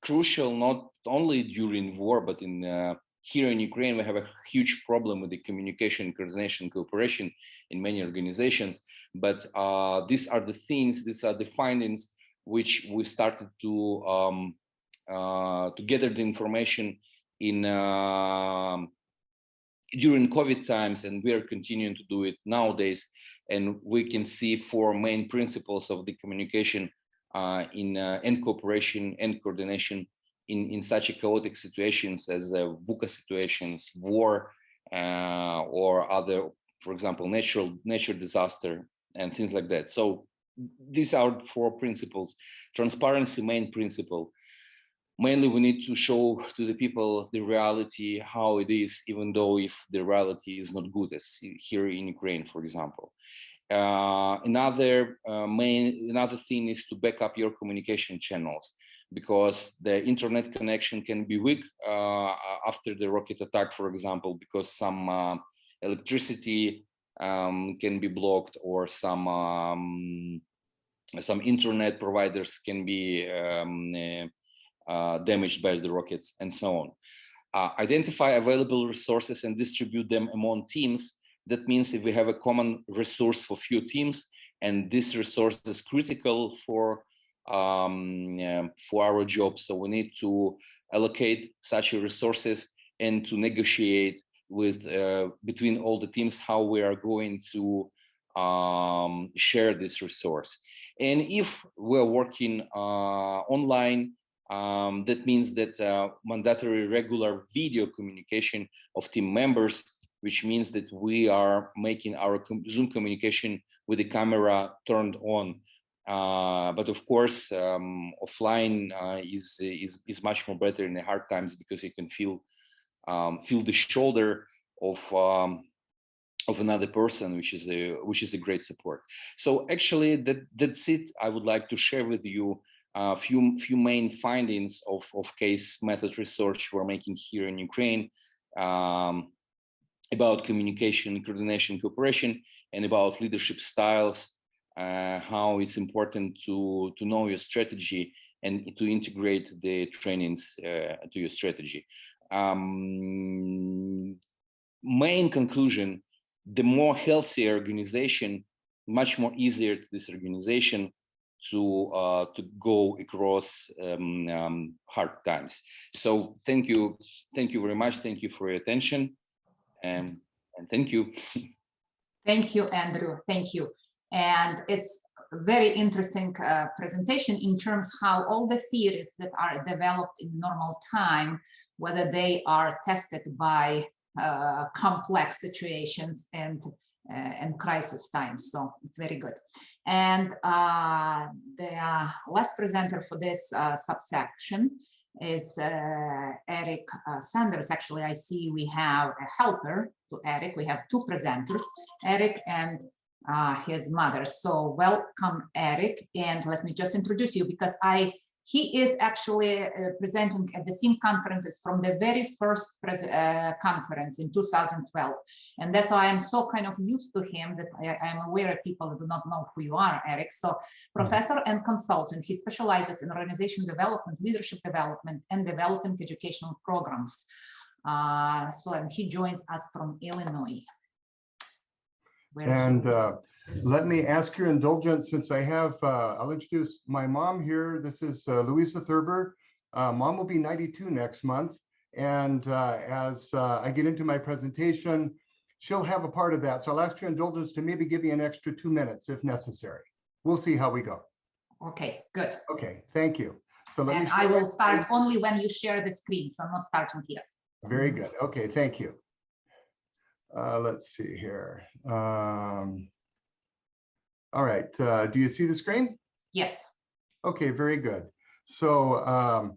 crucial, not only during war, but here in Ukraine, we have a huge problem with the communication, coordination, cooperation in many organizations. But these are the findings which we started to gather the information during COVID times, and we are continuing to do it nowadays. And we can see four main principles of the communication and cooperation and coordination in such a chaotic situations as VUCA situations, war, or other, for example, nature disaster and things like that. So these are four principles. Transparency, main principle. Mainly, we need to show to the people the reality, how it is, even though if the reality is not good, as here in Ukraine, for example. Another thing is to back up your communication channels, because the internet connection can be weak after the rocket attack, for example, because some electricity can be blocked, or some internet providers can be damaged by the rockets, and so on. Identify available resources and distribute them among teams. That means if we have a common resource for few teams, and this resource is critical for our job, so we need to allocate such resources and to negotiate with between all the teams how we are going to share this resource. And if we're working online, That means that mandatory regular video communication of team members, which means that we are making our Zoom communication with the camera turned on. But of course, offline is much more better in the hard times, because you can feel the shoulder of another person, which is a great support. So actually, that's it. I would like to share with you a few main findings of case method research we're making here in Ukraine about communication, coordination, cooperation, and about leadership styles. How it's important to know your strategy and to integrate the trainings to your strategy. Main conclusion: the more healthy organization, much more easier to this organization to go across hard times. So thank you very much. Thank you for your attention, and thank you. Thank you, Andrew. Thank you. And it's a very interesting presentation in terms how all the theories that are developed in normal time, whether they are tested by complex situations and crisis times. So it's very good. And the last presenter for this subsection is Eric Sanders. Actually, I see we have a helper to Eric. We have two presenters, Eric and his mother. So welcome, Eric. And let me just introduce you, because he is actually presenting at the same conferences from the very first conference in 2012. And that's why I'm so kind of used to him, that I'm aware of people who do not know who you are, Eric. So professor and consultant, he specializes in organization development, leadership development, and developing educational programs. And he joins us from Illinois. Let me ask your indulgence, since I have, I'll introduce my mom here. This is Louisa Thurber. Mom will be 92 next month. And as I get into my presentation, she'll have a part of that. So I'll ask your indulgence to maybe give you an extra 2 minutes if necessary. We'll see how we go. Okay, good. Okay, thank you. So and I will start only when you share the screen, so I'm not starting here. Very good. Okay, thank you. Let's see here. All right, do you see the screen? Yes. Okay, very good. So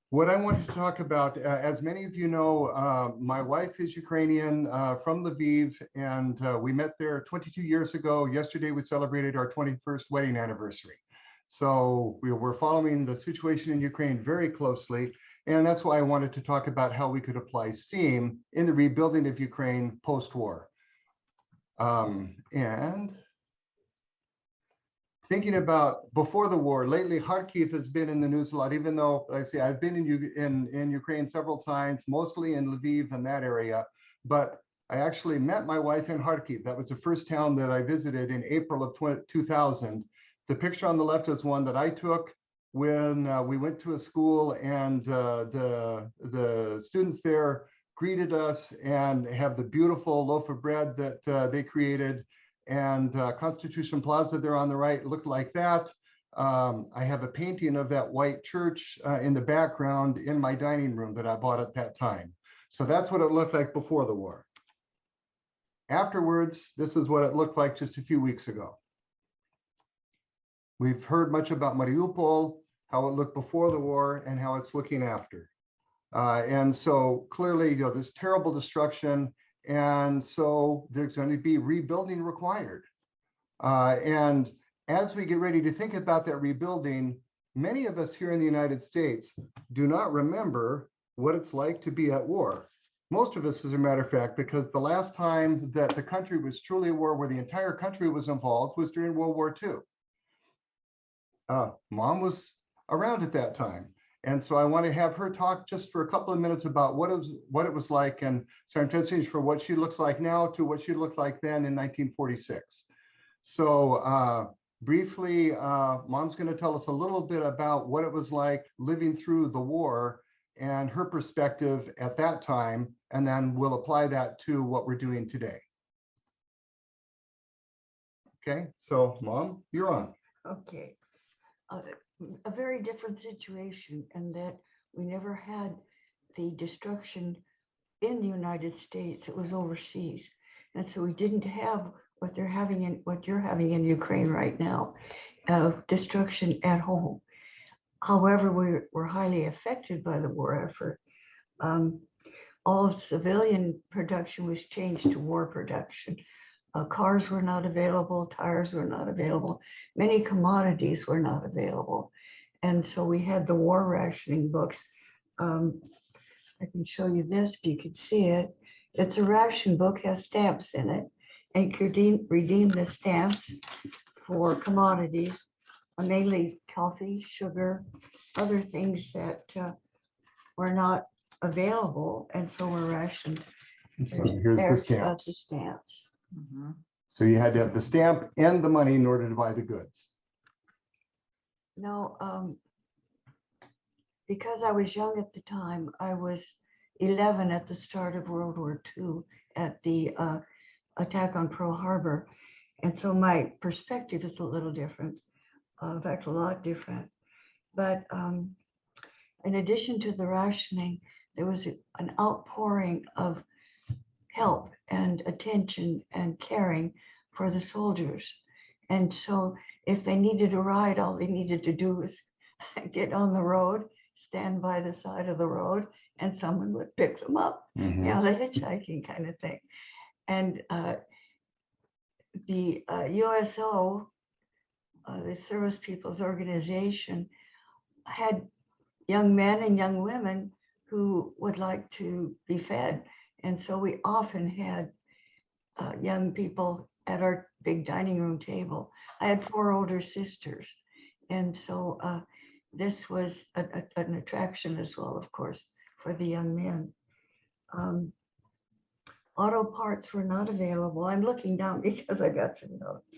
what I wanted to talk about, as many of you know, my wife is Ukrainian from Lviv, and we met there 22 years ago. Yesterday, we celebrated our 21st wedding anniversary. So we're following the situation in Ukraine very closely. And that's why I wanted to talk about how we could apply SEAM in the rebuilding of Ukraine post-war. And thinking about before the war, lately Kharkiv has been in the news a lot, even though I say I've been in Ukraine several times, mostly in Lviv and that area. But I actually met my wife in Kharkiv. That was the first town that I visited in April of 2000. The picture on the left is one that I took when we went to a school, and the students there greeted us and have the beautiful loaf of bread that they created. And Constitution Plaza there on the right looked like that. I have a painting of that white church in the background in my dining room that I bought at that time. So that's what it looked like before the war. Afterwards, this is what it looked like just a few weeks ago. We've heard much about Mariupol, how it looked before the war and how it's looking after. And so clearly, there's terrible destruction. And so there's going to be rebuilding required. And as we get ready to think about that rebuilding, many of us here in the United States do not remember what it's like to be at war. Most of us, as a matter of fact, because the last time that the country was truly at war, where the entire country was involved, was during World War II. Mom was around at that time. And so I want to have her talk just for a couple of minutes about what it was like, and so I'm transitioning from what she looks like now to what she looked like then in 1946. So briefly, Mom's going to tell us a little bit about what it was like living through the war and her perspective at that time, and then we'll apply that to what we're doing today. Okay, so Mom, you're on. Okay. a very different situation, and that we never had the destruction in the United States. It was overseas. And so we didn't have what they're having in what you're having in Ukraine right now, of destruction at home. However, we were highly affected by the war effort. All of civilian production was changed to war production. Cars were not available, tires were not available, many commodities were not available. And so we had the war rationing books. I can show you this if you could see it. It's a ration book, has stamps in it, and you could redeem the stamps for commodities, mainly coffee, sugar, other things that were not available, and so were rationed. And so here's the There's stamps. the stamps. So you had to have the stamp and the money in order to buy the goods. No, because I was young at the time, I was 11 at the start of World War II at the attack on Pearl Harbor. And so my perspective is a little different, in fact, a lot different. But in addition to the rationing, there was an outpouring of help and attention and caring for the soldiers. And so if they needed a ride, all they needed to do was get on the road, stand by the side of the road, and someone would pick them up. Mhm. You know, the hitchhiking kind of thing. And the USO, the Service People's Organization, had young men and young women who would like to be fed. And so we often had young people at our big dining room table. I had 4 older sisters. And so this was an attraction as well, of course, for the young men. Auto parts were not available. I'm looking down because I got some notes.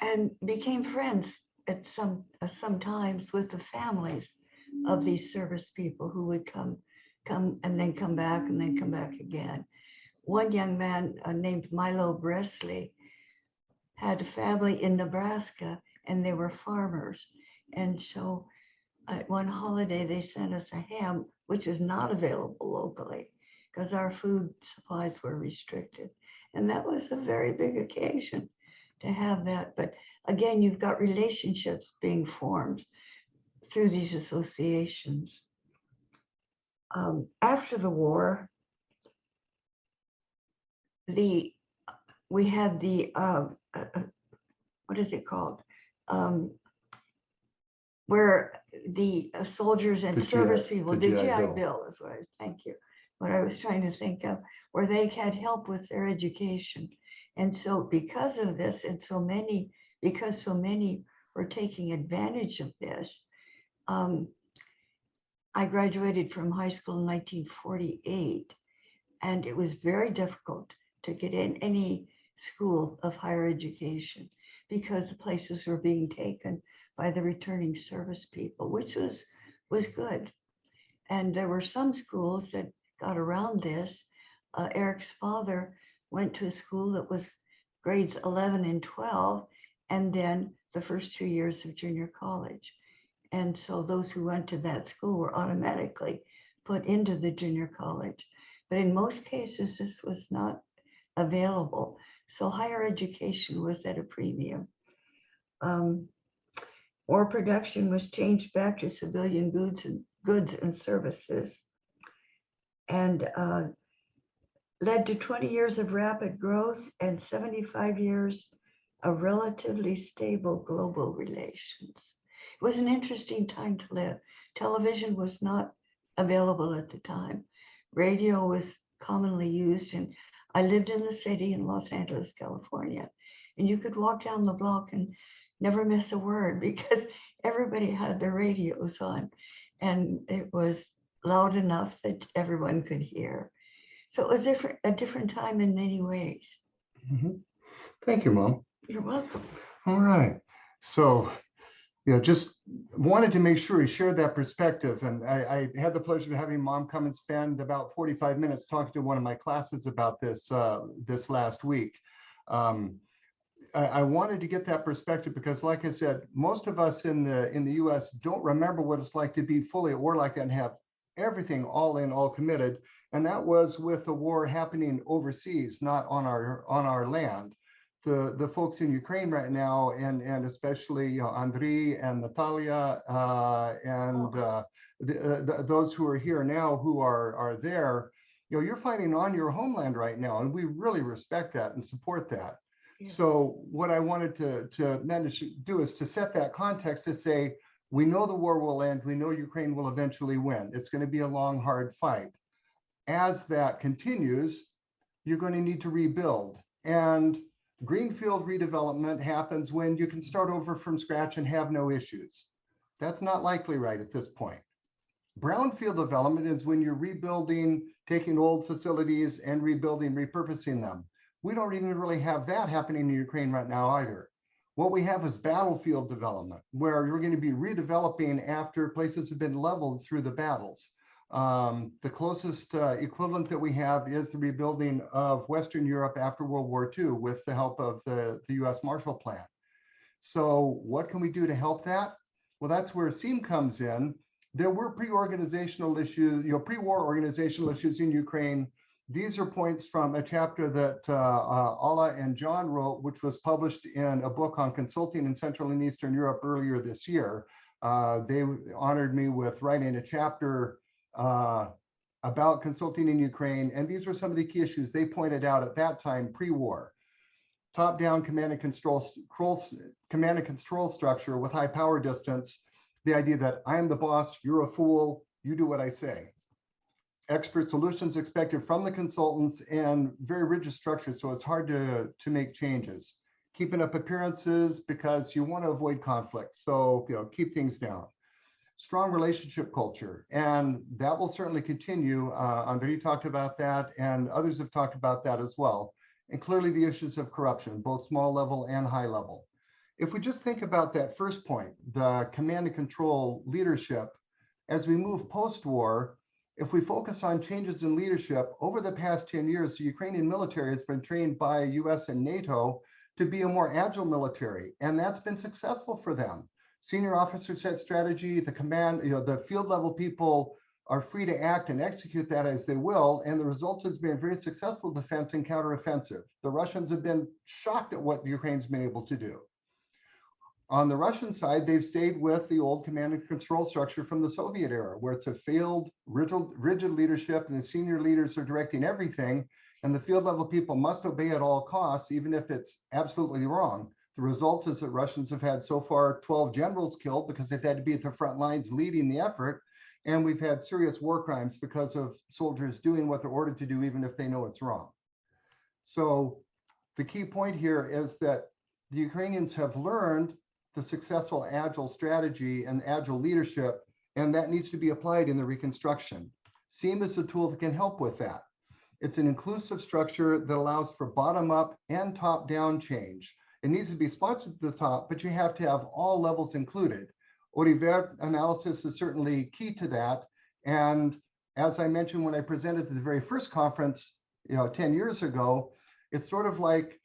And became friends at sometimes with the families of these service people who would come and then come back and then come back again. One young man named Milo Bresley had a family in Nebraska, and they were farmers. And so at one holiday, they sent us a ham, which is not available locally because our food supplies were restricted. And that was a very big occasion to have that. But again, you've got relationships being formed through these associations. After the war, we had the, what is it called? Where the soldiers and The service GI people, the the GI GI Bill. Bill is what thank you. What I was trying to think of, where they had help with their education. And so because of this, and because so many were taking advantage of this, I graduated from high school in 1948, and it was very difficult to get in any school of higher education because the places were being taken by the returning service people, which was good. And there were some schools that got around this. Eric's father went to a school that was grades 11 and 12, and then the first 2 years of junior college. And so those who went to that school were automatically put into the junior college. But in most cases, this was not available. So higher education was at a premium. War production was changed back to civilian goods and services, and led to 20 years of rapid growth and 75 years of relatively stable global relations. It was an interesting time to live. Television was not available at the time. Radio was commonly used, and I lived in the city in Los Angeles, California, and you could walk down the block and never miss a word because everybody had their radios on, and it was loud enough that everyone could hear. So it was a different time in many ways. Mhm. Thank you, Mom. You're welcome. All right. So, yeah, just wanted to make sure we shared that perspective. And I had the pleasure of having Mom come and spend about 45 minutes talking to one of my classes about this this last week. I wanted to get that perspective because, like I said, most of us in the U.S. don't remember what it's like to be fully at war like that and have everything all in, all committed. And that was with the war happening overseas, not on our land. The folks in Ukraine right now, and especially Andriy and Natalia those who are here now who are there, you're fighting on your homeland right now, and we really respect that and support that. Yeah. So what I wanted to manage to do is to set that context to say, we know the war will end. We know Ukraine will eventually win. It's going to be a long, hard fight. As that continues, you're going to need to rebuild. And greenfield redevelopment happens when you can start over from scratch and have no issues. That's not likely right at this point. Brownfield development is when you're rebuilding, taking old facilities and rebuilding, repurposing them. We don't even really have that happening in Ukraine right now either. What we have is battlefield development, where you're going to be redeveloping after places have been leveled through the battles. The closest equivalent that we have is the rebuilding of Western Europe after World War II with the help of the US Marshall Plan. So what can we do to help that? Well, that's where SEAM comes in. There were pre-organizational issues, pre-war organizational issues in Ukraine. These are points from a chapter that Alla and John wrote, which was published in a book on consulting in Central and Eastern Europe earlier this year. They honored me with writing a chapter about consulting in Ukraine. And these were some of the key issues they pointed out at that time, pre-war. Top-down command and control structure with high power distance. The idea that I am the boss, you're a fool, you do what I say. Expert solutions expected from the consultants and very rigid structures, so it's hard to make changes. Keeping up appearances because you want to avoid conflict, so keep things down. Strong relationship culture, and that will certainly continue. Andriy talked about that, and others have talked about that as well. And clearly the issues of corruption, both small level and high level. If we just think about that first point, the command and control leadership, as we move post-war, if we focus on changes in leadership, over the past 10 years, the Ukrainian military has been trained by US and NATO to be a more agile military, and that's been successful for them. Senior officers set strategy, the command, the field level people are free to act and execute that as they will, and the result has been very successful defense and counteroffensive. The Russians have been shocked at what Ukraine's been able to do. On the Russian side, they've stayed with the old command and control structure from the Soviet era, where it's a failed, rigid leadership, and the senior leaders are directing everything, and the field level people must obey at all costs, even if it's absolutely wrong. The result is that Russians have had so far 12 generals killed because they've had to be at the front lines leading the effort, and we've had serious war crimes because of soldiers doing what they're ordered to do, even if they know it's wrong. So the key point here is that the Ukrainians have learned the successful agile strategy and agile leadership, and that needs to be applied in the reconstruction. SEAM is a tool that can help with that. It's an inclusive structure that allows for bottom-up and top-down change. It needs to be sponsored at the top, but you have to have all levels included. Audivert analysis is certainly key to that. And as I mentioned when I presented at the very first conference, 10 years ago, it's sort of like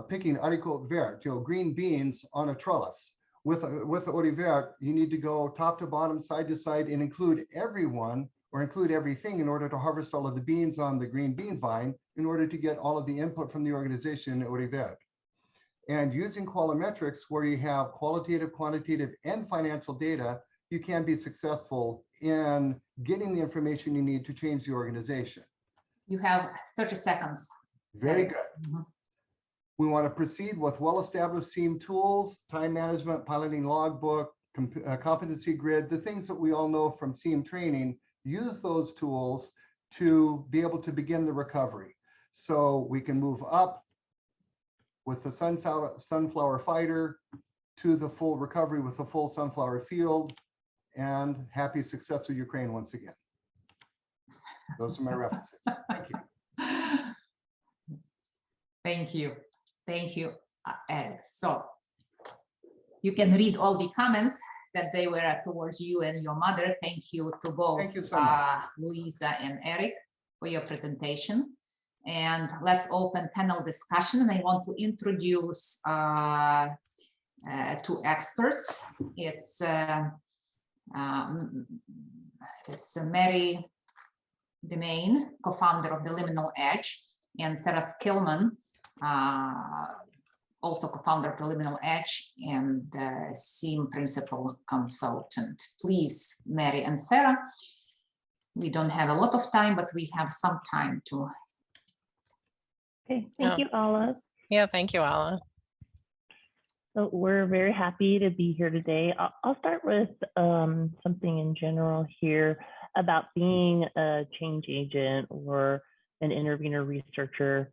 picking haricot vert, green beans on a trellis. With Audivert, you need to go top to bottom, side to side, and include everyone or include everything in order to harvest all of the beans on the green bean vine in order to get all of the input from the organization in Audivert. And using qualimetrics, where you have qualitative, quantitative, and financial data, you can be successful in getting the information you need to change the organization. You have 30 seconds. Very good. Mm-hmm. We want to proceed with well-established SEAM tools, time management, piloting logbook, competency grid, the things that we all know from SEAM training. Use those tools to be able to begin the recovery. So we can move up with the sunflower fighter to the full recovery with the full sunflower field, and happy success of Ukraine once again. Those are my references. Thank you. Thank you. Thank you, Eric. So you can read all the comments that they were towards you and your mother. Thank you to both Thank you so much. Luisa and Eric for your presentation. And let's open panel discussion. And I want to introduce two experts. It's Mary Demain, co-founder of the Liminal Edge, and Sarah Skillman, also co-founder of the Liminal Edge and SEAM principal consultant. Please, Mary and Sarah. We don't have a lot of time, but we have some time to. Okay, thank you, Ala. Yeah, thank you, Ala. So we're very happy to be here today. I'll start with something in general here about being a change agent or an intervener researcher.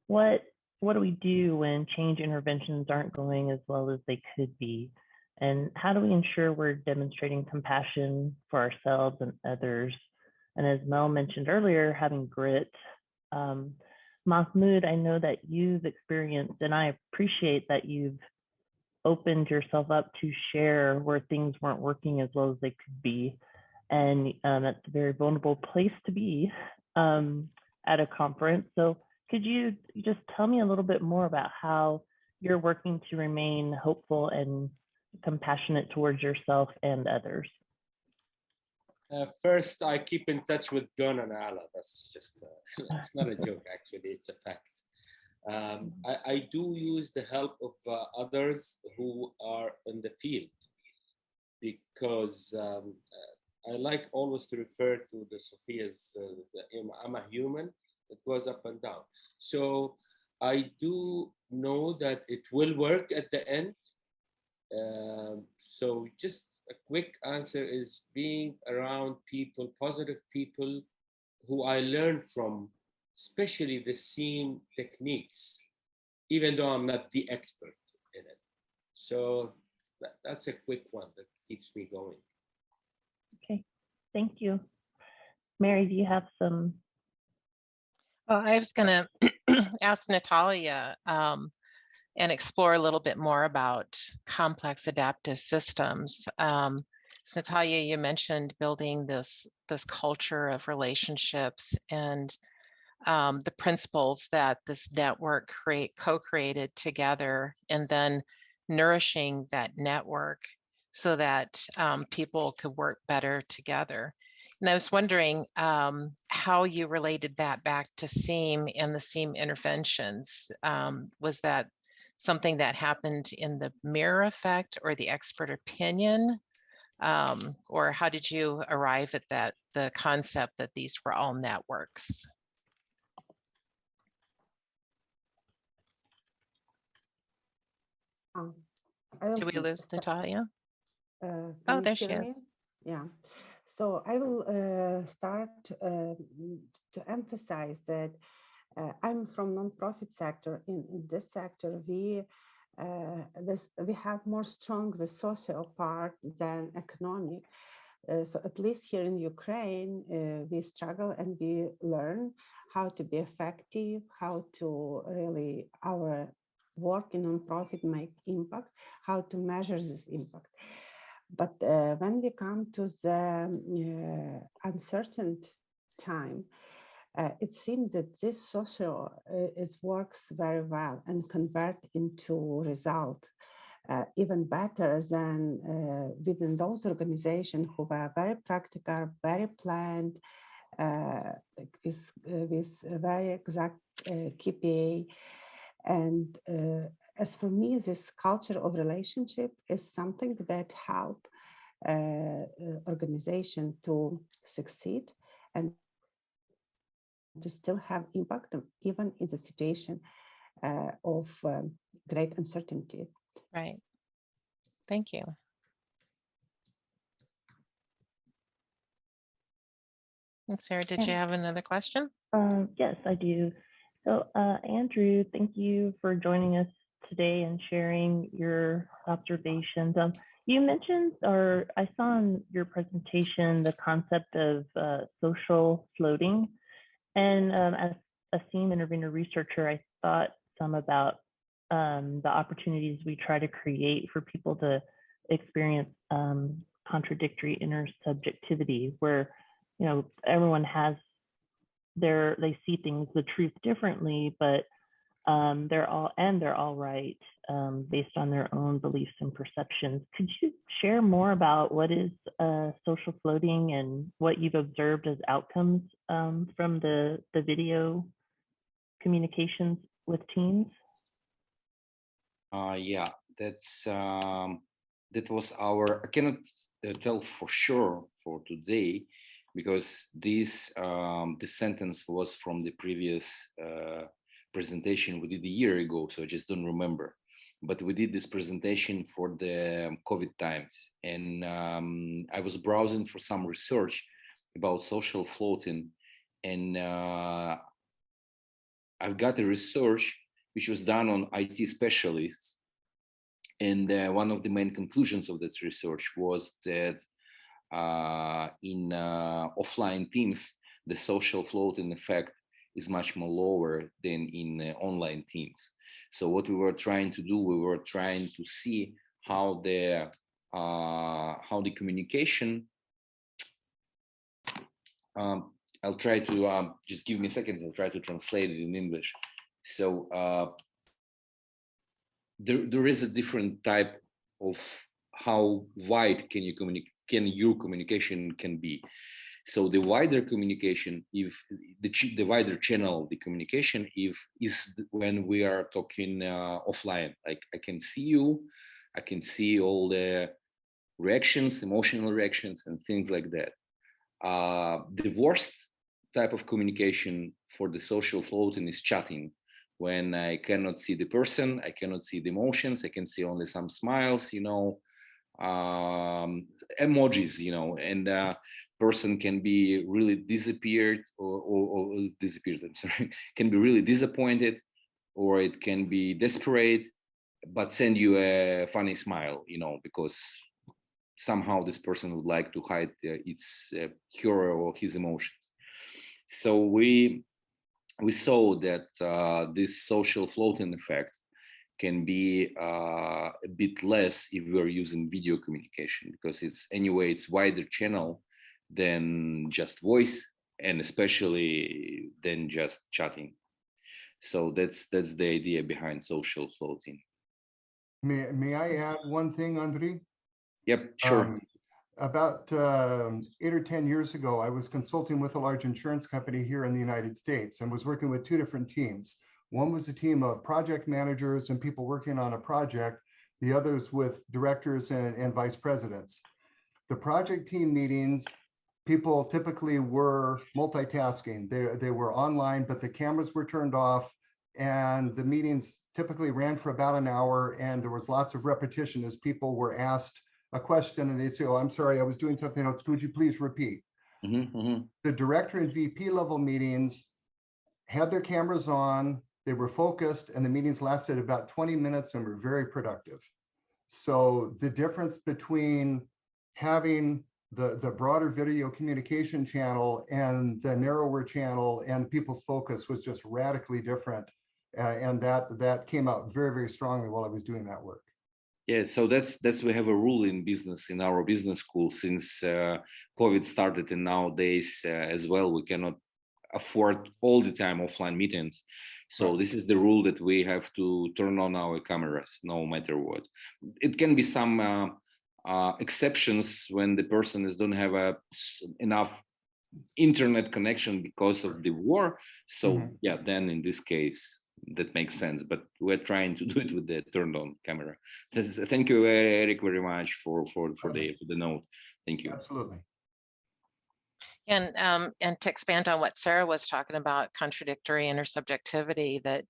What do we do when change interventions aren't going as well as they could be? And how do we ensure we're demonstrating compassion for ourselves and others? And as Mel mentioned earlier, having grit. Mahmoud, I know that you've experienced, and I appreciate that you've opened yourself up to share where things weren't working as well as they could be. And that's a very vulnerable place to be at a conference. So could you just tell me a little bit more about how you're working to remain hopeful and compassionate towards yourself and others? First, I keep in touch with John and Ala. That's just, it's not a joke, actually, it's a fact. I do use the help of others who are in the field, because I like always to refer to the Sophia's, I'm a human that goes up and down. So I do know that it will work at the end. So just a quick answer is being around people, positive people who I learned from, especially the SEAM techniques, even though I'm not the expert in it. So that's a quick one that keeps me going. Okay, thank you. Mary, do you have some? Well, I was going to ask Natalia and explore a little bit more about complex adaptive systems. So Natalia, you mentioned building this culture of relationships and the principles that this network co-created together, and then nourishing that network so that people could work better together. And I was wondering how you related that back to SEAM and the SEAM interventions. Was that something that happened in the mirror effect or the expert opinion? Or how did you arrive at the concept that these were all networks? Did we lose Natalia? Oh, there she is. Yeah. So I will start to emphasize that I'm from nonprofit sector. In this sector, we have more strong the social part than economic. So at least here in Ukraine, we struggle and we learn how to be effective, how to really our work in nonprofit make impact, how to measure this impact. But when we come to the uncertain time, it seems that this social works very well and convert into result even better than within those organizations who were very practical, very planned, with very exact KPI. And as for me, this culture of relationship is something that help organization to succeed and to still have impact even in the situation of great uncertainty. Right. Thank you. And Sarah, did you have another question? Yes, I do. So Andrew, thank you for joining us today and sharing your observations. You mentioned, or I saw in your presentation, the concept of social floating. And as a SEAM intervener researcher, I thought some about the opportunities we try to create for people to experience contradictory intersubjectivity, where everyone has they see things, the truth differently, but they're all right based on their own beliefs and perceptions. Could you share more about what is social floating and what you've observed as outcomes from the video communications with teens? Yeah, that was I cannot tell for sure for today, because this sentence was from the previous presentation we did a year ago, so I just don't remember. But we did this presentation for the COVID times, and I was browsing for some research about social floating, and I've got a research which was done on IT specialists, and one of the main conclusions of that research was that in offline teams, the social floating effect is much more lower than in online teams. So what we were trying to do, we were trying to see how the communication. I'll try to just give me a second. I'll try to translate it in English. So there is a different type of how wide your communication can be. So the wider communication, if the wider channel of the communication, is when we are talking offline. Like I can see you, I can see all the reactions, emotional reactions, and things like that. The worst type of communication for the social floating is chatting, when I cannot see the person, I cannot see the emotions, I can see only some smiles, emojis, and person can be really disappeared or disappeared, I'm sorry, can be really disappointed, or it can be desperate, but send you a funny smile, because somehow this person would like to hide her or his emotions. So we saw that this social floating effect can be a bit less if we're using video communication, because it's wider channel than just voice, and especially than just chatting. So that's the idea behind social floating. May I add one thing, Andrei? Yep, sure. About 8 or 10 years ago, I was consulting with a large insurance company here in the United States and was working with two different teams. One was a team of project managers and people working on a project, the others with directors and vice presidents. The project team meetings, people typically were multitasking. They were online, but the cameras were turned off, and the meetings typically ran for about an hour, and there was lots of repetition as people were asked a question and they'd say, "Oh, I'm sorry, I was doing something else. Could you please repeat?" The director and VP level meetings had their cameras on, they were focused, and the meetings lasted about 20 minutes and were very productive. So the difference between having the broader video communication channel and the narrower channel and people's focus was just radically different. And that came out very, very strongly while I was doing that work. Yeah, so that's we have a rule in business, in our business school, since COVID started, and nowadays as well, we cannot afford all the time offline meetings. So this is the rule that we have to turn on our cameras no matter what. It can be some exceptions when the person don't have enough internet connection because of the war. So yeah, then in this case, that makes sense, but we're trying to do it with the turned on camera. Thank you, Eric, very much for the note. Thank you. Absolutely. And to expand on what Sarah was talking about, contradictory intersubjectivity, that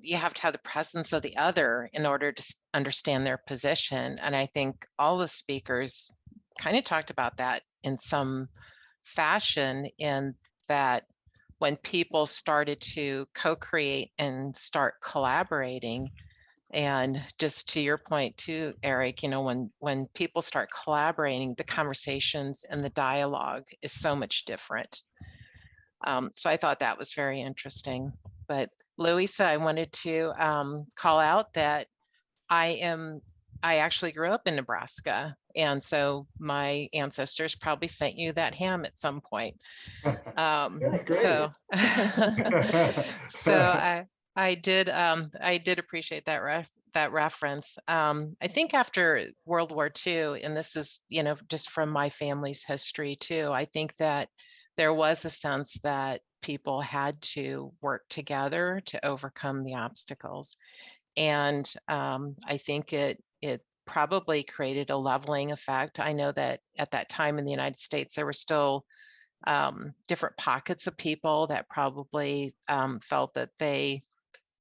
you have to have the presence of the other in order to understand their position. And I think all the speakers kind of talked about that in some fashion, in that when people started to co-create and start collaborating, and just to your point too, Eric, when people start collaborating, the conversations and the dialogue is so much different. So I thought that was very interesting. But Louisa, I wanted to call out that I am I actually grew up in Nebraska, and so my ancestors probably sent you that ham at some point. That's great. So, so I did appreciate that reference. I think after World War II, and this is, you know, just from my family's history too, I think that there was a sense that people had to work together to overcome the obstacles. And I think it probably created a leveling effect. I know that at that time in the United States, there were still different pockets of people that probably felt that they,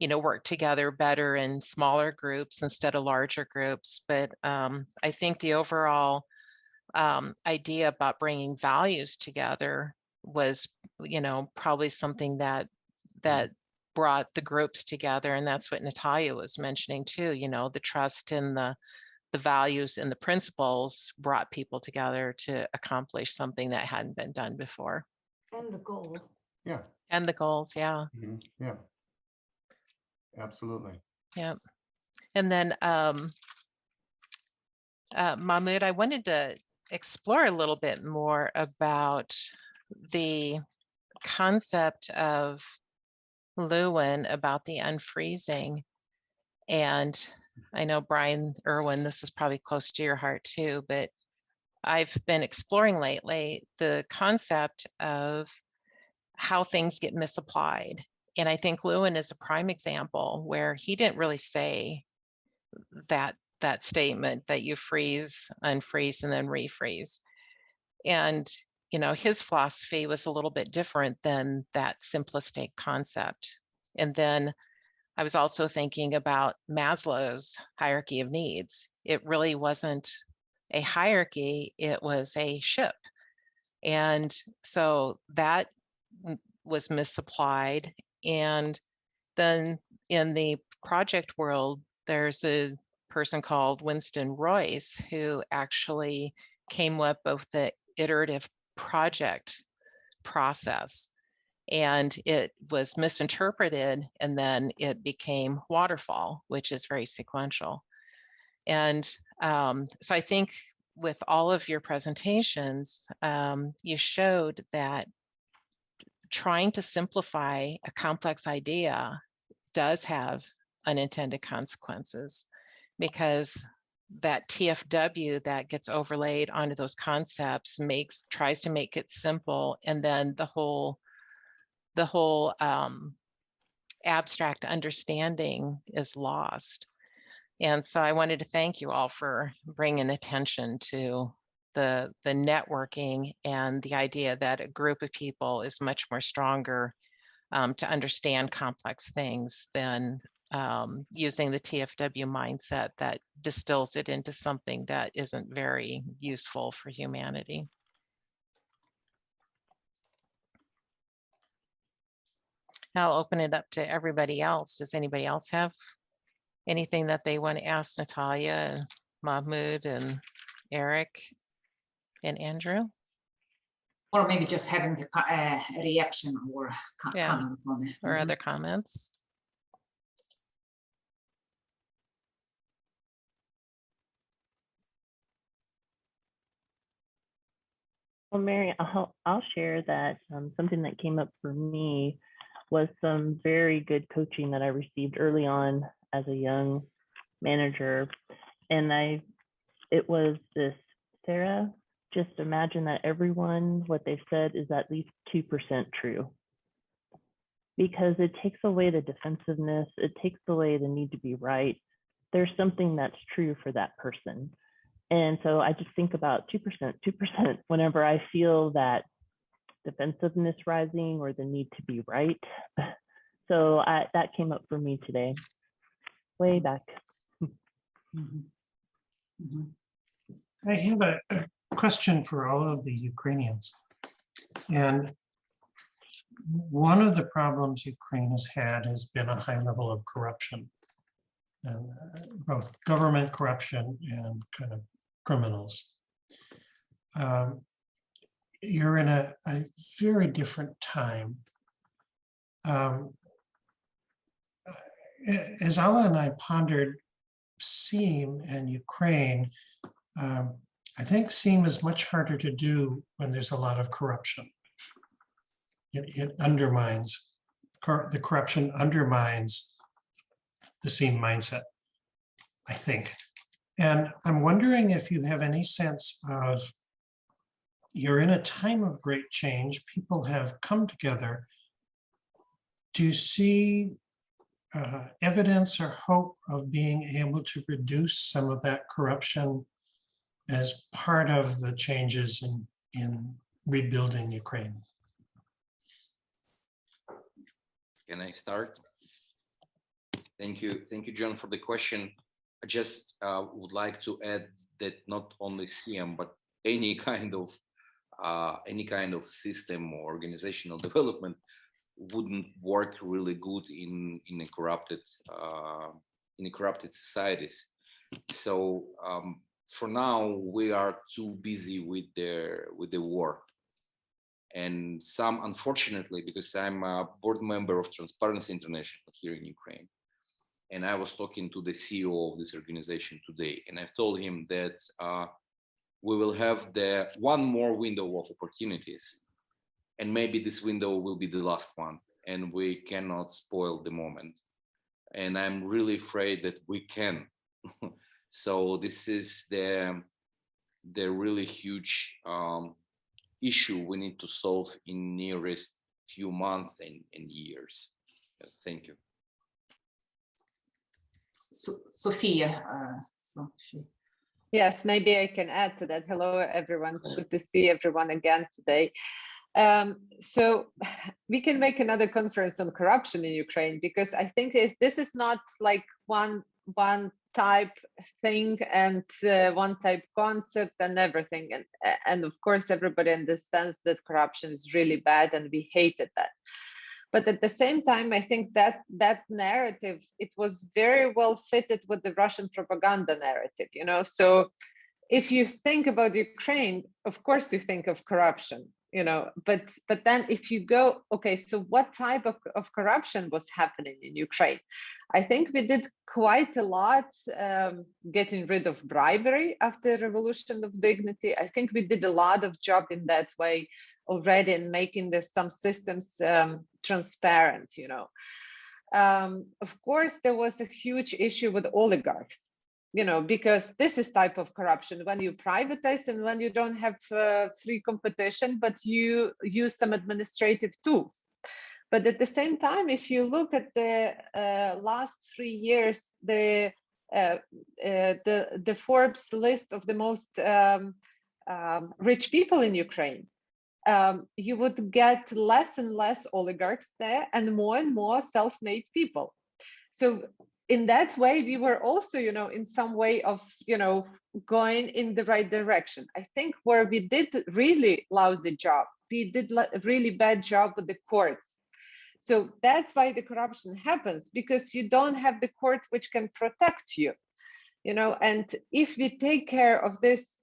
you know, work together better in smaller groups instead of larger groups. But I think the overall idea about bringing values together was, you know, probably something that brought the groups together. And that's what Natalia was mentioning too, you know, the trust in the values and the principles brought people together to accomplish something that hadn't been done before. And the goal. Yeah. And the goals, yeah. Yeah. Absolutely. Yeah. And then Mahmoud, I wanted to explore a little bit more about the concept of Lewin about the unfreezing. And I know, Brian Irwin, this is probably close to your heart too, but I've been exploring lately the concept of how things get misapplied. And I think Lewin is a prime example where he didn't really say that statement that you freeze, unfreeze, and then refreeze. And, you know, his philosophy was a little bit different than that simplistic concept. And then I was also thinking about Maslow's hierarchy of needs. It really wasn't a hierarchy, it was a ship. And so that was misapplied. And then in the project world, there's a person called Winston Royce who actually came up with the iterative project process. And it was misinterpreted, and then it became waterfall, which is very sequential. And so I think with all of your presentations, you showed that trying to simplify a complex idea does have unintended consequences, because that TFW that gets overlaid onto those concepts tries to make it simple, and then the whole abstract understanding is lost. And so I wanted to thank you all for bringing attention to the networking and the idea that a group of people is much more stronger to understand complex things than using the TFW mindset that distills it into something that isn't very useful for humanity. I'll open it up to everybody else. Does anybody else have anything that they want to ask Natalia, Mahmoud, and Eric, and Andrew? Or maybe just having a reaction or comment on it. Or other comments? Well, Mary, I'll share that something that came up for me was some very good coaching that I received early on as a young manager. And it was this, Sarah, just imagine that everyone, what they've said is at least 2% true. Because it takes away the defensiveness, it takes away the need to be right. There's something that's true for that person. And so I just think about 2% whenever I feel that defensiveness rising or the need to be right. So that came up for me today, way back. I have a question for all of the Ukrainians. And one of the problems Ukraine has had has been a high level of corruption, and both government corruption and kind of criminals. You're in a very different time. As Alla and I pondered SIEM and Ukraine, I think SIEM is much harder to do when there's a lot of corruption. It undermines, the corruption undermines the SIEM mindset, I think. And I'm wondering if you have any sense of, you're in a time of great change, people have come together. Do you see evidence or hope of being able to reduce some of that corruption as part of the changes in rebuilding Ukraine? Can I start? Thank you, John, for the question. I just would like to add that not only SIEM, but any kind of system or organizational development wouldn't work really good in a corrupted societies. So for now, we are too busy with the war. And some, unfortunately, because I'm a board member of Transparency International here in Ukraine, and I was talking to the CEO of this organization today, and I've told him that we will have one more window of opportunities, and maybe this window will be the last one, and we cannot spoil the moment. And I'm really afraid that we can. So this is the really huge issue we need to solve in nearest few months and years. Thank you. Sophia. Yes, maybe I can add to that. Hello, everyone. Good to see everyone again today. So we can make another conference on corruption in Ukraine, because I think this is not like one type thing and one type concept and everything. And of course, everybody understands that corruption is really bad and we hated that. But at the same time, I think that narrative, it was very well fitted with the Russian propaganda narrative, you know. So if you think about Ukraine, of course you think of corruption, you know, but then if you go, okay, so what type of corruption was happening in Ukraine? I think we did quite a lot getting rid of bribery after the Revolution of Dignity. I think we did a lot of job in that way already in making some systems transparent, you know. Of course, there was a huge issue with oligarchs, you know, because this is type of corruption when you privatize and when you don't have free competition, but you use some administrative tools. But at the same time, if you look at the last 3 years, the Forbes list of the most rich people in Ukraine, you would get less and less oligarchs there and more self-made people. So in that way, we were also, you know, in some way of, you know, going in the right direction. I think where we did really lousy job, we did a really bad job with the courts. So that's why the corruption happens, because you don't have the court which can protect you, you know. And if we take care of this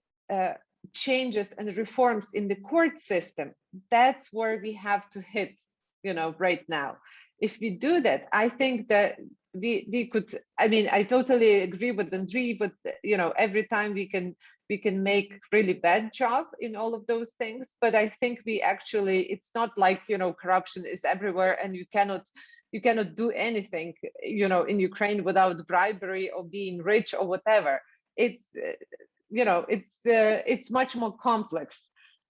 changes and reforms in the court system, that's where we have to hit, you know, right now. If we do that, I think that we could, I mean, I totally agree with Andriy, but you know, every time we can make really bad job in all of those things. But I think we actually, it's not like, you know, corruption is everywhere and you cannot do anything, you know, in Ukraine without bribery or being rich or whatever. It's you know, it's much more complex,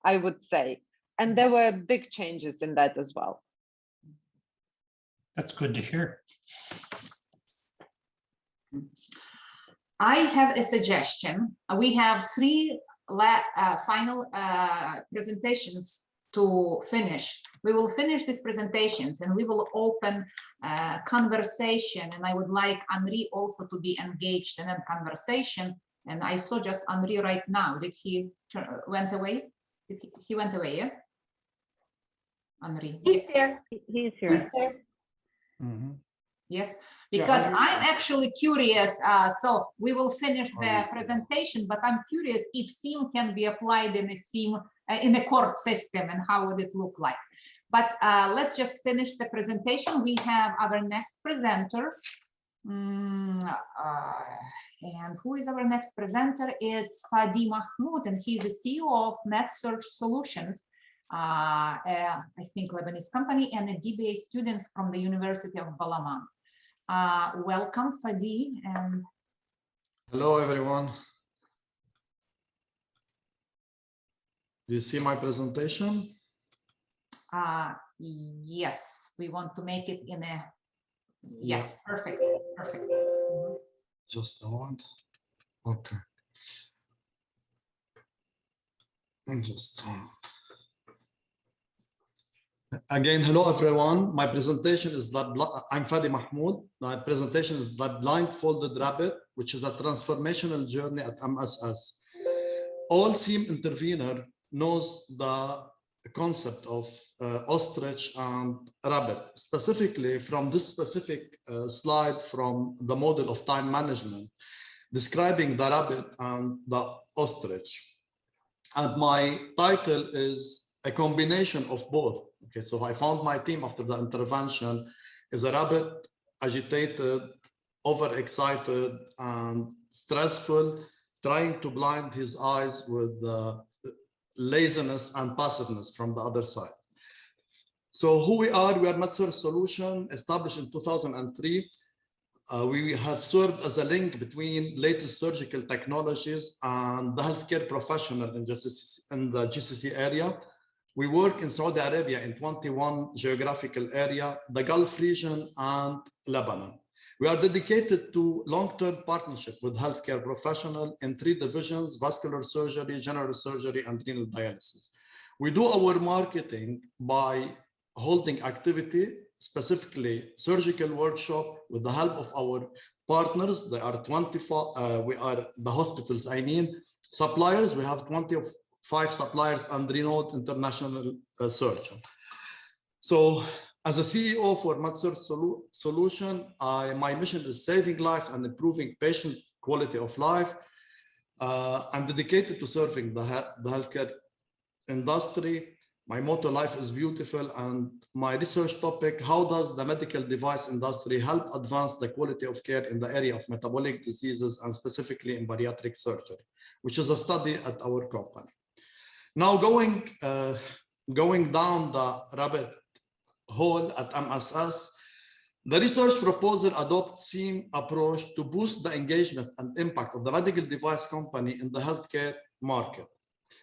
I would say. And there were big changes in that as well. That's good to hear. I have a suggestion. We have 3 final presentations to finish. We will finish these presentations and we will open conversation. And I would like Andriy also to be engaged in a conversation. And I saw just Andriy right now. Did he went away? He went away, yeah? Andriy. He's there. He's here. He's there. Mm-hmm. Yes, because Yeah, I'm actually curious. So we will finish the presentation, but I'm curious if SIEM can be applied in a SIEM in a court system and how would it look like. But let's just finish the presentation. We have our next presenter, And who is our next presenter? It's Fadi Mahmoud, and he's the CEO of MedSearch Solutions, I think Lebanese company, and a DBA student from the University of Balaman. Welcome, Fadi. And hello, everyone. Do you see my presentation? Yes, we want to make it in a, yes, perfect, perfect. Just a moment. Okay. And just again, hello everyone. My presentation is that I'm Fadi Mahmoud. My presentation is the Blindfolded Rabbit, which is a transformational journey at MSS. All SIEM intervener knows the concept of ostrich and rabbit, specifically from this specific slide from the model of time management, describing the rabbit and the ostrich. And my title is a combination of both. Okay, so I found my team after the intervention is a rabbit, agitated, overexcited, and stressful, trying to blind his eyes with laziness and passiveness from the other side. So who we are MedSearch Solution, established in 2003. We have served as a link between latest surgical technologies and the healthcare professional in the GCC area. We work in Saudi Arabia in 21 geographical area, the Gulf region, and Lebanon. We are dedicated to long-term partnership with healthcare professionals in 3 divisions: vascular surgery, general surgery, and renal dialysis. We do our marketing by holding activity, specifically surgical workshop, with the help of our partners. They are 24, we are the hospitals, I mean, suppliers. We have 25 suppliers and renowned international surgeon. So, as a CEO for MedSearch Solution, my mission is saving life and improving patient quality of life. I'm dedicated to serving the healthcare industry. My motto, life is beautiful, and my research topic, how does the medical device industry help advance the quality of care in the area of metabolic diseases, and specifically in bariatric surgery, which is a study at our company. Now going down the rabbit hole at MSS, the research proposal adopts SIEM approach to boost the engagement and impact of the medical device company in the healthcare market.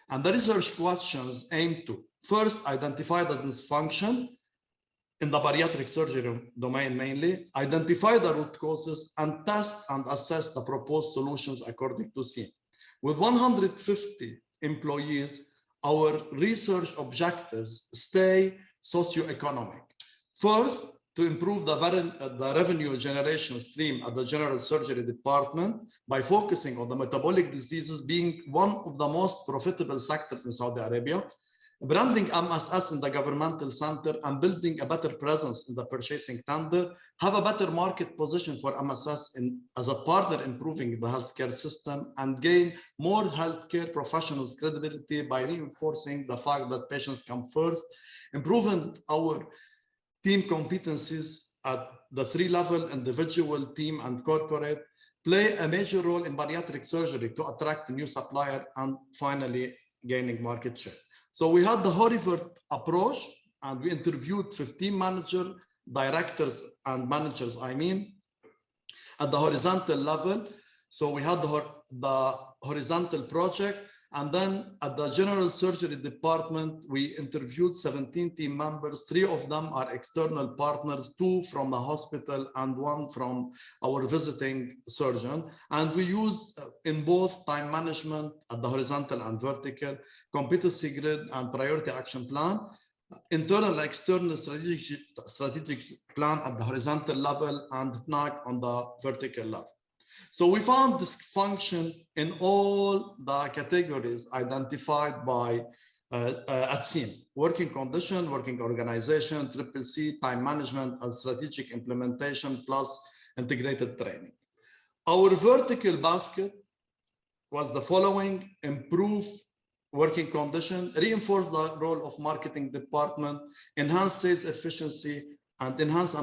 And the research questions aim to first identify the dysfunction in the bariatric surgery domain mainly, identify the root causes, and test and assess the proposed solutions according to SIEM. With 150 employees, our research objectives stay socioeconomic. First, to improve the revenue generation stream at the general surgery department by focusing on the metabolic diseases being one of the most profitable sectors in Saudi Arabia, branding MSS in the governmental center and building a better presence in the purchasing tender, have a better market position for MSS as a partner improving the healthcare system, and gain more healthcare professionals credibility by reinforcing the fact that patients come first, improving our team competencies at the 3-level, individual, team, and corporate, play a major role in bariatric surgery to attract a new supplier, and finally gaining market share. So we had the Horivert approach, and we interviewed 15 managers, directors, and managers, I mean, at the horizontal level. So we had the horizontal project, and then at the general surgery department, we interviewed 17 team members. 3 of them are external partners, 2 from the hospital and 1 from our visiting surgeon. And we use in both time management at the horizontal and vertical, competency grid and priority action plan, internal and external strategic plan at the horizontal level, and PNAC on the vertical level. So we found dysfunction in all the categories identified by at SIEM: working condition, working organization, CCC, time management, and strategic implementation, plus integrated training. Our vertical basket was the following: improve working condition, reinforce the role of marketing department, enhance sales efficiency, and enhance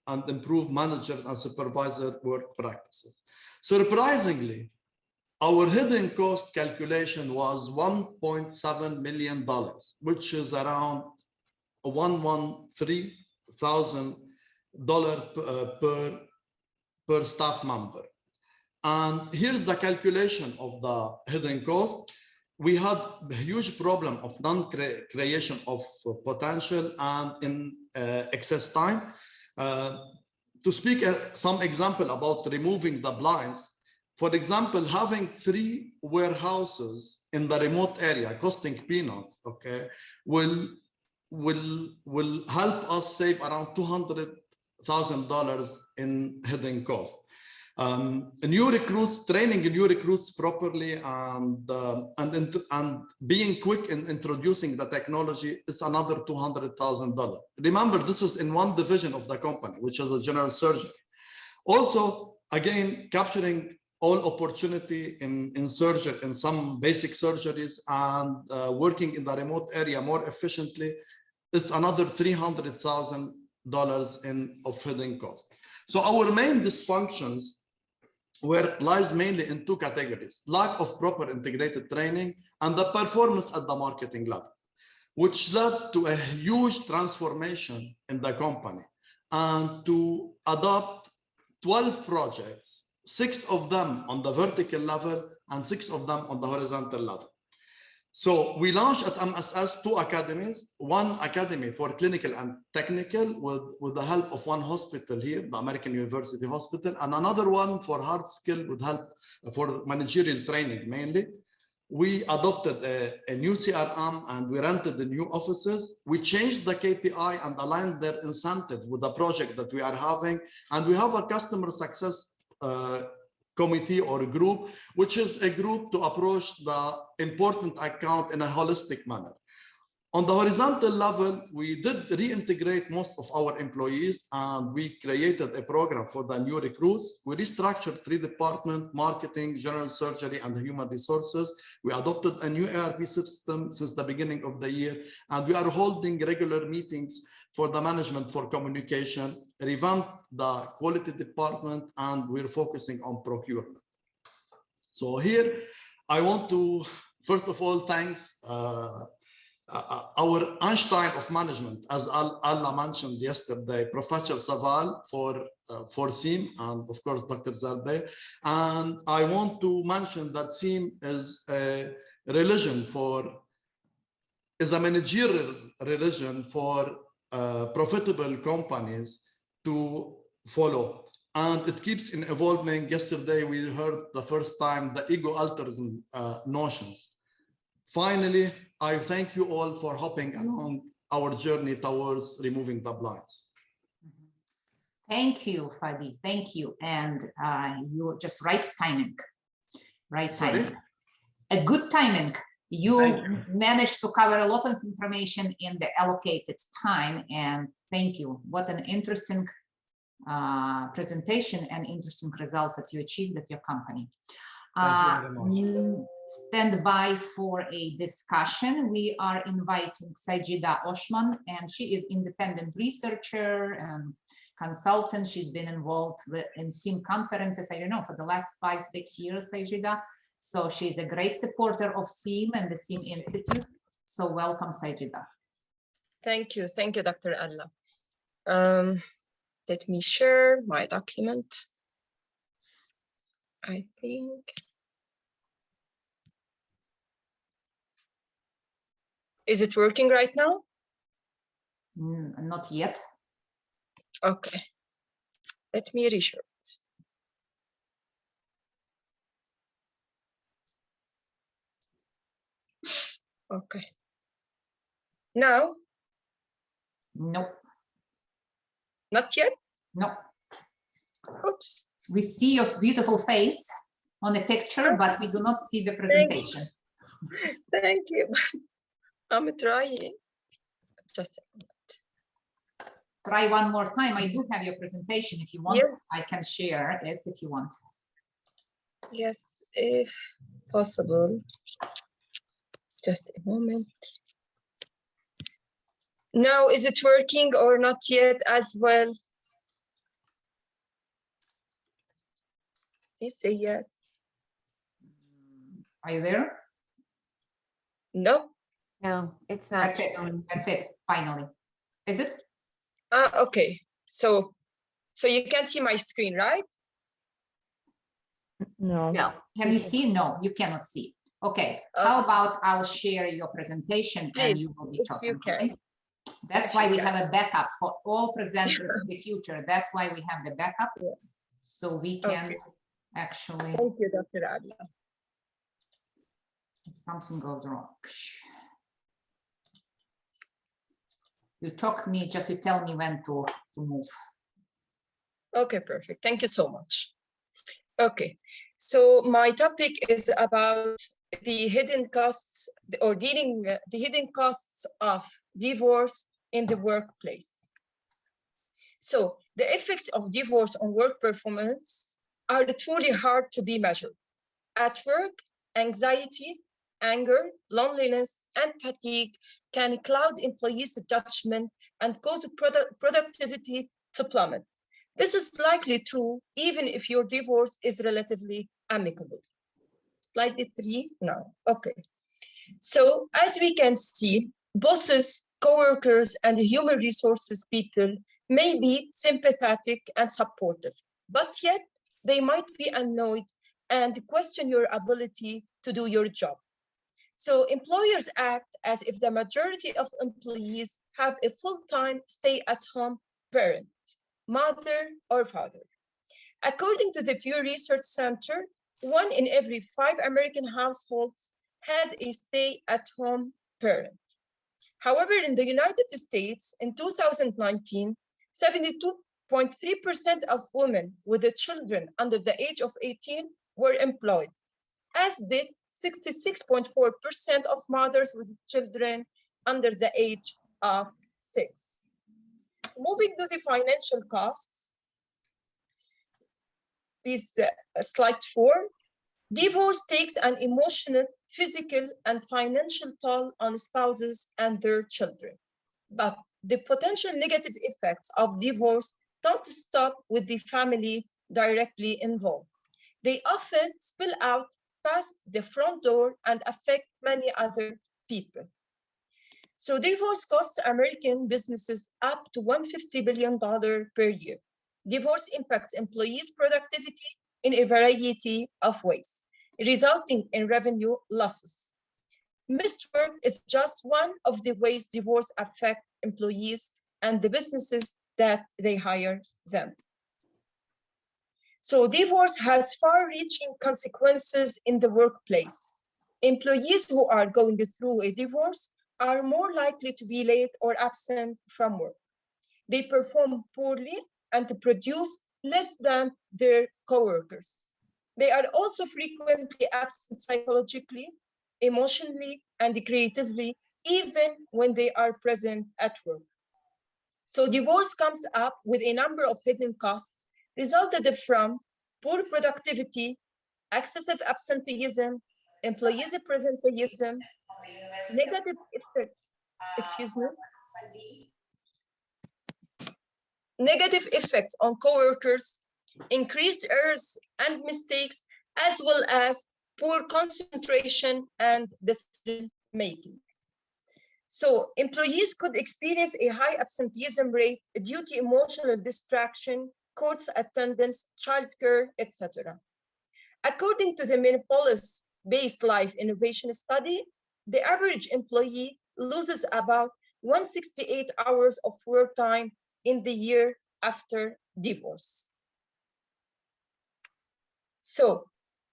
and improve managers and supervisor work practices. Surprisingly, our hidden cost calculation was $1.7 million, which is around $113,000 per staff member. And here's the calculation of the hidden cost. We had a huge problem of non-creation of potential and in excess time. To speak some example about removing the blinds, for example, having 3 warehouses in the remote area costing peanuts, okay, will help us save around $200,000 in hidden cost. New recruits, training new recruits properly and being quick in introducing the technology is another $200,000. Remember, this is in one division of the company, which is the general surgery. Also, again, capturing all opportunity in surgery, in some basic surgeries, and working in the remote area more efficiently is another $300,000 of hidden cost. So our main dysfunctions lies mainly in 2 categories: lack of proper integrated training and the performance at the marketing level, which led to a huge transformation in the company and to adopt 12 projects, 6 of them on the vertical level and 6 of them on the horizontal level. So we launched at MSS 2 academies, one academy for clinical and technical with the help of one hospital here, the American University Hospital, and another one for hard skill with help for managerial training mainly. We adopted a new CRM and we rented the new offices. We changed the KPI and aligned their incentive with the project that we are having. And we have a customer success committee or group, which is a group to approach the important account in a holistic manner. On the horizontal level, we did reintegrate most of our employees and we created a program for the new recruits. We restructured 3 departments: marketing, general surgery, and human resources. We adopted a new ERP system since the beginning of the year, and we are holding regular meetings for the management for communication, revamped the quality department, and we're focusing on procurement. So here, I want to, first of all, thanks our Einstein of management, as Allah mentioned yesterday, Professor Saval for SEAM, and of course, Dr. Zarbe. And I want to mention that SEAM is a managerial religion for profitable companies to follow. And it keeps in evolving. Yesterday, we heard the first time the ego altruism notions. Finally, I thank you all for hopping along our journey towards removing the blinds. Thank you, Fadi. Thank you. And you're just right timing. Right timing. A good timing. You managed to cover a lot of information in the allocated time. And thank you. What an interesting presentation and interesting results that you achieved at your company. Stand by for a discussion. We are inviting Sajida Osman, and she is independent researcher and consultant. She's been involved in SEAM conferences, I don't know, for the last 5-6 years, Sajida. So she's a great supporter of SEAM and the SEAM Institute. So welcome, Sajida. Thank you, Dr. Allah. Let me share my document. I think. Is it working right now? Not yet. Okay. Let me reshare it. Okay. Now? Nope. Not yet? No. Oops. We see your beautiful face on a picture, but we do not see the presentation. Thank you. I'm trying. Just a moment. Try one more time. I do have your presentation. If you want, yes. I can share it if you want. Yes, if possible. Just a moment. Now, is it working or not yet as well? Please say yes. Are you there? No. No, it's not. That's it. That's it. Finally. Is it? Okay. So you can see my screen, right? No. No. Can you see? No, you cannot see. Okay. How about I'll share your presentation and you will be talking. You can. Okay? That's why we have a backup for all presenters in the future. That's why we have the backup. So we can actually. Thank you, Dr. Ali. If something goes wrong. You talk me, just you tell me when to move. Okay, perfect. Thank you so much. Okay, so my topic is about the hidden costs or the hidden costs of divorce in the workplace. So the effects of divorce on work performance are truly hard to be measured. At work, anxiety, anger, loneliness, and fatigue can cloud employees' judgment and cause productivity to plummet. This is likely true even if your divorce is relatively amicable. Slide 3 now. Okay. So as we can see, bosses, coworkers, and human resources people may be sympathetic and supportive, but yet they might be annoyed and question your ability to do your job. So employers act as if the majority of employees have a full-time stay-at-home parent, mother or father. According to the Pew Research Center, 1 in every 5 American households has a stay-at-home parent. However, in the United States, in 2019, 72.3% of women with the children under the age of 18 were employed, as did 66.4% of mothers with children under the age of 6. Moving to the financial costs, please, slide 4. Divorce takes an emotional, physical, and financial toll on spouses and their children. But the potential negative effects of divorce don't stop with the family directly involved. They often spill out past the front door and affect many other people. So divorce costs American businesses up to $150 billion per year. Divorce impacts employees' productivity in a variety of ways, resulting in revenue losses. Missed work is just one of the ways divorce affects employees and the businesses that they hire them. So divorce has far-reaching consequences in the workplace. Employees who are going through a divorce are more likely to be late or absent from work. They perform poorly and produce less than their coworkers. They are also frequently absent psychologically, emotionally, and creatively, even when they are present at work. So divorce comes up with a number of hidden costs resulted from poor productivity, excessive absenteeism, employees' presenteeism, negative effects, negative effects on coworkers, increased errors and mistakes, as well as poor concentration and decision making. So employees could experience a high absenteeism rate due to emotional distraction, courts attendance, childcare, etc. According to the Minneapolis-based Life Innovation Study, the average employee loses about 168 hours of work time in the year after divorce. So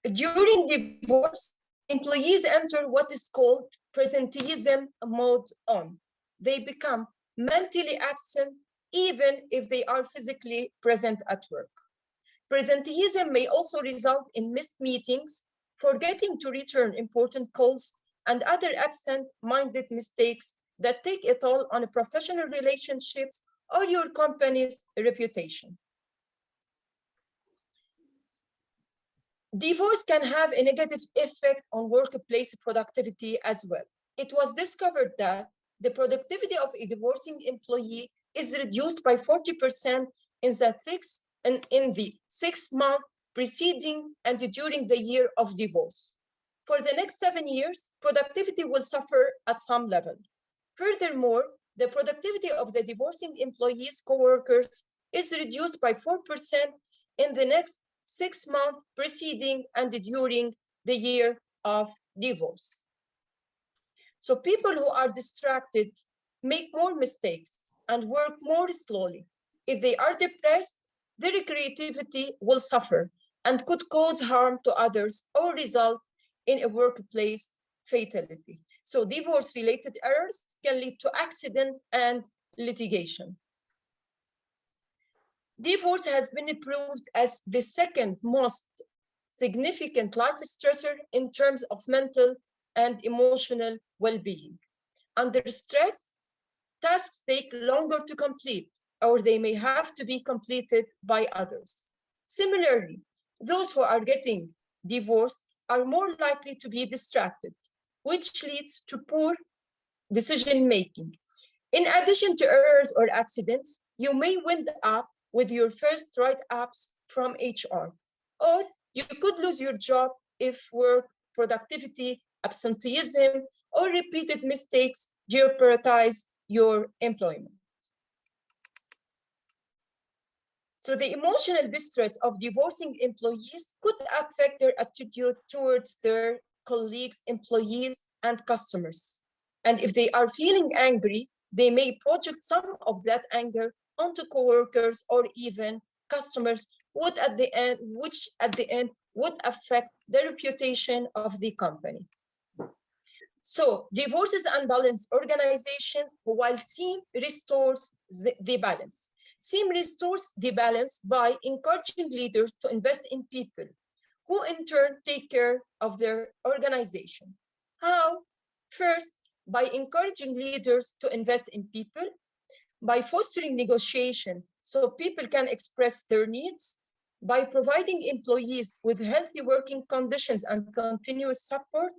during divorce, employees enter what is called presenteeism mode on. They become mentally absent even if they are physically present at work. Presenteeism may also result in missed meetings, forgetting to return important calls, and other absent-minded mistakes that take a toll on professional relationships or your company's reputation. Divorce can have a negative effect on workplace productivity as well. It was discovered that the productivity of a divorcing employee is reduced by 40% in the 6-month preceding and during the year of divorce. For the next 7 years, productivity will suffer at some level. Furthermore, the productivity of the divorcing employees' co-workers is reduced by 4% in the next 6 months preceding and during the year of divorce. So people who are distracted make more mistakes and work more slowly. If they are depressed, their creativity will suffer and could cause harm to others or result in a workplace fatality. So divorce-related errors can lead to accident and litigation. Divorce has been proved as the second most significant life stressor in terms of mental and emotional well-being. Under stress, tasks take longer to complete, or they may have to be completed by others. Similarly, those who are getting divorced are more likely to be distracted, which leads to poor decision-making. In addition to errors or accidents, you may wind up with your first write-ups from HR, or you could lose your job if work productivity, absenteeism, or repeated mistakes jeopardize your employment. So the emotional distress of divorcing employees could affect their attitude towards their colleagues, employees, and customers. And if they are feeling angry, they may project some of that anger onto coworkers or even customers, which at the end would affect the reputation of the company. So divorces unbalance organizations, while SEAM restores the balance. SEAM restores the balance by encouraging leaders to invest in people who in turn take care of their organization. How? First, by encouraging leaders to invest in people, by fostering negotiation so people can express their needs, by providing employees with healthy working conditions and continuous support,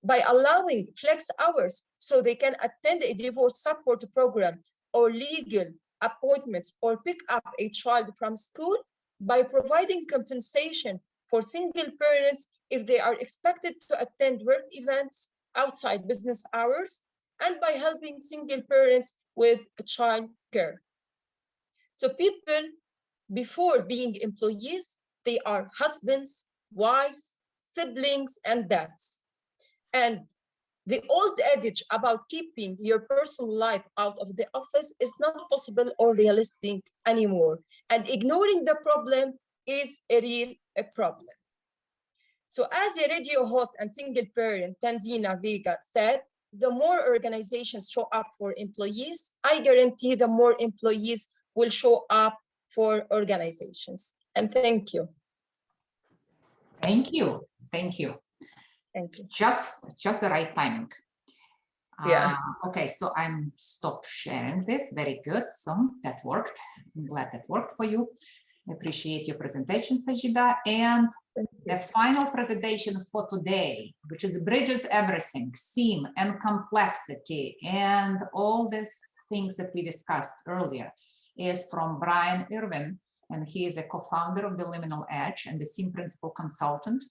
by allowing flex hours so they can attend a divorce support program or legal appointments or pick up a child from school, by providing compensation for single parents if they are expected to attend work events outside business hours, and by helping single parents with child care. So people, before being employees, they are husbands, wives, siblings, and dads. And the old adage about keeping your personal life out of the office is not possible or realistic anymore. And ignoring the problem is a real problem. So as a radio host and single parent, Tanzina Vega said, the more organizations show up for employees, I guarantee the more employees will show up for organizations. And thank you. Thank you. Thank you. Thank you. Just the right timing. Yeah. Okay, so I'm stop sharing this. Very good. So that worked. I'm glad that worked for you. I appreciate your presentation, Sajida. And the final presentation for today, which is Bridges Everything, SEAM and Complexity, and all these things that we discussed earlier, is from Brian Irvin, and he is a co-founder of the Liminal Edge and the SEAM principal consultant.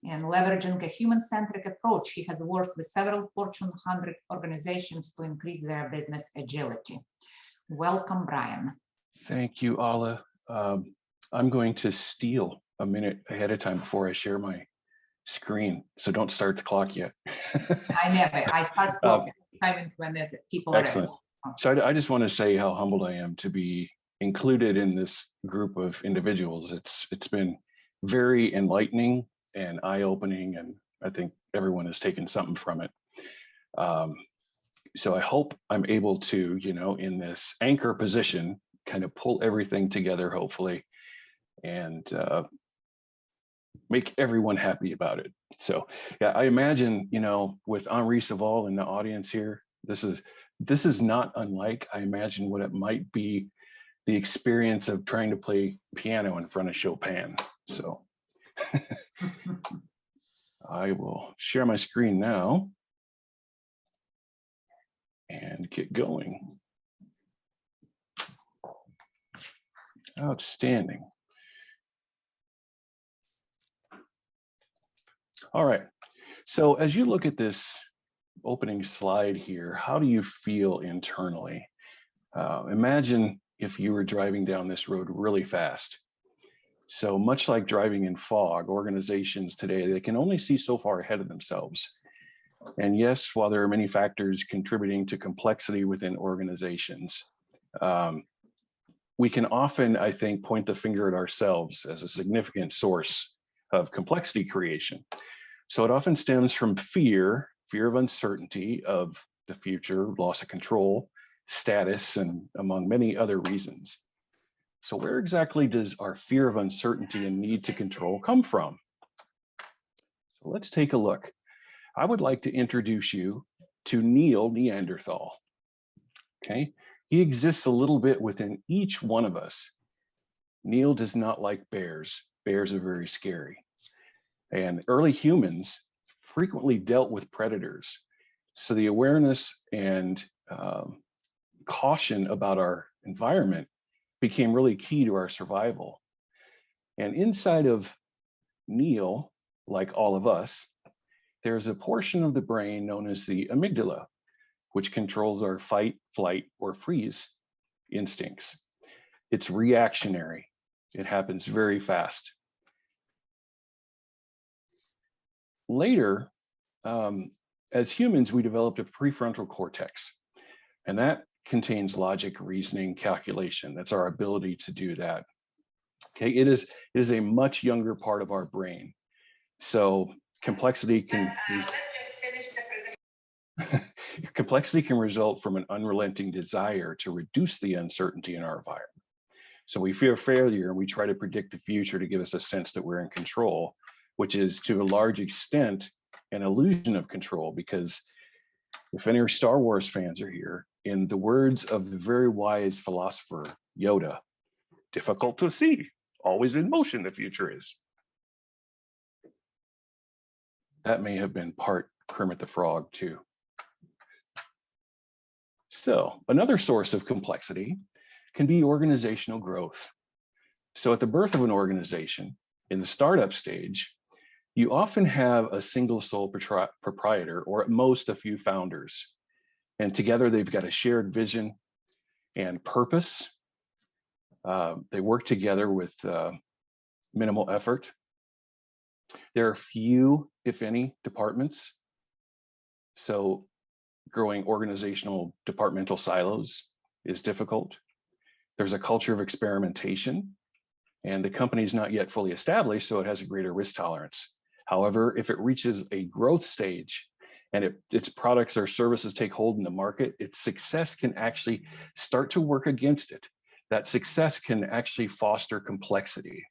And leveraging a human-centric approach, he has worked with several Fortune 100 organizations to increase their business agility. Welcome, Brian. Thank you, Ala. I'm going to steal a minute ahead of time before I share my screen, so don't start the clock yet. I start timing when there's people. Excellent. So I just want to say how humbled I am to be included in this group of individuals. It's been very enlightening and eye-opening, and I think everyone has taken something from it. So I hope I'm able to, in this anchor position, kind of pull everything together, hopefully, and make everyone happy about it. So yeah, I imagine, with Henri Saval in the audience here, this is not unlike, I imagine, what it might be, the experience of trying to play piano in front of Chopin. So I will share my screen now and get going. Outstanding. All right. So as you look at this opening slide here, how do you feel internally? Imagine if you were driving down this road really fast. So much like driving in fog, organizations today, they can only see so far ahead of themselves. And yes, while there are many factors contributing to complexity within organizations, we can often, I think, point the finger at ourselves as a significant source of complexity creation. So it often stems from fear of uncertainty of the future, loss of control, status, and among many other reasons. So where exactly does our fear of uncertainty and need to control come from? So let's take a look. I would like to introduce you to Neil Neanderthal. Okay, he exists a little bit within each one of us. Neil does not like bears. Bears are very scary. And early humans frequently dealt with predators. So the awareness and caution about our environment became really key to our survival. And inside of Neil, like all of us, there's a portion of the brain known as the amygdala, which controls our fight, flight, or freeze instincts. It's reactionary. It happens very fast. Later, as humans, we developed a prefrontal cortex, and that contains logic, reasoning, calculation. That's our ability to do that. Okay, it is a much younger part of our brain. So complexity can complexity can result from an unrelenting desire to reduce the uncertainty in our environment. So we fear failure and we try to predict the future to give us a sense that we're in control, which is to a large extent an illusion of control, because if any Star Wars fans are here, in the words of the very wise philosopher Yoda, difficult to see, always in motion the future is. That may have been part Kermit the Frog too. So another source of complexity can be organizational growth. So at the birth of an organization, in the startup stage, you often have a single sole proprietor, or at most a few founders. And together they've got a shared vision and purpose. They work together with minimal effort. There are few, if any, departments. So growing organizational departmental silos is difficult. There's a culture of experimentation, and the company is not yet fully established, so it has a greater risk tolerance. However, if it reaches a growth stage and its products or services take hold in the market, its success can actually start to work against it. That success can actually foster complexity.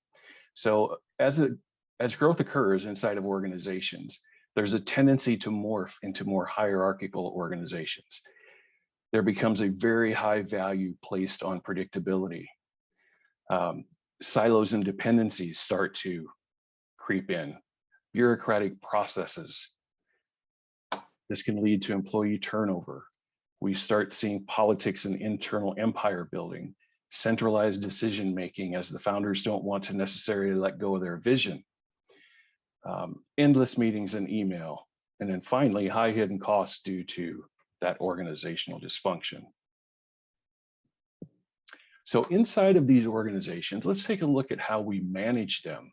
So as growth occurs inside of organizations, there's a tendency to morph into more hierarchical organizations. There becomes a very high value placed on predictability. Silos and dependencies start to creep in. Bureaucratic processes. This can lead to employee turnover. We start seeing politics and internal empire building, centralized decision making as the founders don't want to necessarily let go of their vision. Endless meetings and email. And then finally, high hidden costs due to that organizational dysfunction. So inside of these organizations, let's take a look at how we manage them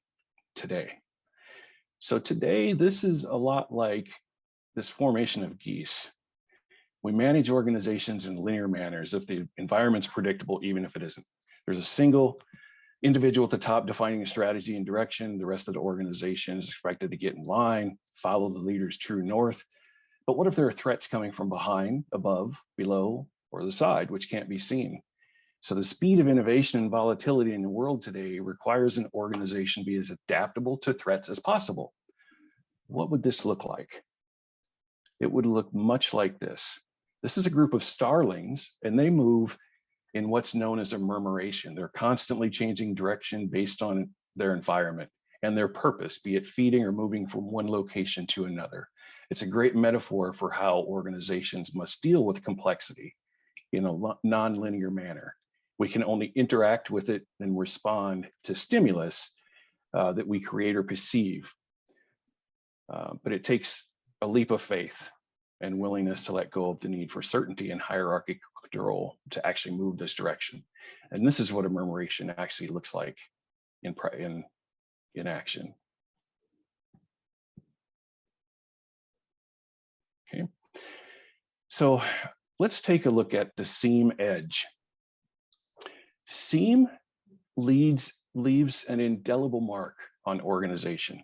today. So today, this is a lot like this formation of geese. We manage organizations in linear manners if the environment's predictable, even if it isn't. There's a single individual at the top defining a strategy and direction. The rest of the organization is expected to get in line, follow the leader's true north. But what if there are threats coming from behind, above, below, or the side, which can't be seen? So the speed of innovation and volatility in the world today requires an organization be as adaptable to threats as possible. What would this look like? It would look much like this. This is a group of starlings, and they move in what's known as a murmuration. They're constantly changing direction based on their environment and their purpose, be it feeding or moving from one location to another. It's a great metaphor for how organizations must deal with complexity in a non-linear manner. We can only interact with it and respond to stimulus that we create or perceive. But it takes a leap of faith and willingness to let go of the need for certainty and hierarchical control to actually move this direction. And this is what a murmuration actually looks like in action. Okay, so let's take a look at the SEAM edge. SEAM leaves an indelible mark on organization,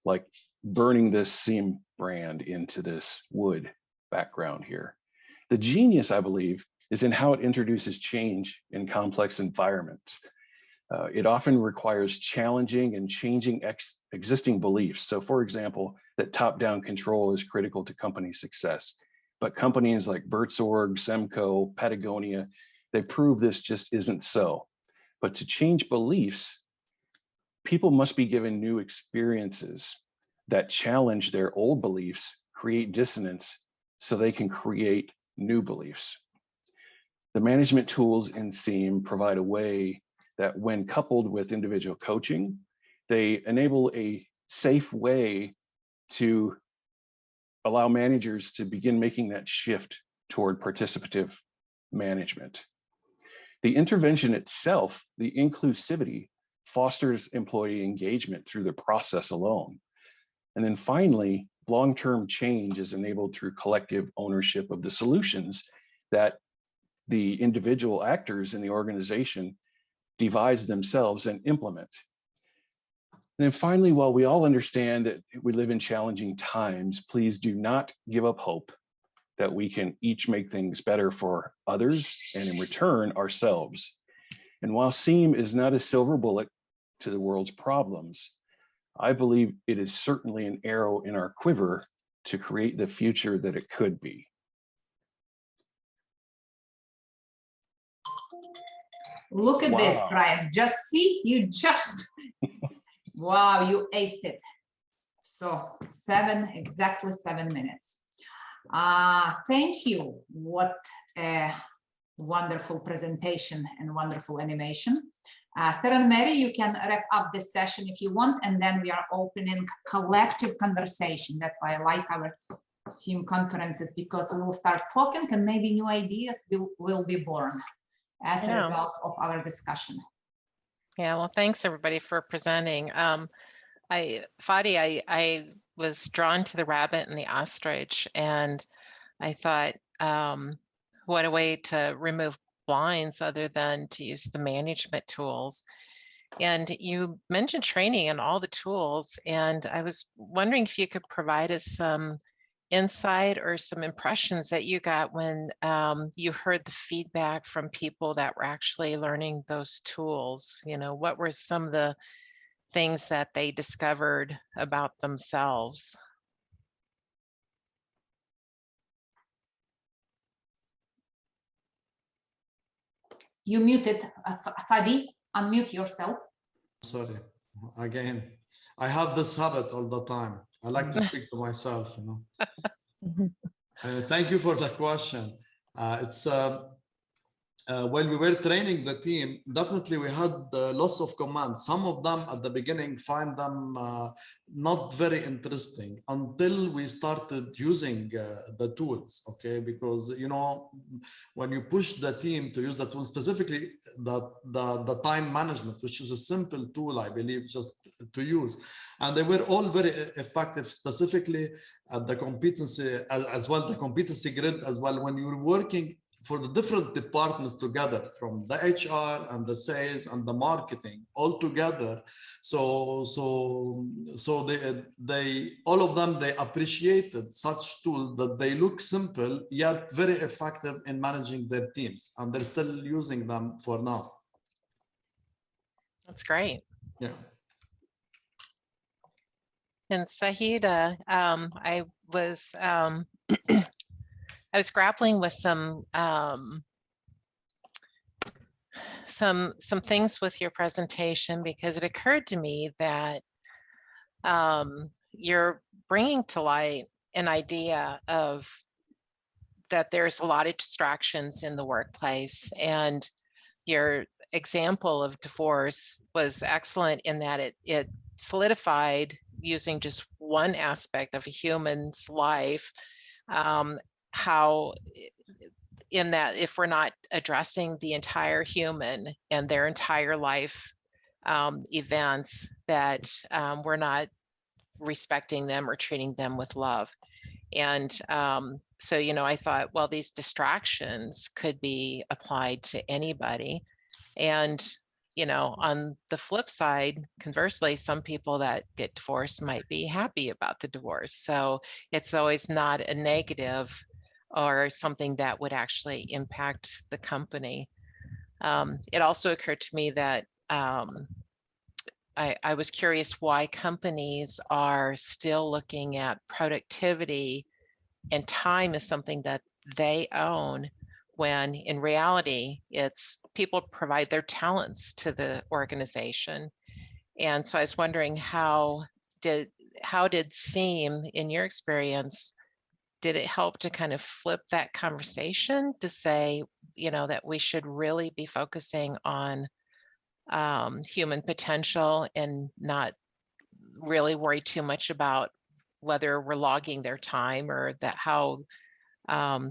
like burning this SEAM brand into this wood background here. The genius, I believe, is in how it introduces change in complex environments. It often requires challenging and changing existing beliefs. So for example, that top-down control is critical to company success. But companies like Buurtzorg, Semco, Patagonia, they prove this just isn't so. But to change beliefs, people must be given new experiences that challenge their old beliefs, create dissonance, so they can create new beliefs. The management tools in SEAM provide a way that when coupled with individual coaching, they enable a safe way to allow managers to begin making that shift toward participative management. The intervention itself, the inclusivity, fosters employee engagement through the process alone. And then finally, long-term change is enabled through collective ownership of the solutions that the individual actors in the organization devise themselves and implement. And then finally, while we all understand that we live in challenging times, please do not give up hope that we can each make things better for others and in return ourselves. And while SEAM is not a silver bullet to the world's problems, I believe it is certainly an arrow in our quiver to create the future that it could be. Look at this, Wow. Brian. Just see, wow, you aced it. So exactly 7 minutes. Thank you. What a wonderful presentation and wonderful animation. Sarah and Mary, you can wrap up this session if you want, and then we are opening collective conversation. That's why I like our SEAM conferences, because we will start talking and maybe new ideas will be born as a result of our discussion. Yeah, well, thanks everybody for presenting. Fadi, I was drawn to the rabbit and the ostrich, and I thought, what a way to remove blinds other than to use the management tools. And you mentioned training and all the tools, and I was wondering if you could provide us some insight or some impressions that you got when you heard the feedback from people that were actually learning those tools. You know, what were some of the things that they discovered about themselves? You muted, Fadi, unmute yourself. Sorry, again, I have this habit all the time. I like to speak to myself, you know. Thank you for the question. When we were training the team, definitely we had lots of commands. Some of them at the beginning find them not very interesting until we started using the tools, okay? Because, you know, when you push the team to use the tool, specifically the time management, which is a simple tool, I believe, just to use. And they were all very effective, specifically at the competency, as well, the competency grid as well, when you're working for the different departments together, from the HR and the sales and the marketing all together. So they all of them, they appreciated such tools that they look simple yet very effective in managing their teams, and they're still using them for now. That's great. Yeah. And Sahida, I was grappling with some things with your presentation, because it occurred to me that you're bringing to light an idea of that there's a lot of distractions in the workplace, and your example of divorce was excellent in that it solidified using just one aspect of a human's life, how in that if we're not addressing the entire human and their entire life events, that we're not respecting them or treating them with love. And so, you know, I thought, well, these distractions could be applied to anybody. And, you know, on the flip side, conversely, some people that get divorced might be happy about the divorce. So it's always not a negative or something that would actually impact the company. It also occurred to me that I was curious why companies are still looking at productivity and time as something that they own, when in reality, it's people provide their talents to the organization. And so I was wondering, how did SEAM, in your experience, did it help to kind of flip that conversation to say, you know, that we should really be focusing on human potential and not really worry too much about whether we're logging their time, or that how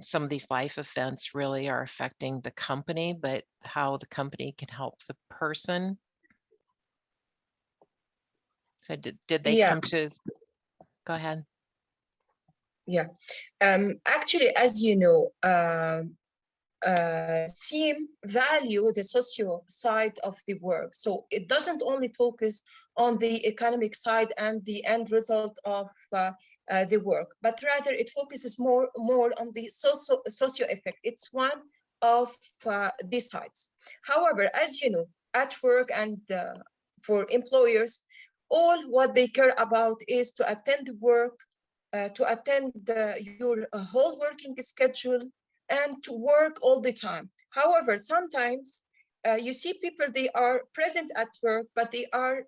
some of these life events really are affecting the company, but how the company can help the person. So did they come to, go ahead. Yeah, actually, as you know, SEAM value the socio side of the work. So it doesn't only focus on the economic side and the end result of the work, but rather it focuses more on the socio effect. It's one of these sides. However, as you know, at work and for employers, all what they care about is to attend work, to attend your whole working schedule, and to work all the time. However, sometimes you see people, they are present at work, but they are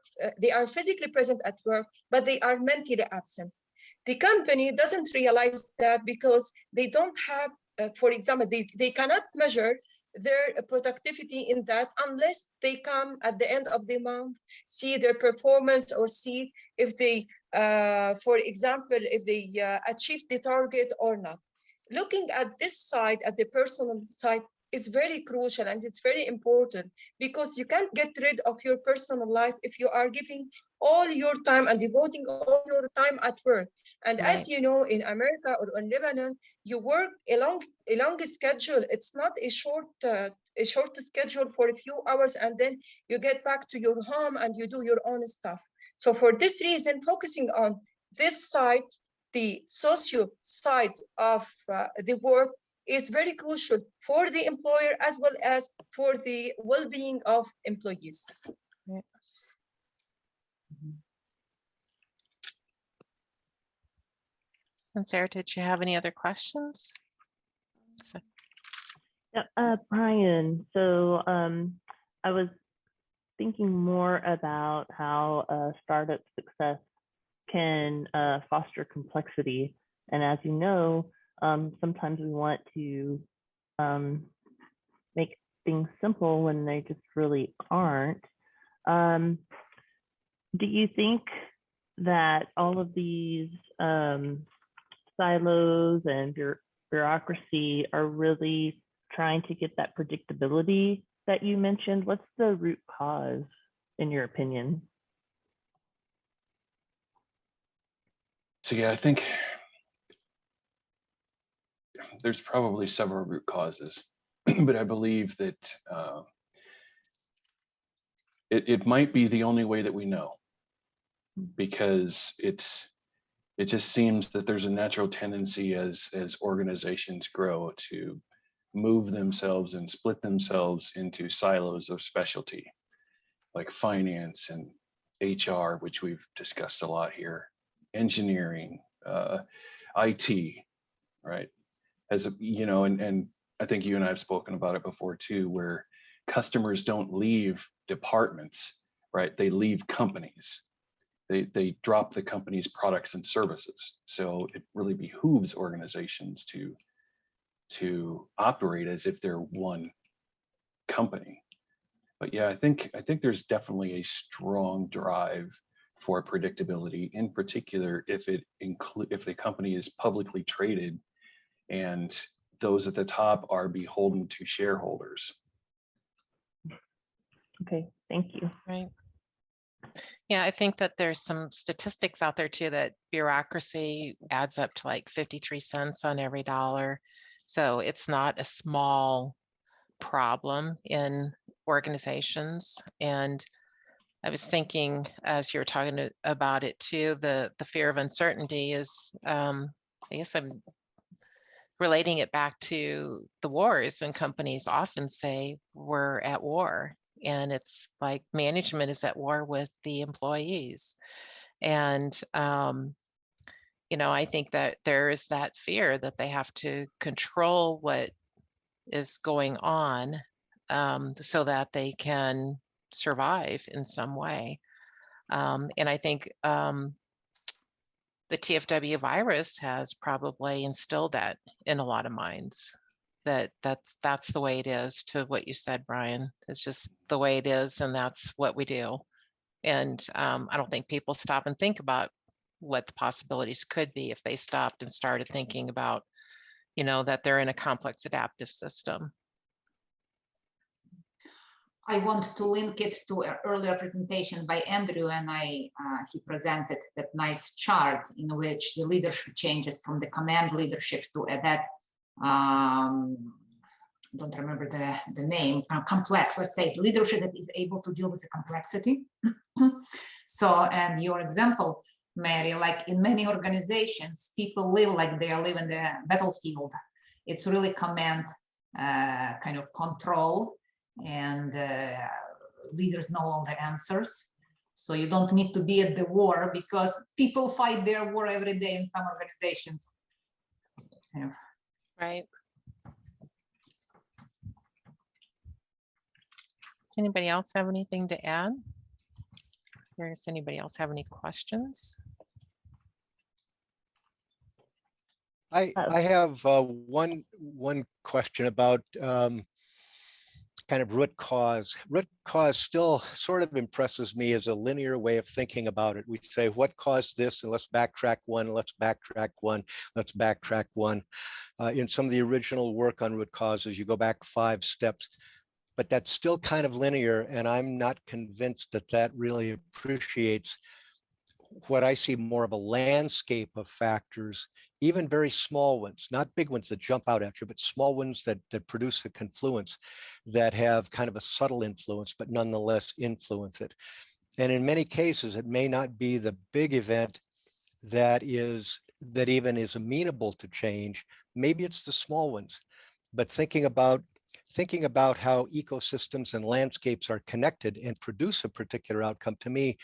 physically present at work, but they are mentally absent. The company doesn't realize that because they don't have, for example, they cannot measure their productivity in that unless they come at the end of the month, see their performance, or see if they, for example, if they achieved the target or not. Looking at this side, at the personal side, is very crucial, and it's very important, because you can't get rid of your personal life if you are giving all your time and devoting all your time at work. And Right. as you know, in America or in Lebanon, you work a long schedule. It's not a short schedule for a few hours, and then you get back to your home and you do your own stuff. So for this reason, focusing on this side, the socio side of the work, is very crucial for the employer as well as for the well-being of employees. Right. And Sarah, did you have any other questions? Yeah, Brian, so I was thinking more about how startup success can foster complexity. And as you know, sometimes we want to make things simple when they just really aren't. Do you think that all of these silos and bureaucracy are really trying to get that predictability that you mentioned? What's the root cause, in your opinion? So yeah, I think there's probably several root causes, but I believe that it might be the only way that we know, because it just seems that there's a natural tendency as organizations grow to move themselves and split themselves into silos of specialty, like finance and HR, which we've discussed a lot here, engineering, IT, right? As a, you know, and I think you and I have spoken about it before too, where customers don't leave departments, right? They leave companies. They drop the company's products and services. So it really behooves organizations to operate as if they're one company. But yeah, I think there's definitely a strong drive for predictability, in particular if the company is publicly traded and those at the top are beholden to shareholders. Okay, thank you. Right. Yeah, I think that there's some statistics out there too that bureaucracy adds up to like 53 cents on every dollar. So it's not a small problem in organizations. And I was thinking as you were talking about it too, the fear of uncertainty is, I guess I'm relating it back to the wars, and companies often say we're at war. And it's like management is at war with the employees. And, you know, I think that there is that fear that they have to control what is going on so that they can survive in some way. And I think the TFW virus has probably instilled that in a lot of minds. That's the way it is, to what you said, Brian. It's just the way it is, and that's what we do. And I don't think people stop and think about what the possibilities could be if they stopped and started thinking about, you know, that they're in a complex adaptive system. I want to link it to an earlier presentation by Andrew, and he presented that nice chart in which the leadership changes from the command leadership to that don't remember the name, complex, let's say, leadership that is able to deal with the complexity. So, and your example, Mary, like in many organizations, people live like they live in the battlefield. It's really command kind of control, and leaders know all the answers. So you don't need to be at the war, because people fight their war every day in some organizations. Yeah. Right. Does anybody else have anything to add? Or does anybody else have any questions? I have one question about kind of root cause. Root cause still sort of impresses me as a linear way of thinking about it. We say, what caused this? And let's backtrack one, let's backtrack one, let's backtrack one. In some of the original work on root causes, you go back 5 steps, but that's still kind of linear. And I'm not convinced that that really appreciates what I see more of a landscape of factors, even very small ones, not big ones that jump out at you, but small ones that produce a confluence that have kind of a subtle influence, but nonetheless influence it. And in many cases, it may not be the big event that even is amenable to change. Maybe it's the small ones. But thinking about how ecosystems and landscapes are connected and produce a particular outcome, to me,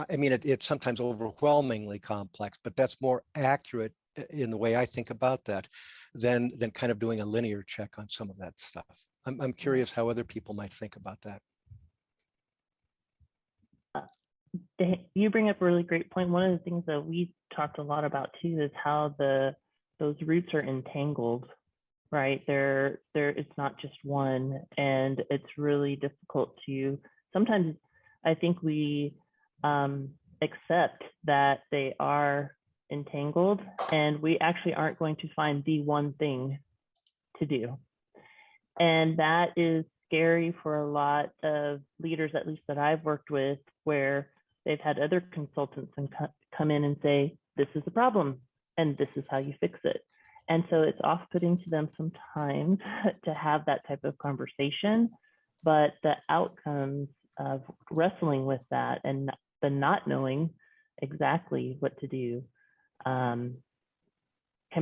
I mean, it's sometimes overwhelmingly complex, but that's more accurate in the way I think about that than kind of doing a linear check on some of that stuff. I'm curious how other people might think about that. You bring up a really great point. One of the things that we talked a lot about too is how those roots are entangled, right? It's not just one, and it's really difficult to, sometimes I think we accept that they are entangled, and we actually aren't going to find the one thing to do. And that is scary for a lot of leaders, at least that I've worked with, where they've had other consultants and come in and say, this is the problem and this is how you fix it. And so it's off-putting to them sometimes to have that type of conversation, but the outcomes of wrestling with that and the not knowing exactly what to do can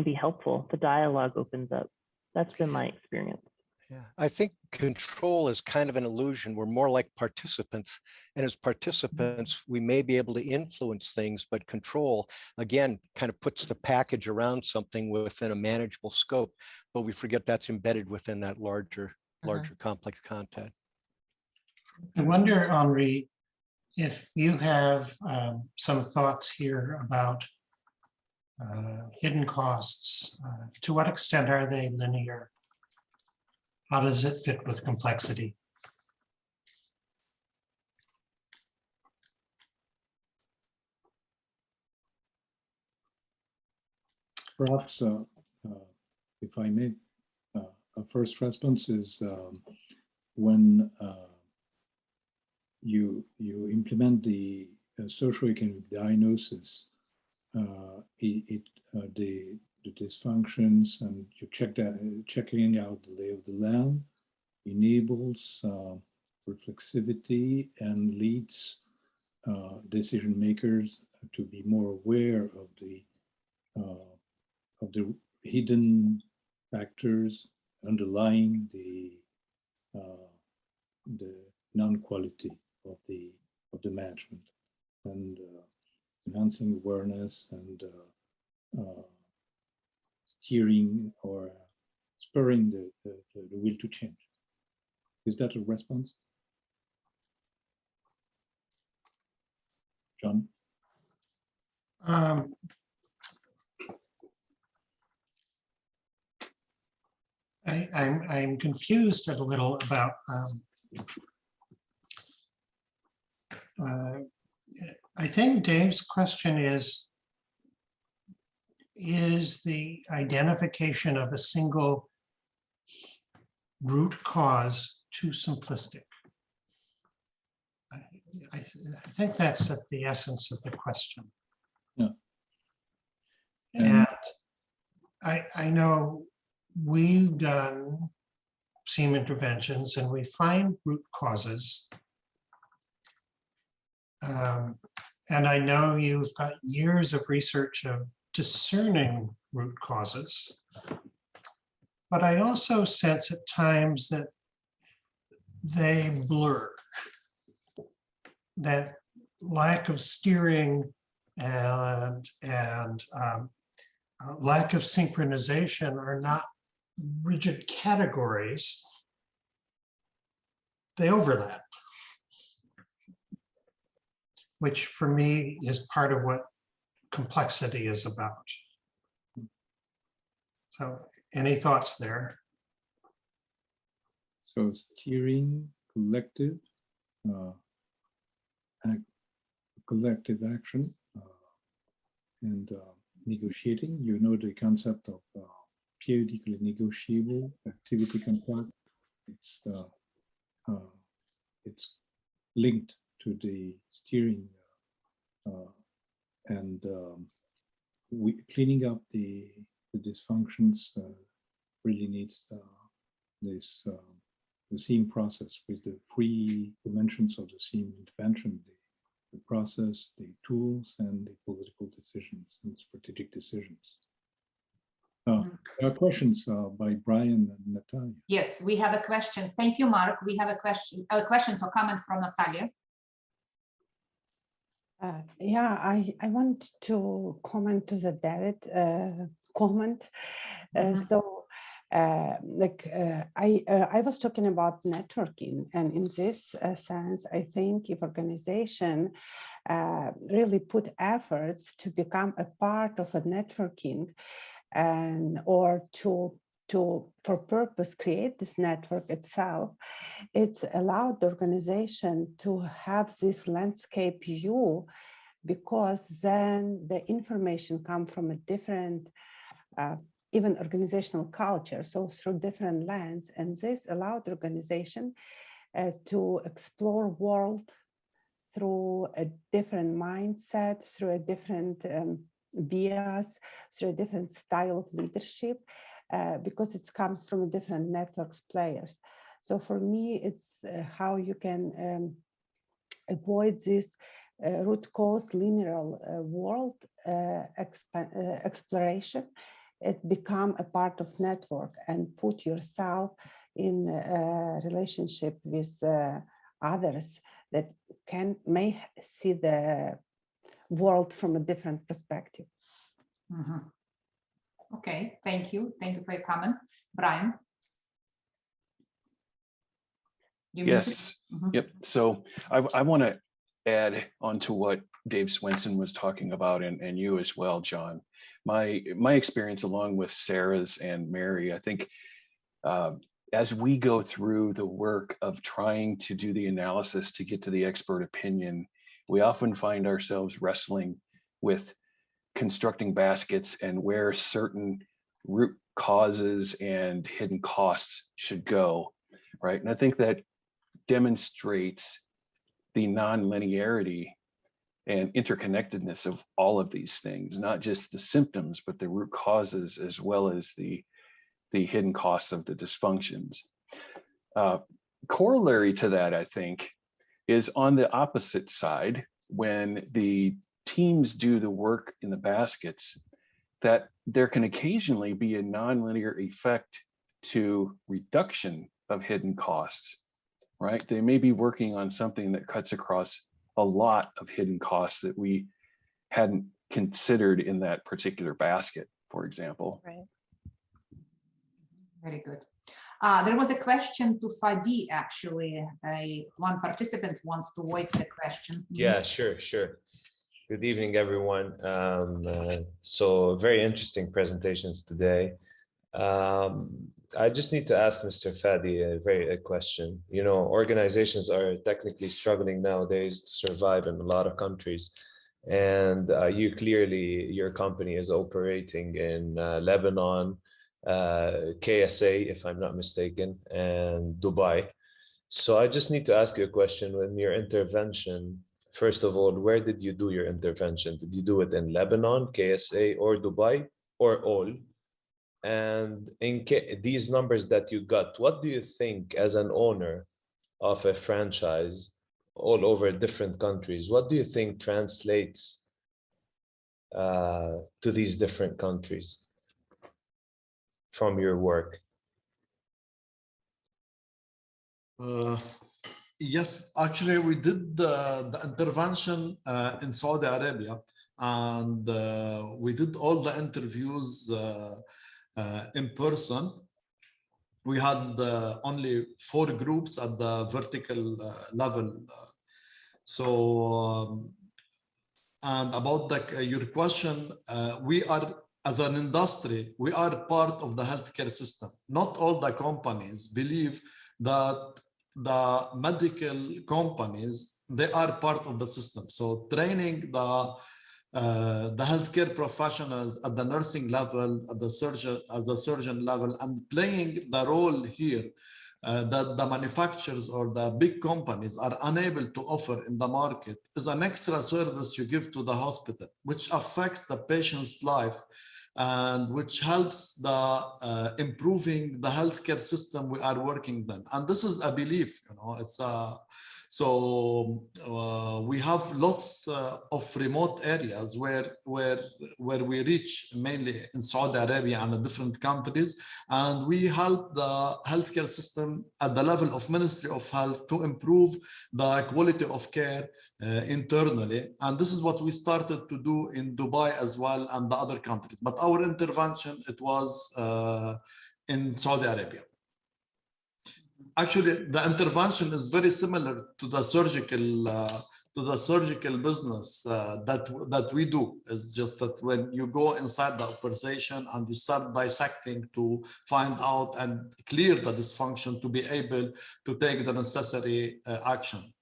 be helpful. The dialogue opens up. That's been my experience. Yeah, I think control is kind of an illusion. We're more like participants. And as participants, we may be able to influence things, but control, again, kind of puts the package around something within a manageable scope. But we forget that's embedded within that larger complex content. I wonder, Henri, if you have some thoughts here about hidden costs. To what extent are they linear? How does it fit with complexity? Perhaps, if I may, a first response is when you implement the socioeconomic diagnosis, the dysfunctions, and you checking out the lay of the land enables reflexivity and leads decision makers to be more aware of the hidden factors underlying the non-quality of the management, and enhancing awareness and steering or spurring the will to change. Is that a response? John? I'm confused a little about I think Dave's question is the identification of a single root cause too simplistic? I think that's at the essence of the question. Yeah. And I know we've done SEAM interventions and we find root causes. And I know you've got years of research of discerning root causes, but I also sense at times that they blur. That lack of steering and lack of synchronization are not rigid categories. They overlap, which for me is part of what complexity is about. So any thoughts there? So steering, collective action, and negotiating. You know the concept of periodically negotiable activity contract. It's linked to the steering, and cleaning up the dysfunctions really needs this the SEAM process with the three dimensions of the SEAM intervention: the process, the tools, and the political decisions and strategic decisions. There are questions by Brian and Natalia. Yes, we have a question. Thank you, Mark. We have a question, questions or comment from Natalia. Yeah, I want to comment to the David comment. I was talking about networking, and in this sense, I think if organization really put efforts to become a part of a networking, and or to for purpose create this network itself, it's allowed the organization to have this landscape view, because then the information come from a different even organizational culture, so through different lens, and this allowed the organization to explore world through a different mindset, through a different bias, through a different style of leadership, because it comes from a different networks players. So for me, it's how you can avoid this root cause linear world exploration. It become a part of network and put yourself in a relationship with others that may see the world from a different perspective. Mm-hmm. Okay, thank you. Thank you for your comment. Brian? Yes, yep. So I want to add on to what Dave Swenson was talking about, and you as well, John. My experience along with Sarah's and Mary, I think as we go through the work of trying to do the analysis to get to the expert opinion, we often find ourselves wrestling with constructing baskets and where certain root causes and hidden costs should go, right? And I think that demonstrates the non-linearity and interconnectedness of all of these things, not just the symptoms, but the root causes, as well as the hidden costs of the dysfunctions. Corollary to that, I think, is on the opposite side, when the teams do the work in the baskets, that there can occasionally be a nonlinear effect to reduction of hidden costs, right? They may be working on something that cuts across a lot of hidden costs that we hadn't considered in that particular basket, for example. Right. Very good. There was a question to Fadi, actually. One participant wants to voice the question. Yeah, sure. Good evening, everyone. So very interesting presentations today. I just need to ask Mr. Fadi a question. You know, organizations are technically struggling nowadays to survive in a lot of countries. And you clearly, your company is operating in Lebanon, KSA, if I'm not mistaken, and Dubai. So I just need to ask you a question. When your intervention, first of all, where did you do your intervention? Did you do it in Lebanon, KSA, or Dubai, or all? And in these numbers that you got, what do you think as an owner of a franchise all over different countries, what do you think translates to these different countries from your work? Yes, actually, we did the intervention in Saudi Arabia, and we did all the interviews in person. We had only 4 groups at the vertical level. And about your question, we are, as an industry, we are part of the healthcare system. Not all the companies believe that the medical companies, they are part of the system. So training the healthcare professionals at the nursing level, at the surgeon level, and playing the role here that the manufacturers or the big companies are unable to offer in the market is an extra service you give to the hospital, which affects the patient's life and which helps the improving the healthcare system we are working then. And this is a belief, you know, it's we have lots of remote areas where we reach, mainly in Saudi Arabia and in different countries, and we help the healthcare system at the level of Ministry of Health to improve the quality of care internally. And this is what we started to do in Dubai as well and the other countries. But our intervention, it was in Saudi Arabia. Actually, the intervention is very similar to the surgical business that we do. It's just that when you go inside the operation and you start dissecting to find out and clear the dysfunction to be able to take the necessary action.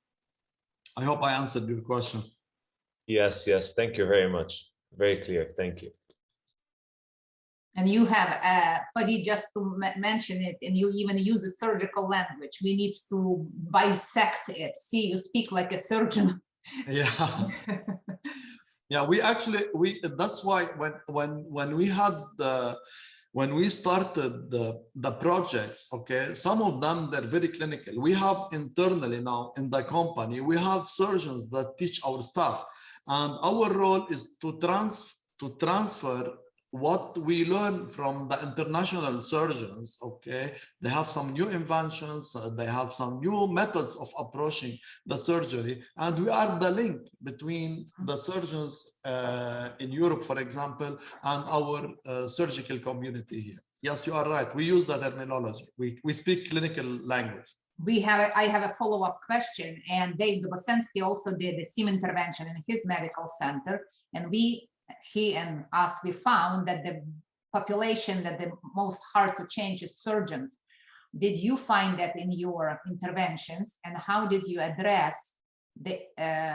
I hope I answered your question. Yes, thank you very much. Very clear, thank you. And you have, Fadi, just to mention it, and you even use a surgical language. We need to bisect it. See, you speak like a surgeon. Yeah. Yeah, that's why when we had when we started the projects, okay, some of them, they're very clinical. We have internally now in the company, we have surgeons that teach our staff. And our role is to transfer what we learn from the international surgeons, okay? They have some new inventions, they have some new methods of approaching the surgery, and we are the link between the surgeons in Europe, for example, and our surgical community here. Yes, you are right. We use that terminology. We speak clinical language. I have a follow-up question, and Dave Dobosensky also did the SIM intervention in his medical center, and he and us, we found that the population that the most hard to change is surgeons. Did you find that in your interventions, and how did you address the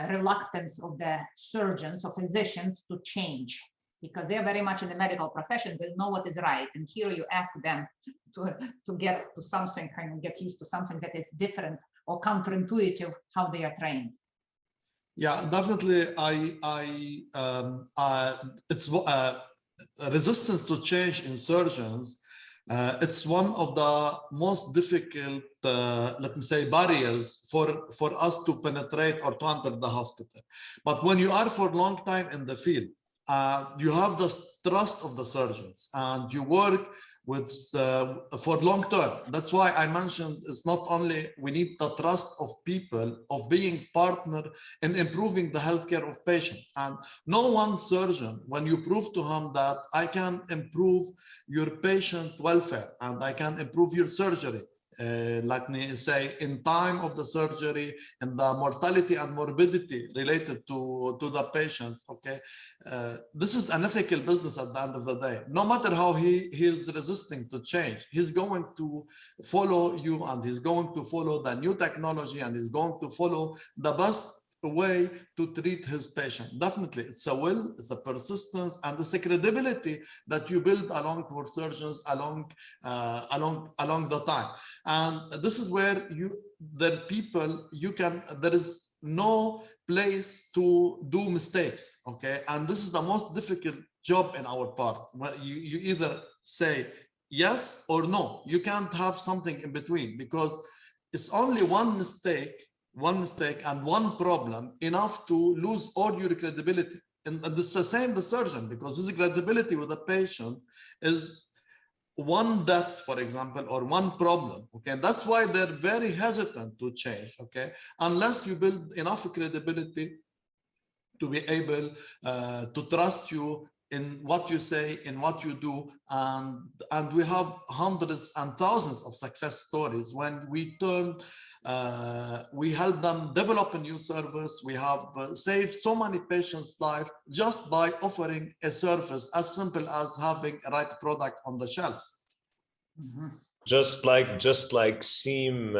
reluctance of the surgeons or physicians to change? because they're very much in the medical profession. They know what is right. And here you ask them to get to something and get used to something that is different or counterintuitive how they are trained. Yeah, definitely. It's resistance to change in surgeons. It's one of the most difficult, let me say, barriers for us to penetrate or to enter the hospital. But when you are for a long time in the field, you have the trust of the surgeons and you work with for long term. That's why I mentioned it's not only we need the trust of people of being partner in improving the healthcare of patient. And no one surgeon, when you prove to him that I can improve your patient welfare and I can improve your surgery, let me say, in time of the surgery and the mortality and morbidity related to the patients, okay? This is an ethical business at the end of the day. No matter how he is resisting to change, he's going to follow you and he's going to follow the new technology and he's going to follow the best way to treat his patient. Definitely, it's a will, it's a persistence, and it's a credibility that you build along with surgeons along the time. And this is where there is no place to do mistakes, okay? And this is the most difficult job in our part. You either say yes or no. You can't have something in between because it's only one mistake and one problem enough to lose all your credibility. And it's the same the surgeon, because his credibility with the patient is one death, for example, or one problem. Okay, and that's why they're very hesitant to change. Okay, unless you build enough credibility to be able to trust you in what you say, in what you do, and we have hundreds and thousands of success stories when we turn. We help them develop a new service. We have saved so many patients' lives just by offering a service as simple as having a right product on the shelves. Mm-hmm. Just like SEAM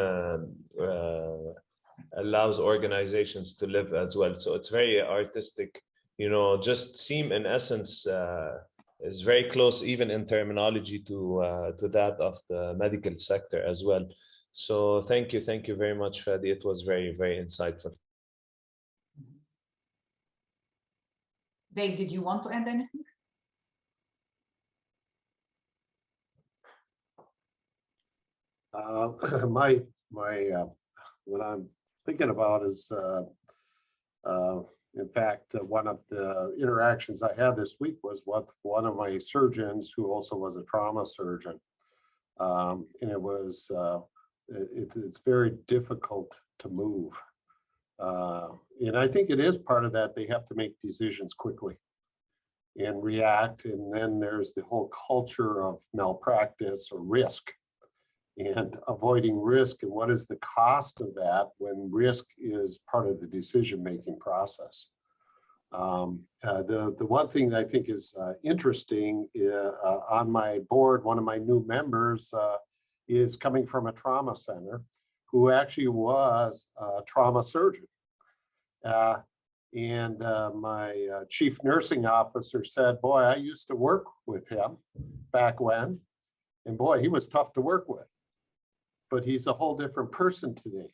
allows organizations to live as well. So it's very artistic. You know, just SEAM in essence is very close, even in terminology, to that of the medical sector as well. So thank you very much, Fadi. It was very, very insightful. Dave, did you want to add anything? What I'm thinking about is, in fact, one of the interactions I had this week was with one of my surgeons who also was a trauma surgeon, and it was. It's very difficult to move. And I think it is part of that. They have to make decisions quickly and react. And then there's the whole culture of malpractice or risk and avoiding risk. And what is the cost of that when risk is part of the decision-making process? The one thing that I think is interesting on my board, one of my new members, is coming from a trauma center who actually was a trauma surgeon. And my chief nursing officer said, boy, I used to work with him back when, and boy, he was tough to work with, but he's a whole different person today.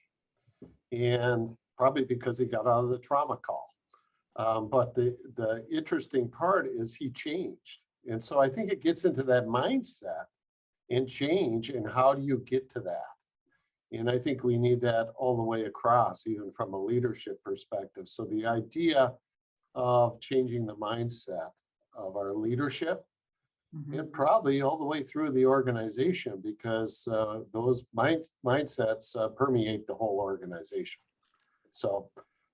And probably because he got out of the trauma call. But the interesting part is he changed. And so I think it gets into that mindset and change, and how do you get to that? And I think we need that all the way across, even from a leadership perspective. So the idea of changing the mindset of our leadership, and probably all the way through the organization, because those mindsets permeate the whole organization. So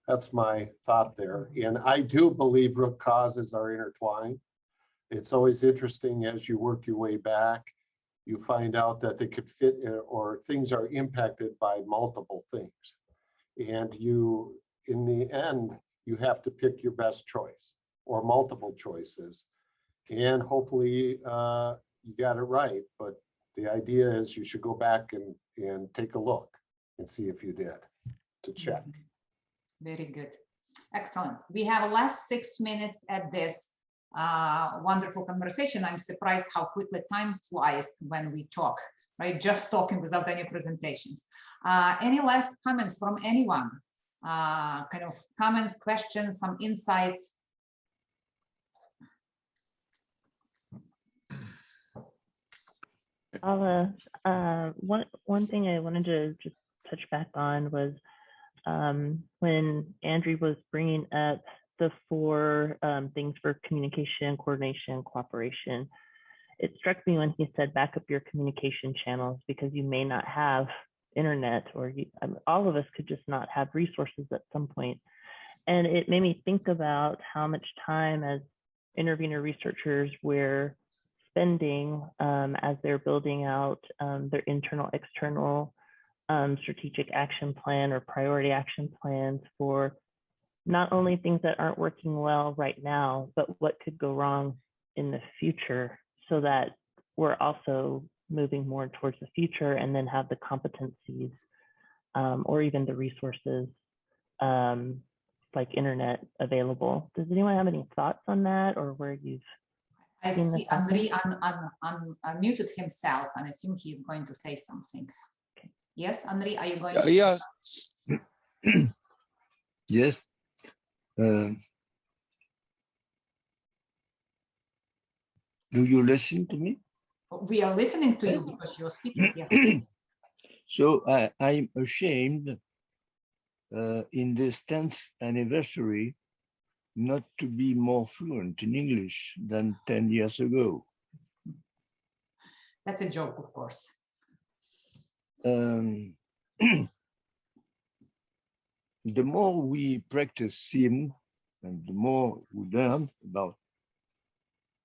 that's my thought there. And I do believe root causes are intertwined. It's always interesting as you work your way back, you find out that they could fit in, or things are impacted by multiple things. And you, in the end, you have to pick your best choice or multiple choices. And hopefully you got it right. But the idea is you should go back and take a look and see if you did, to check. Very good. Excellent. We have last 6 minutes at this. wonderful conversation. I'm surprised how quickly time flies when we talk, right? Just talking without any presentations. Any last comments from anyone? Kind of comments, questions, some insights? Ala, one thing I wanted to just touch back on was when Andrew was bringing up the 4 things for communication, coordination, cooperation. It struck me when he said back up your communication channels, because you may not have internet, or all of us could just not have resources at some point. And it made me think about how much time as intervener researchers we're spending as they're building out their internal, external strategic action plan or priority action plans for not only things that aren't working well right now, but what could go wrong in the future, so that we're also moving more towards the future and then have the competencies or even the resources like internet available. Does anyone have any thoughts on that, or where you've I seen see this happen? Henri unmuted himself and I assume he's going to say something. Okay. Yes, Henri, are you going to? Yeah. Yes. Do you listen to me? We are listening to you because you're speaking here. So I'm ashamed in this 10th anniversary not to be more fluent in English than 10 years ago. That's a joke, of course. The more we practice SIM and the more we learn about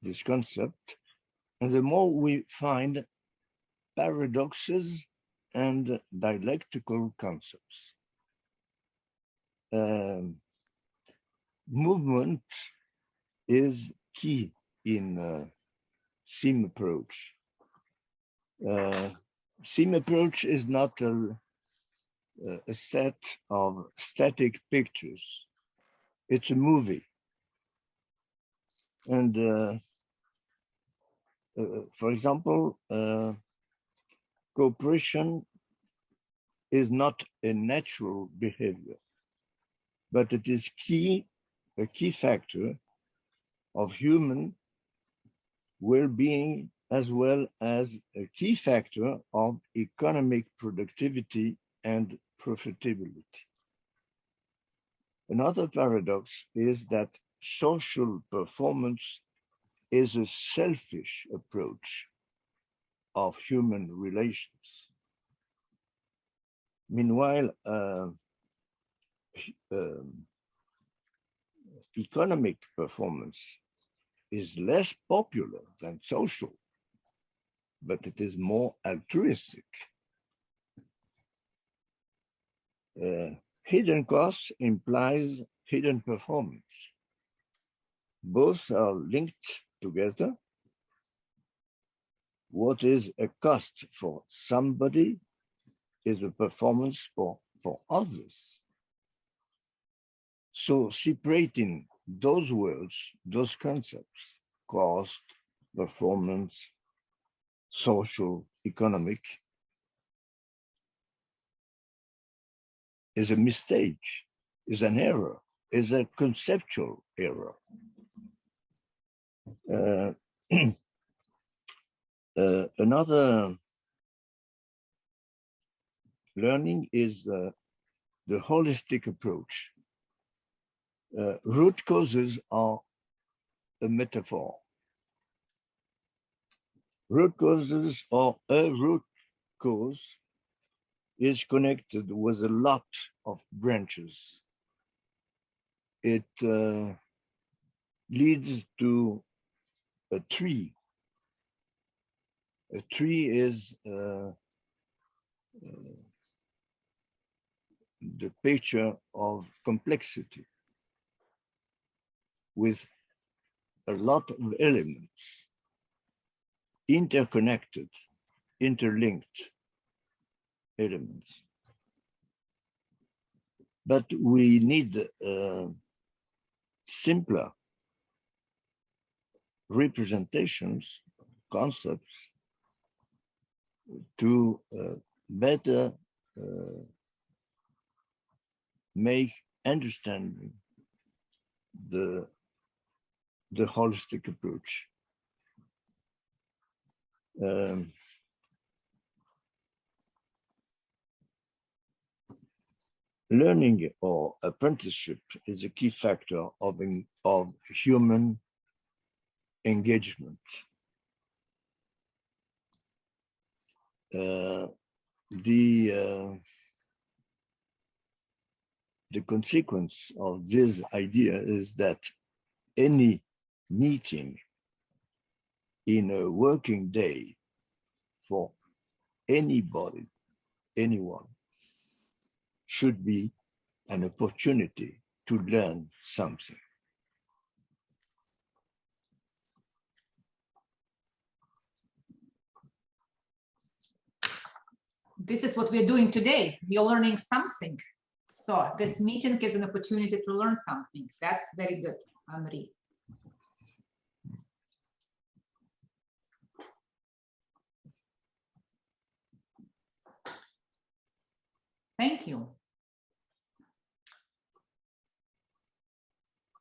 this concept, and the more we find paradoxes and dialectical concepts. Movement is key in SIM approach. SIM approach is not a set of static pictures. It's a movie. And for example, cooperation is not a natural behavior, but it is a key factor of human well-being, as well as a key factor of economic productivity and profitability. Another paradox is that social performance is a selfish approach of human relations. Meanwhile, economic performance is less popular than social, but it is more altruistic. Hidden costs implies hidden performance. Both are linked together. What is a cost for somebody is a performance for others. So separating those words, those concepts, cost, performance, social, economic, is a mistake, is an error, is a conceptual error. Another learning is the holistic approach. Root causes are a metaphor. Root causes, or a root cause, is connected with a lot of branches. It leads to a tree. A tree is the picture of complexity with a lot of elements, interconnected, interlinked elements. But we need simpler representations, concepts, to better make understanding the holistic approach. Learning or apprenticeship is a key factor of human engagement. The consequence of this idea is that any meeting in a working day for anybody, anyone, should be an opportunity to learn something. This is what we're doing today. You're learning something. So this meeting is an opportunity to learn something. That's very good, Henri. Thank you.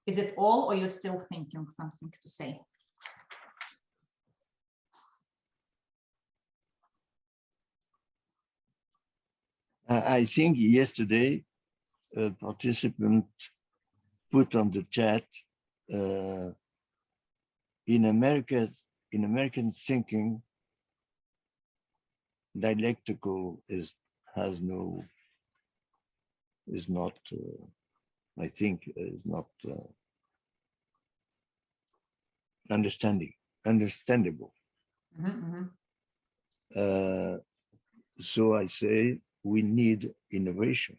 Is it all, or you're still thinking something to say? I think yesterday a participant put on the chat, in American thinking, dialectical is not understandable. So I say we need innovation.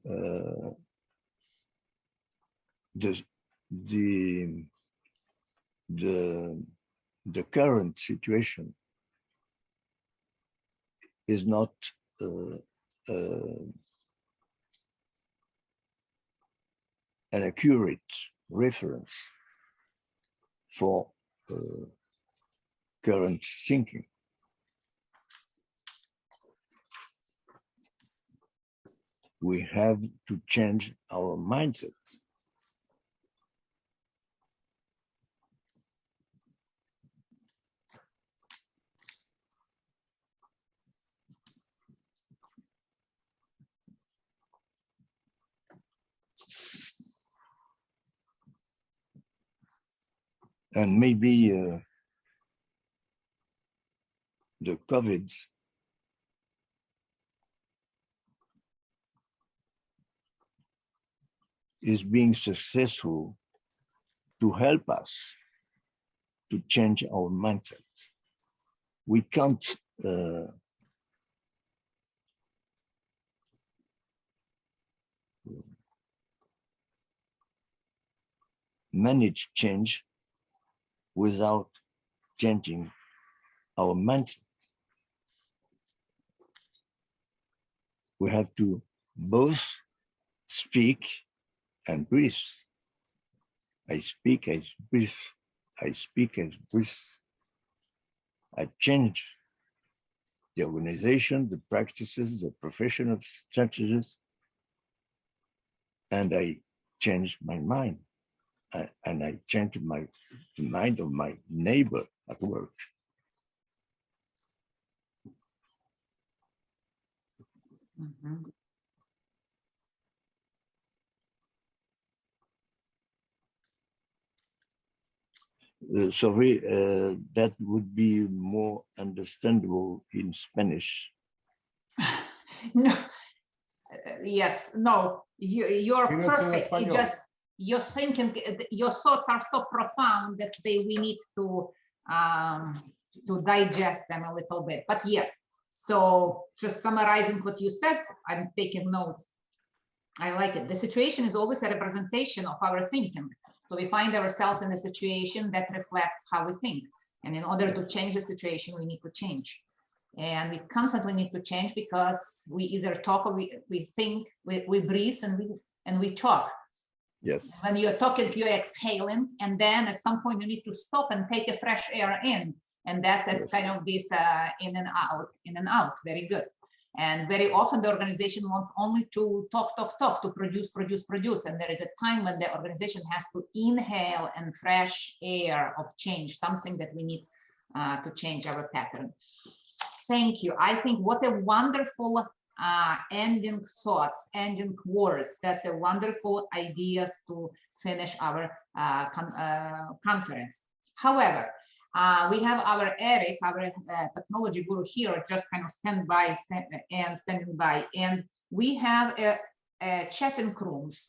The current situation is not an accurate reference for current thinking. We have to change our mindset. And maybe the COVID is being successful to help us to change our mindset. We can't manage change without changing our mindset. We have to both speak and breathe. I speak, I breathe. I speak and breathe. I change the organization, the practices, the professional strategies, and I change my mind. And I change the mind of my neighbor at work. Sorry, that would be more understandable in Spanish. No, yes, no, you're perfect. You just, you're thinking, your thoughts are so profound that we need to digest them a little bit. But yes, so just summarizing what you said, I'm taking notes. I like it. The situation is always a representation of our thinking. So we find ourselves in a situation that reflects how we think. And in order to change the situation, we need to change. And we constantly need to change because we either talk or we think, we breathe and we talk. Yes. When you're talking, you're exhaling, and then at some point you need to stop and take a fresh air in. And that's a kind of this in and out, very good. And very often the organization wants only to talk, to produce. And there is a time when the organization has to inhale and fresh air of change, something that we need to change our pattern. Thank you. I think what a wonderful ending thoughts, ending words. That's a wonderful ideas to finish our conference. However, we have our Eric, our technology guru here, just kind of standing by, and we have a chatting rooms